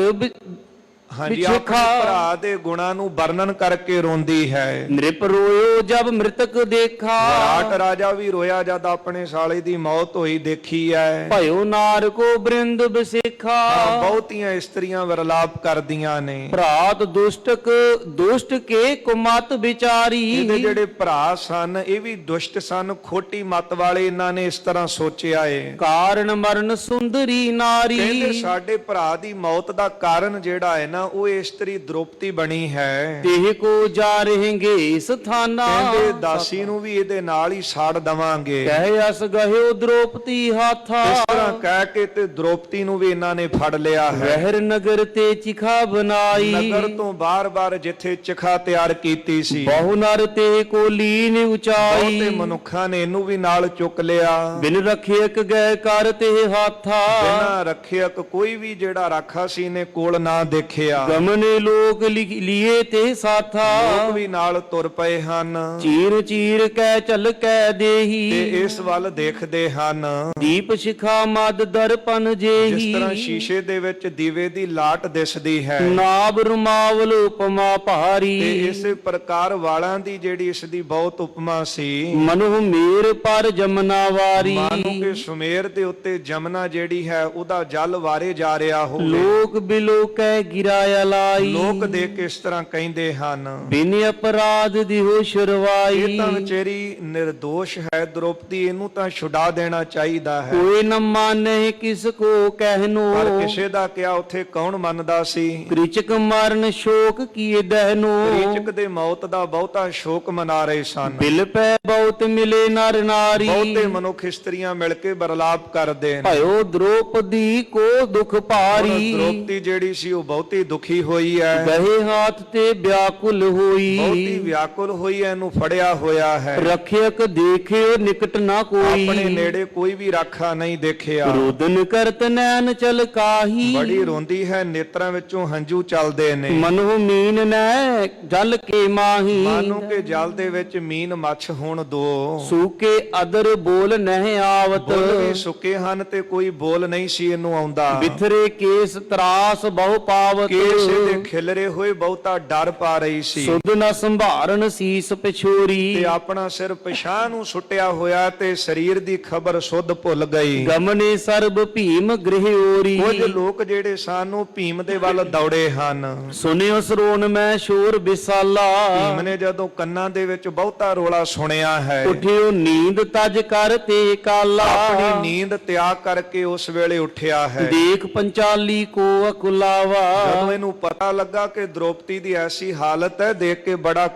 ਹਾਂਜੀ, ਆਪਣੇ ਭਰਾ ਦੇ ਗੁਣਾਂ ਨੂੰ ਵਰਣਨ ਕਰਕੇ ਰੋਂਦੀ ਹੈ। ਨ੍ਰਿਪ ਰੋਇਓ ਜਬ ਮ੍ਰਿਤਕ ਦੇਖਾ, ਵਿਰਾਟ ਰਾਜਾ ਵੀ ਰੋਇਆ ਜਦ ਆਪਣੇ ਸਾਲੇ ਦੀ ਮੌਤ ਹੋਈ ਦੇਖੀ ਹੈ। ਭਇਓ ਨਾਰ ਕੋ ਬ੍ਰਿੰਦ ਬਿਸੇਖਾ, ਬਹੁਤੀਆਂ ਇਸਤਰੀਆਂ ਵਿਰਲਾਪ ਕਰਦੀਆਂ ਨੇ। ਭਰਾਤ ਦੁਸ਼ਟ ਕੇ ਕੁਮਤ ਵਿਚਾਰੀ, ਇਹਦੇ ਜਿਹੜੇ ਭਰਾ ਸਨ ਇਹ ਵੀ ਦੁਸ਼ਟ ਸਨ, ਖੋਟੀ ਮਤ ਵਾਲੇ। ਇਹਨਾਂ ਨੇ ਇਸ ਤਰ੍ਹਾਂ ਸੋਚਿਆ ਏ, ਕਾਰਨ ਮਰਨ ਸੁੰਦਰੀ ਨਾਰੀ। ਕਹਿੰਦੇ ਸਾਡੇ ਭਰਾ ਦੀ ਮੌਤ ਦਾ ਕਾਰਨ ਜਿਹੜਾ ਹੈ ਨਾ ਉਹ ਇਸਤਰੀ ਦ੍ਰੋਪਦੀ ਬਣੀ ਹੈ। ਤੇ ਕੋ ਜਾ ਰਹੇਗੇ ਸਥਾਨਾ, ਕਹਿੰਦੇ ਦਾਸੀ ਨੂੰ ਵੀ ਇਹਦੇ ਨਾਲ ਹੀ ਸਾੜ ਦਵਾਂਗੇ। ਕਹਿ ਅਸ ਗਹਿਓ ਦ੍ਰੋਪਦੀ ਹਾਥਾ, ਇਸ ਤਰ੍ਹਾਂ ਕਹਿ ਕੇ ਤੇ ਦ੍ਰੋਪਦੀ ਨੂੰ ਵੀ ਇਹਨਾਂ ਨੇ ਫੜ ਲਿਆ ਹੈ। ਵਹਿਰ ਨਗਰ ਤੇ ਚਿਖਾ ਬਣਾਈ, ਨਗਰ ਤੋਂ ਬਾਰ-ਬਾਰ ਜਿੱਥੇ ਚਿਖਾ ਤਿਆਰ ਕੀਤੀ ਸੀ, ਬਹੁ ਨਰ ਤੇ ਕੋ ਲੀਨ ਉਚਾਈ। ਬਹੁਤੇ ਮਨੁੱਖਾਂ ਨੇ ਇਹਨੂੰ ਵੀ ਨਾਲ ਚੁੱਕ ਲਿਆ। ਬਿਨ ਰਖਿਅਕ ਗਏ ਕਰ ਤੇ ਹਾਥਾ, ਬਿਨਾਂ ਰੱਖਿਅਕ ਕੋਈ ਵੀ ਜਿਹੜਾ ਰਾਖਾ ਸੀ ਨੇ ਕੋਲ ਨਾ ਦੇਖਿਆ। ਗਮਨੇ ਲੋਕ ਲੀਏ ਤੇ ਸਾਥਾ, ਲੋਕ ਵੀ ਨਾਲ ਤੁਰ ਪਏ ਹਨ ਚੀਰ ਚੀਰ ਕੈ ਚਲ ਕੈ ਦੇਹੀ। ਤੇ ਇਸ ਵੱਲ ਦੇਖਦੇ ਹਨ। ਦੀਪ ਸ਼ਿਖਾ ਮਦ ਦਰਪਨ ਜੇਹੀ, ਜਿਸ ਤਰ੍ਹਾਂ ਸ਼ੀਸ਼ੇ ਦੇ ਵਿੱਚ ਦੀਵੇ ਦੀ ਲਾਟ ਦਿਸਦੀ ਹੈ, ਨਾਬ ਰੁਮਾਵਲ ਉਪਮਾ ਭਾਰੀ। ਤੇ ਇਸੇ ਪ੍ਰਕਾਰ ਵਾਲਾਂ ਦੀ ਜਿਹੜੀ ਇਸ ਦੀ ਬਹੁਤ ਉਪਮਾ ਸੀ। ਮਨੁ ਮੇਰ ਪਰ ਜਮਨਾ ਵਾਰੀ, ਮਾਨੋ ਕਿ ਸੁਮੇਰ ਦੇ ਉੱਤੇ ਜਮਨਾ ਜਿਹੜੀ ਹੈ ਉਹਦਾ ਜਲ ਵਾਰੇ ਜਾ ਰਿਹਾ ਹੋਵੇ। ਲੋਕ ਬਿਲੋ ਕੈ ਗਿਰਾਇਆ ਲਾਈ, ਲੋਕ ਦੇਖ ਕੇ ਇਸ ਤਰ੍ਹਾਂ ਕਹਿੰਦੇ ਹਨ, ਬਿਨ ਅਪਰਾਧ ਦਿਹੋ ਸ਼ੁਰਵਾਈ। ਇਹ ਤਾਂ ਵਿਚਾਰੀ ਨਿਰਦੋਸ਼ ਹੈ ਦ੍ਰੋਪਦੀ, ਇਹਨੂੰ ਤਾਂ ਛੁਡਾ ਦੇਣਾ ਚਾਹੀਦਾ ਹੈ। ਕੋਈ ਨ ਮਾਨੇ ਕਿਸ ਕੋ ਕਹਿਨੋ, ਪਰ ਕਿਸੇ ਦਾ ਕਿਹਾ ਉੱਥੇ ਕੌਣ ਮੰਨਦਾ ਸੀ। ਕ੍ਰਿਚਕ ਮਰਨ ਸ਼ੋਕ ਕੀਏ ਦਹਿਨੋ, ਕ੍ਰਿਚਕ ਦੇ ਮੌਤ ਦਾ ਬਹੁਤਾ ਸ਼ੋਕ ਮਨਾ ਰਹੇ ਸਨ। ਬਿਲ ਪੈ ਬਹੁਤ ਮਿਲੇ ਨਰ ਨਾਰੀ, ਬਹੁਤੇ ਮਨੁੱਖ ਇਸਤਰੀਆਂ ਮਿਲ ਕੇ ਬਰਲਾਪ ਕਰਦੇ ਨੇ। ਭਇਓ ਦ੍ਰੋਪਦੀ ਕੋ ਦੁਖ ਭਾਰੀ, ਦ੍ਰੋਪਦੀ ਜਿਹੜੀ ਸੀ ਉਹ ਬਹੁਤੀ ਦੁਖੀ ਹੋਈ ਹੈ, ਗਹੇ ਹਾਥ ਤੇ ਵਿਆਕੁਲ ਹੋਈ। ਬਹੁਤੀ ਵਿਆਕੁਲ ਹੋਈ ਹੈ, ਇਹਨੂੰ ਫੜਿਆ ਹੋਇਆ ਹੈ। ਰਖਿਅਕ ਦੇਖਿਓ ਨਿਕਟ ਨਾ ਕੋਈ, ਆਪਣੇ ਨੇੜੇ ਕੋਈ ਵੀ ਰਾਖਾ ਨਹੀਂ ਦੇਖਿਆ। ਰੋਦਨ ਕਰਤ ਨੈਣ ਚਲ ਕਾਹੀ, ਬੜੀ ਰੋਂਦੀ ਹੈ, ਨੇਤਰਾਂ ਵਿੱਚੋਂ ਹੰਝੂ ਚੱਲਦੇ ਨੇ। ਮਨੁ ਮੀਨ ਨੈ ਜਲ ਕੇ ਮਾਹੀ, ਮਾਨੋ ਕਿ ਜਲ ਦੇ ਵਿੱਚ ਮੀਨ ਮੱਛ ਹੋਣ ਦੋ। ਸੂਕੇ ਅਦਰ ਬੋਲ ਨਹਿ ਆਵਤ, ਬੁੱਲ ਵੀ ਸੁੱਕੇ ਹਨ ਤੇ ਕੋਈ ਬੋਲ ਨਹੀਂ ਸੀ ਇਹਨੂੰ ਆਉਂਦਾ। ਬਿਥਰੇ ਕੇਸ ਤਰਾਸ ਬਹੁ ਪਾਵਤ, ਕੇਸ ਦੇ ਖਿਲਰੇ ਹੋਏ ਬਹੁਤਾ ਡਰ ਪਾ ਰਹੀ ਸੀ। ਸੁਧ ਨ ਸੰਭਾਰਨ ਸੀਸ ਪਿਛੋਰੀ, ਤੇ ਆਪਣਾ ਸਿਰ ਪਿਛਾਂ ਨੂੰ ਸੁੱਟਿਆ ਹੋਇਆ ਤੇ ਸਰੀਰ ਦੀ ਖਬਰ ਸੁੱਧ ਭੁੱਲ ਗਈ। ਗਮਨੇ ਸਰਬ ਭੀਮ ਗ੍ਰਹਿ ਓਰੀ, ਕੁਝ ਲੋਕ ਜਿਹੜੇ ਸਾਨੂੰ ਭੀਮ ਦੇ ਵੱਲ ਦੌੜੇ ਹਨ। ਸੁਨਿਓ ਸਰੋਨ ਮੈਂ ਸ਼ੋਰ ਬਿਸਾਲਾ, ਭੀਮ ਨੇ ਜਦੋਂ ਕੰਨਾਂ ਦੇ ਵਿੱਚ ਬਹੁਤਾ ਰੋਲਾ ਸੁਣਿਆ ਹੈ, ਉਠਿਓ ਨੀਂਦ ਤਜ ਕਰ ਤੇ ਕਾਲਾ। ਆਪਣੀ ਨੀਂਦ ਤਿਆਗ ਕਰਕੇ ਉਸ ਵੇਲੇ ਉੱਠਿਆ ਹੈ। ਦੇਖ ਪੰਚਾਲੀ ਕੋ ਅਕੁਲਾਵਾ, ਜਦੋਂ ਇਹਨੂੰ ਪਤਾ ਲੱਗਾ ਕਿ ਦ੍ਰੋਪਦੀ ਦੀ ਐਸੀ ਹਾਲਤ ਹੈ, ਦੇਖ ਕੇ ਬੜਾ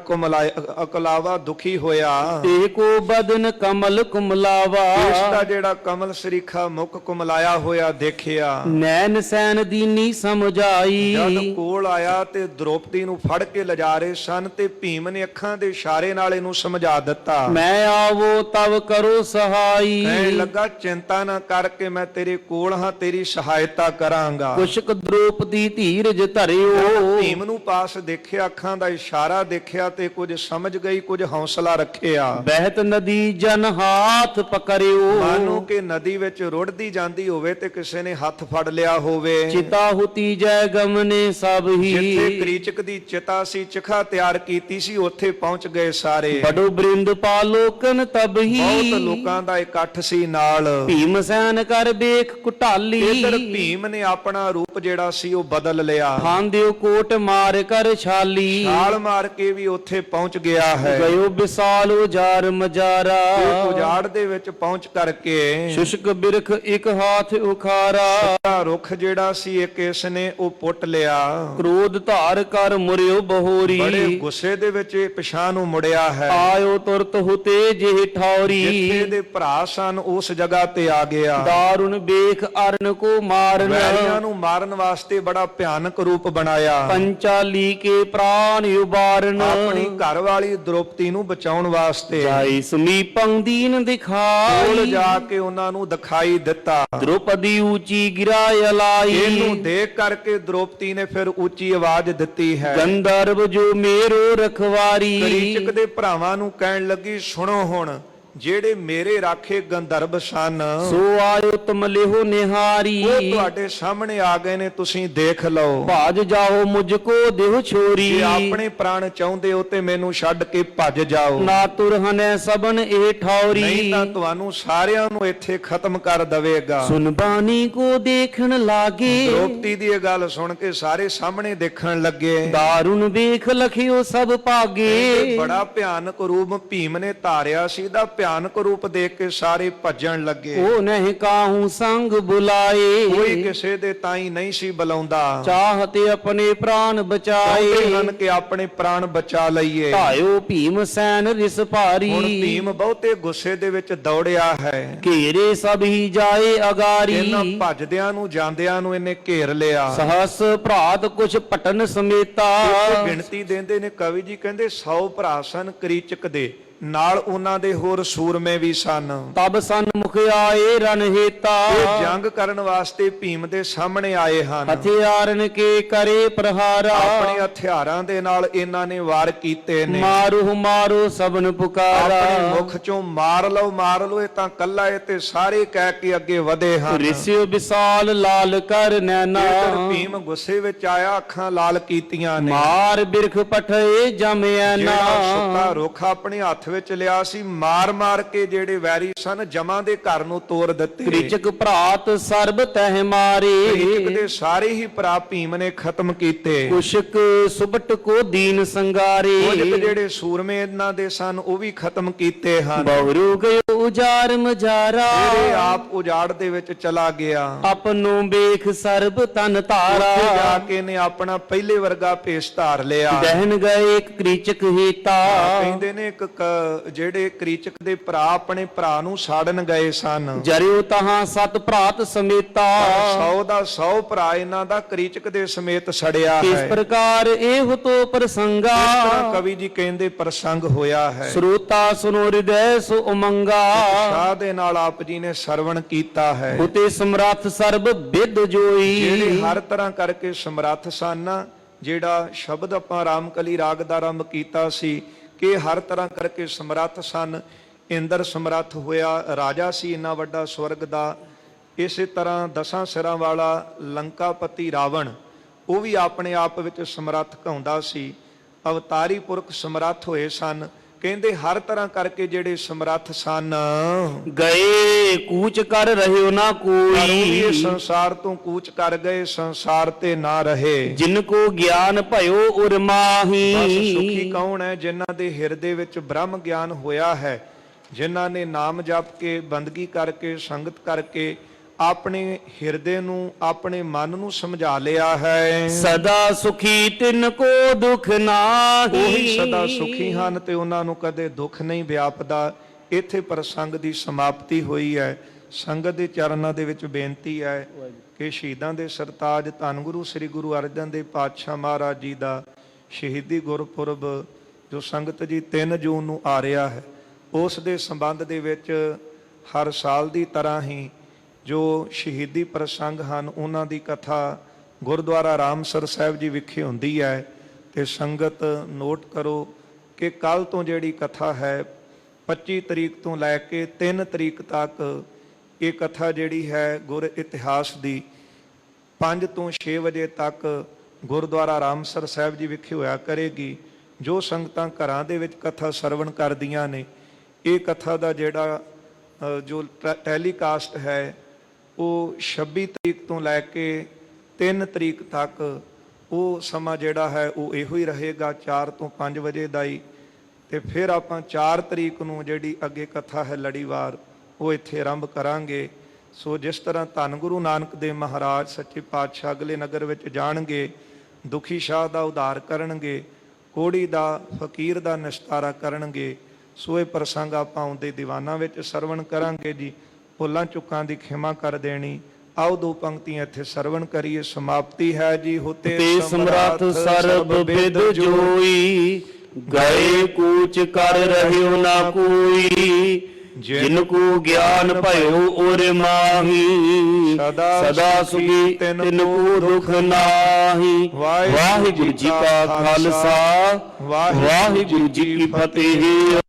ਅਕਲਾਵਾ ਦੁਖੀ ਹੋਇਆ। ਤੇ ਕੋ ਬਦਨ ਕਮਲ ਕੁਮਲਾਵਾ, ਇਸ ਦਾ ਜਿਹੜਾ ਕਮਲ ਸਰੀਖਾ ਮੁਖ ਕੁਮਲਾਇਆ ਹੋਇਆ ਦੇਖਿਆ। ਨੈਣ ਸੈਨ ਦੀਨੀ ਸਮਝਾਈ, ਜਦ ਕੋਲ ਆਇਆ ਤੇ ਦ੍ਰੋਪਦੀ ਨੂੰ ਫੜ ਕੇ ਲਿਜਾ ਰਹੇ ਸਨ ਤੇ ਭੀਮ ਨੇ ਅੱਖਾਂ ਦੇ ਇਸ਼ਾਰੇ ਨਾਲ ਇਹਨੂੰ ਸਮਝਾ ਦਿੱਤਾ। ਮੈਂ ਆਵੋ ਤਵ ਕਰੋ ਸਹਾਈ, ਕਹਿਣ ਲੱਗਾ ਚਿੰਤਾ ਨਾ ਕਰਕੇ ਮੈਂ ਤੇਰੇ ਕੋਲ ਹਾਂ, ਤੇਰੀ ਸਹਾਇਤਾ ਕਰਾਂਗਾ। ਕੁਸ਼ਕ ਦ੍ਰੋਪਦੀ ਧੀਰਜ ਧਰਿਓ, ਭੀਮ ਨੂੰ ਪਾਸ ਦੇਖਿਆ, ਅੱਖਾਂ ਦਾ ਇਸ਼ਾਰਾ ਦੇਖਿਆ ਤੇ ਕੁਝ ਸਮਝ ਗਈ, ਕੁਝ ਹੌਸਲਾ ਰੱਖਿਆ। ਬਹਿਤ ਨਦੀ ਜਨ ਹਾਥ ਪਕੜਿਓ, ਮਾਨੋ ਕਿ ਨਦੀ ਵਿੱਚ ਰੁੜਦੀ ਜਾਂਦੀ ਹੋਵੇ ਤੇ ਕਿਸੇ ਨੇ ਹੱਥ ਫੜ ਲਿਆ ਹੋਵੇ। ਚਿਤਾ ਹੁਤੀ ਜੈ ਗਮਨੇ ਸਭ ਹੀ, ਜਿੱਥੇ ਕ੍ਰੀਚਕ ਦੀ ਚਿਤਾ ਸੀ, ਚਿਖਾ ਤਿਆਰ ਕੀਤੀ ਸੀ, ਉੱਥੇ ਪਹੁੰਚ ਗਏ ਸਾਰੇ। ਬੜੋ ਬ੍ਰਿੰਦ ਪਾਲੋਕਨ ਤਬ ਹੀ, ਬਹੁਤ ਲੋਕਾਂ ਦਾ ਇਕੱਠ ਸੀ ਨਾਲ। ਭੀਮ ਸੈਨ ਕਰ ਬੇਖ ਕੁਟਾਲੀ, ਇਧਰ ਭੀਮ ਨੇ ਆਪਣਾ ਰੂਪ ਜਿਹੜਾ ਸੀ ਉਹ ਬਦਲ ਲਿਆ। ਖਾਂਦਿਓ ਕੋਟ ਮਾਰ ਕਰ ਛਾਲੀ, ਛਾਲ ਮਾਰ ਕੇ ਵੀ ਉੱਥੇ ਪਹੁੰਚ ਗਿਆ ਹੈ। ਗਇਓ ਵਿਸਾਲ ਉਜਾਰ ਮਜਾਰਾ, ਤੇ ਉਜਾੜ ਦੇ ਵਿੱਚ ਪਹੁੰਚ ਕਰਕੇ ਸ਼ੁਸ਼ਕ ਬਿਰਖ ਇੱਕ ਹਾਥ ਉਖਾਰਾ, ਸੱਤਾ ਰੁੱਖ ਜਿਹੜਾ ਸੀ ਇੱਕ ਇਸ ਨੇ ਉਹ ਪੁੱਟ ਲਿਆ। ਕ੍ਰੋਧ ਧਾਰ ਕਰ ਮੁਰਿਓ ਬਹੋਰੀ, ਬੜੇ ਗੁੱਸੇ ਦੇ ਵਿੱਚ ਇਹ ਪਿਛਾਂ ਨੂੰ ਮੁੜਿਆ ਹੈ। ਆਇਓ ਤੁਰਤ ਹੁਤੇ ਜਿਹ ਠੌਰੀ, ਜਿੱਥੇ ਦੇ ਭਰਾ ਸਨ ਉਸ ਜਗ੍ਹਾ ਤੇ ਆ ਗਿਆ। ਦਾਰੁਣ ਬੇਖ ਅਰਨ ਕੋ ਮਾਰਨ, ਵੈਰੀਆਂ ਨੂੰ ਮਾਰਨ ਵਾਸਤੇ ਬੜਾ ਭਿਆਨਕ ਰੂਪ ਬਣਾਇਆ। ਪੰਚਾਲੀ ਕੇ ਪ੍ਰਾਨ ਉਬਾਰਨ, ਆਪਣੀ ਘਰ ਵਾਲੀ ਦ੍ਰੋਪਦੀ ਨੂੰ ਬਚਾਉਣ ਵਾਸਤੇ ਜਾਈ ਸਮੀਪੰ ਦੀਨ ਕੋਲ ਦਿਖਾਈ, ਜਾ ਕੇ ਉਹਨਾਂ ਨੂੰ ਦਿਖਾਈ ਦਿੱਤਾ। ਦ੍ਰੋਪਦੀ ਉੱਚੀ ਗਿਰਾਇ ਲਾਈ, ਇਹਨੂੰ ਦੇਖ ਕਰਕੇ ਦ੍ਰੋਪਦੀ ਨੇ ਫਿਰ ਉੱਚੀ ਆਵਾਜ਼ ਦਿੱਤੀ ਹੈ। ਗੰਧਰਵ ਜੋ ਮੇਰੋ ਰਖਵਾਰੀ, ਕ੍ਰੀਚਕ ਦੇ ਭਰਾਵਾਂ ਨੂੰ ਕਹਿਣ ਲੱਗੀ, ਸੁਣੋ ਹੁਣ ਜਿਹੜੇ ਮੇਰੇ ਰਾਖੇ ਗੰਧਰਵ ਸਨ ਸੋ ਆਇਓ ਤੁਮ ਲਿਹੋ ਨਿਹਾਰੀ ਉਹ ਤੁਹਾਡੇ ਸਾਹਮਣੇ ਆ ਗਏ ਨੇ, ਤੁਸੀਂ ਦੇਖ ਲਓ। ਭਾਜ ਜਾਓ ਮੁਝ ਕੋ ਦੇਹੁ ਛੋਰੀ ਜੇ ਆਪਣੇ ਪ੍ਰਾਣ ਚਾਹੁੰਦੇ ਹੋ ਤੇ ਮੈਨੂੰ ਛੱਡ ਕੇ ਭੱਜ ਜਾਓ, ਨਾ ਤੁਰਹਨੈ ਸਬਨ ਇਹ ਠੌਰੀ ਨਹੀਂ ਤਾਂ ਤੁਹਾਨੂੰ ਸਾਰਿਆਂ ਨੂੰ ਇੱਥੇ ਖਤਮ ਕਰ ਦਵੇਗਾ। ਸੁਨ ਬਾਣੀ ਕੋ ਦੇਖਣ ਲਾਗੇ ਦ੍ਰੋਪਦੀ ਦੀ ਇਹ ਗੱਲ ਸੁਣ ਕੇ ਸਾਰੇ ਸਾਹਮਣੇ ਦੇਖਣ ਲੱਗੇ। ਦਾਰੁਨ ਵੇਖ ਲਖਿਓ ਸਭ ਭਾਗੇ ਇਹ ਬੜਾ ਭਿਆਨਕ ਰੂਪ ਭੀਮ ਨੇ ਧਾਰਿਆ ਸੀ, ਦਾ ਭਿਆਨਕ ਰੂਪ ਦੇਖ ਕੇ ਸਾਰੇ ਭੱਜਣ ਲੱਗੇ। ਉਹ ਨਹੀਂ ਕਾਹੂ ਸੰਗ ਬੁਲਾਏ ਕੋਈ ਕਿਸੇ ਦੇ ਤਾਈ ਨਹੀਂ ਸੀ ਬੁਲਾਉਂਦਾ, ਚਾਹਤੇ ਆਪਣੇ ਪ੍ਰਾਨ ਬਚਾਏ ਚਾਹੁੰਦੇ ਹਨ ਕਿ ਆਪਣੇ ਪ੍ਰਾਣ ਬਚਾ ਲਈਏ। ਧਾਇਓ ਭੀਮ ਸੈਨ ਰਿਸ ਭਾਰੀ ਹੁਣ ਭੀਮ ਬਹੁਤੇ ਗੁੱਸੇ ਦੇ ਵਿੱਚ ਦੌੜਿਆ ਹੈ, ਘੇਰੇ ਸਭ ਹੀ ਜਾਏ ਅਗਾਰੀ ਇਹਨਾਂ ਭੱਜਦਿਆਂ ਨੂੰ ਜਾਂਦਿਆਂ ਨੂੰ ਇਹਨੇ ਘੇਰ ਲਿਆ। ਸਹਸ ਭਰਾਤ ਕੁਛ ਪਟਨ ਸਮੇਤਾ ਇੱਥੇ ਗਿਣਤੀ ਦਿੰਦੇ ਨੇ ਕਵੀ ਜੀ, ਕਹਿੰਦੇ 100 ਭਰਾ ਸਨ ਕਰੀਚਕ ਦੇ, ਨਾਲ ਉਹਨਾਂ ਦੇ ਹੋਰ ਸੂਰਮੇ ਵੀ ਸਨ। ਤਬ ਸਨਮੁਖ ਆਏ ਰਣਹੇਤਾ ਇਹ ਜੰਗ ਕਰਨ ਵਾਸਤੇ ਭੀਮ ਦੇ ਸਾਹਮਣੇ ਆਏ ਹਨ। ਹਥਿਆਰਨ ਕੇ ਕਰੇ ਪ੍ਰਹਾਰਾ ਆਪਣੇ ਹਥਿਆਰਾਂ ਦੇ ਨਾਲ ਇਹਨਾਂ ਨੇ ਵਾਰ ਕੀਤੇ ਨੇ। ਮਾਰੋ ਮਾਰੋ ਸਭਨ ਪੁਕਾਰਾ ਆਪਣੇ ਮੁਖ ਚੋਂ ਮਾਰ ਲਓ ਇਹ ਤਾਂ ਕੱਲਾ ਏ ਤੇ ਸਾਰੇ ਕਹਿ ਕੇ ਅੱਗੇ ਵਧੇ ਹਨ। ਰਿਸਿਓ ਵਿਸਾਲ ਲਾਲ ਕਰ ਨੈਣਾ ਇਧਰ ਭੀਮ ਗੁੱਸੇ ਵਿੱਚ ਆਇਆ, ਅੱਖਾਂ ਲਾਲ ਕੀਤੀਆਂ ਨੇ। ਮਾਰ ਬਿਰਖ ਪਠਏ ਜਮਿਆ ਨਾ ਜਿਹੜਾ ਸੁੱਕਾ ਰੁੱਖ ਆਪਣੇ ਹੱਥ ਵਿੱਚ ਲਿਆ ਸੀ, ਮਾਰ ਕੇ ਜਿਹੜੇ ਵੈਰੀ ਸਨ ਜਮਾਂ ਦੇ ਘਰ ਨੂੰ ਤੋੜ ਦਿੱਤੇ। ਕ੍ਰਿਚਕ ਭਰਾਤ ਸਰਬ ਤਹਿ ਮਾਰੇ ਕ੍ਰਿਚਕ ਦੇ ਸਾਰੇ ਹੀ ਭਰਾ ਭੀਮ ਨੇ ਖਤਮ ਕੀਤੇ। ਕੁਸ਼ਕ ਸੁਬਟ ਕੋ ਦੀਨ ਸੰਗਾਰੇ ਕੁਝ ਜਿਹੜੇ ਸੂਰਮੇ ਇਹਨਾਂ ਦੇ ਸਨ ਉਹ ਵੀ ਖਤਮ ਕੀਤੇ ਹਨ। ਬਹੁਰੂ ਗਇਓ ਉਜਾਰ ਮਜਾਰਾ ਜਿਹੜੇ ਆਪ ਉਜਾੜ ਦੇ ਵਿੱਚ ਚਲਾ ਗਿਆ। ਆਪਨੋ ਵੇਖ ਸਰਬ ਤਨ ਧਾਰਾ ਉੱਥੇ ਜਾ ਕੇ ਨੇ ਆਪਣਾ ਪਹਿਲੇ ਵਰਗਾ ਭੇਸ ਧਾਰ ਲਿਆ। ਦਹਿਨ ਗਏ ਇੱਕ ਕ੍ਰਿਚਕ ਹੀਤਾ ਕਹਿੰਦੇ ਨੇ ਇੱਕ ਜਿਹੜੇ ਕ੍ਰਿਚਕ ਦੇ ਭਰਾ ਆਪਣੇ ਭਰਾ ਨੂੰ ਸਾੜਨ ਗਏ ਸਨ। ਜਰਿਓ ਤਹਾਂ ਸਤ ਭਰਾਤ ਸਮੇਤਾ 100 ਦਾ 100 ਭਰਾ ਇਹਨਾਂ ਦਾ ਕ੍ਰਿਚਕ ਦੇ ਸਮੇਤ ਸੜਿਆ ਇਸ ਹੈ। ਪ੍ਰਕਾਰ ਇਹੋ ਤੋ ਪ੍ਰਸੰਗਾ ਇਸ ਤਰ੍ਹਾਂ ਕਵੀ ਜੀ ਕਹਿੰਦੇ ਪ੍ਰਸੰਗ ਹੋਇਆ ਹੈ। ਸਰੋਤਾ ਸੁਨੋ ਹਿਰਦੈ ਸੋ ਉਮੰਗਾ ਉਤਸ਼ਾਹ ਦੇ ਨਾਲ ਆਪ ਜੀ ਨੇ ਸਰਵਣ ਕੀਤਾ ਹੈ। ਉਤੇ ਸਮਰੱਥ ਸਰਬ ਵਿਦ ਜੋਈ ਜਿਹੜੇ ਹਰ ਤਰ੍ਹਾਂ ਕਰਕੇ ਸਮਰੱਥ ਸਨ। ਜਿਹੜਾ ਸ਼ਬਦ ਆਪਾਂ ਰਾਮਕਲੀ ਰਾਗ ਦਾ ਆਰੰਭ ਕੀਤਾ ਸੀ ਕਿ ਹਰ ਤਰ੍ਹਾਂ ਕਰਕੇ ਸਮਰੱਥ ਸਨ। ਇੰਦਰ ਸਮਰੱਥ ਹੋਇਆ, ਰਾਜਾ ਸੀ ਇੰਨਾ ਵੱਡਾ ਸਵਰਗ ਦਾ। ਇਸੇ ਤਰ੍ਹਾਂ 10 ਸਿਰਾਂ ਵਾਲਾ ਲੰਕਾਪਤੀ ਰਾਵਣ, ਉਹ ਵੀ ਆਪਣੇ ਆਪ ਵਿੱਚ ਸਮਰੱਥ ਕਹਾਉਂਦਾ ਸੀ। ਅਵਤਾਰੀ ਪੁਰਖ ਸਮਰੱਥ ਹੋਏ ਸਨ। ਕਹਿੰਦੇ ਹਰ ਤਰ੍ਹਾਂ ਕਰਕੇ ਜਿਹੜੇ ਸਮਰੱਥ ਸਨ। ਗਏ ਕੂਚ ਕਰ ਰਹਿਓ ਨਾ ਕੋਈ ਇਹ ਸੰਸਾਰ ਤੋਂ ਕੂਚ ਕਰ ਗਏ, ਸੰਸਾਰ ਤੇ ਨਾ ਰਹੇ। ਜਿਨ ਕੋ ਗਿਆਨ ਭਇਓ ਉਰ ਮਾਹੀ ਬਸ ਸੁਖੀ ਕੌਣ ਹੈ? ਜਿਨ੍ਹਾਂ ਦੇ ਹਿਰਦੇ ਵਿੱਚ ਬ੍ਰਹਮ ਗਿਆਨ ਹੋਇਆ ਹੈ, ਜਿਨ੍ਹਾਂ ਨੇ ਨਾਮ ਜਪ ਕੇ ਬੰਦਗੀ ਕਰਕੇ ਸੰਗਤ ਕਰਕੇ ਆਪਣੇ ਹਿਰਦੇ ਨੂੰ ਆਪਣੇ ਮਨ ਨੂੰ ਸਮਝਾ ਲਿਆ ਹੈ। ਸਦਾ ਸੁਖੀ ਤਿਨ ਕੋ ਦੁਖ ਨਾਹੀ ਉਹੀ ਸਦਾ ਸੁਖੀ ਹਨ ਤੇ ਉਹਨਾਂ ਨੂੰ ਕਦੇ ਦੁੱਖ ਨਹੀਂ ਵਿਆਪਦਾ। ਇੱਥੇ ਪ੍ਰਸੰਗ ਦੀ ਸਮਾਪਤੀ ਹੋਈ ਹੈ। ਸੰਗਤ ਦੇ ਚਰਨਾਂ ਦੇ ਵਿੱਚ ਬੇਨਤੀ ਹੈ ਕਿ ਸ਼ਹੀਦਾਂ ਦੇ ਸਰਤਾਜ ਧੰਨ ਗੁਰੂ ਸ੍ਰੀ ਗੁਰੂ ਅਰਜਨ ਦੇਵ ਪਾਤਸ਼ਾਹ ਮਹਾਰਾਜ ਜੀ ਦਾ ਸ਼ਹੀਦੀ ਗੁਰਪੁਰਬ ਜੋ ਸੰਗਤ ਜੀ 3 ਜੂਨ ਨੂੰ ਆ ਰਿਹਾ ਹੈ, ਉਸ ਦੇ ਸੰਬੰਧ ਦੇ ਵਿੱਚ ਹਰ ਸਾਲ ਦੀ ਤਰ੍ਹਾਂ ਹੀ ਜੋ ਸ਼ਹੀਦੀ ਪ੍ਰਸੰਗ ਹਨ ਉਹਨਾਂ ਦੀ ਕਥਾ ਗੁਰਦੁਆਰਾ ਰਾਮਸਰ ਸਾਹਿਬ ਜੀ ਵਿਖੇ ਹੁੰਦੀ ਹੈ। ਤੇ ਸੰਗਤ ਨੋਟ ਕਰੋ ਕਿ ਕੱਲ ਤੋਂ ਜਿਹੜੀ ਕਥਾ ਹੈ 25 ਤਰੀਕ ਤੋਂ ਲੈ ਕੇ 3 ਤਰੀਕ ਤੱਕ ਇਹ ਕਥਾ ਜਿਹੜੀ ਹੈ ਗੁਰ ਇਤਿਹਾਸ ਦੀ 5 ਤੋਂ 6 ਵਜੇ ਤੱਕ ਗੁਰਦੁਆਰਾ ਰਾਮਸਰ ਸਾਹਿਬ ਜੀ ਵਿਖੇ ਹੋਇਆ ਕਰੇਗੀ। ਜੋ ਸੰਗਤਾਂ ਘਰਾਂ ਦੇ ਵਿੱਚ ਕਥਾ ਸਰਵਣ ਕਰਦੀਆਂ ਨੇ, ਇਹ ਕਥਾ ਦਾ ਜਿਹੜਾ ਜੋ ਟੈਲੀਕਾਸਟ ਹੈ ਉਹ 26 ਤਰੀਕ ਤੋਂ ਲੈ ਕੇ 3 ਤਰੀਕ ਤੱਕ ਉਹ ਸਮਾਂ ਜਿਹੜਾ ਹੈ ਉਹ ਇਹੋ ਹੀ ਰਹੇਗਾ, 4 ਤੋਂ 5 ਵਜੇ ਦਾ ਹੀ। ਤੇ ਫਿਰ ਆਪਾਂ 4 ਤਰੀਕ ਨੂੰ ਜਿਹੜੀ ਅੱਗੇ ਕਥਾ ਹੈ ਲੜੀਵਾਰ, ਉਹ ਇੱਥੇ ਆਰੰਭ ਕਰਾਂਗੇ। ਸੋ ਜਿਸ ਤਰ੍ਹਾਂ ਧੰਨ ਗੁਰੂ ਨਾਨਕ ਦੇਵ ਮਹਾਰਾਜ ਸੱਚੇ ਪਾਤਸ਼ਾਹ ਅਗਲੇ ਨਗਰ ਵਿੱਚ ਜਾਣਗੇ, ਦੁਖੀ ਸ਼ਾਹ ਦਾ ਉਧਾਰ ਕਰਨਗੇ, ਕੋੜੀ ਦਾ ਫਕੀਰ ਦਾ ਨਿਸਤਾਰਾ ਕਰਨਗੇ। ਸੋ ਇਹ ਪ੍ਰਸੰਗ ਆਪਾਂ ਆਉਂਦੇ ਦੀਵਾਨਾਂ ਵਿੱਚ ਸਰਵਣ ਕਰਾਂਗੇ ਜੀ। ਭੁੱਲਾਂ ਚੁੱਕਾਂ ਦੀ ਖਿਮਾ ਕਰ ਦੇਣੀ। ਆਓ 2 ਪੰਕਤੀਆਂ ਇੱਥੇ ਸਰਵਣ ਕਰੀਏ। ਸਮਾਪਤੀ ਹੈ ਜੀ। ਹੁਤੇ ਸਮਰੱਥ ਸਰਬ ਵਿਦ ਜੋਈ ਗਏ ਕੂਚ ਕਰ ਰਹਿਓ ਨਾ ਕੋਈ ਜਿਨ ਕੋ ਗਿਆਨ ਭਇਓ ਉਰ ਮਾਹੀ ਸਦਾ ਸੁਖੀ ਤਿਨ ਕੋ ਦੁਖ ਨਾਹੀ। ਵਾਹਿਗੁਰੂ ਜੀ ਕਾ ਖਾਲਸਾ ਵਾਹਿਗੁਰੂ ਜੀ ਕੀ ਫਤਿਹ।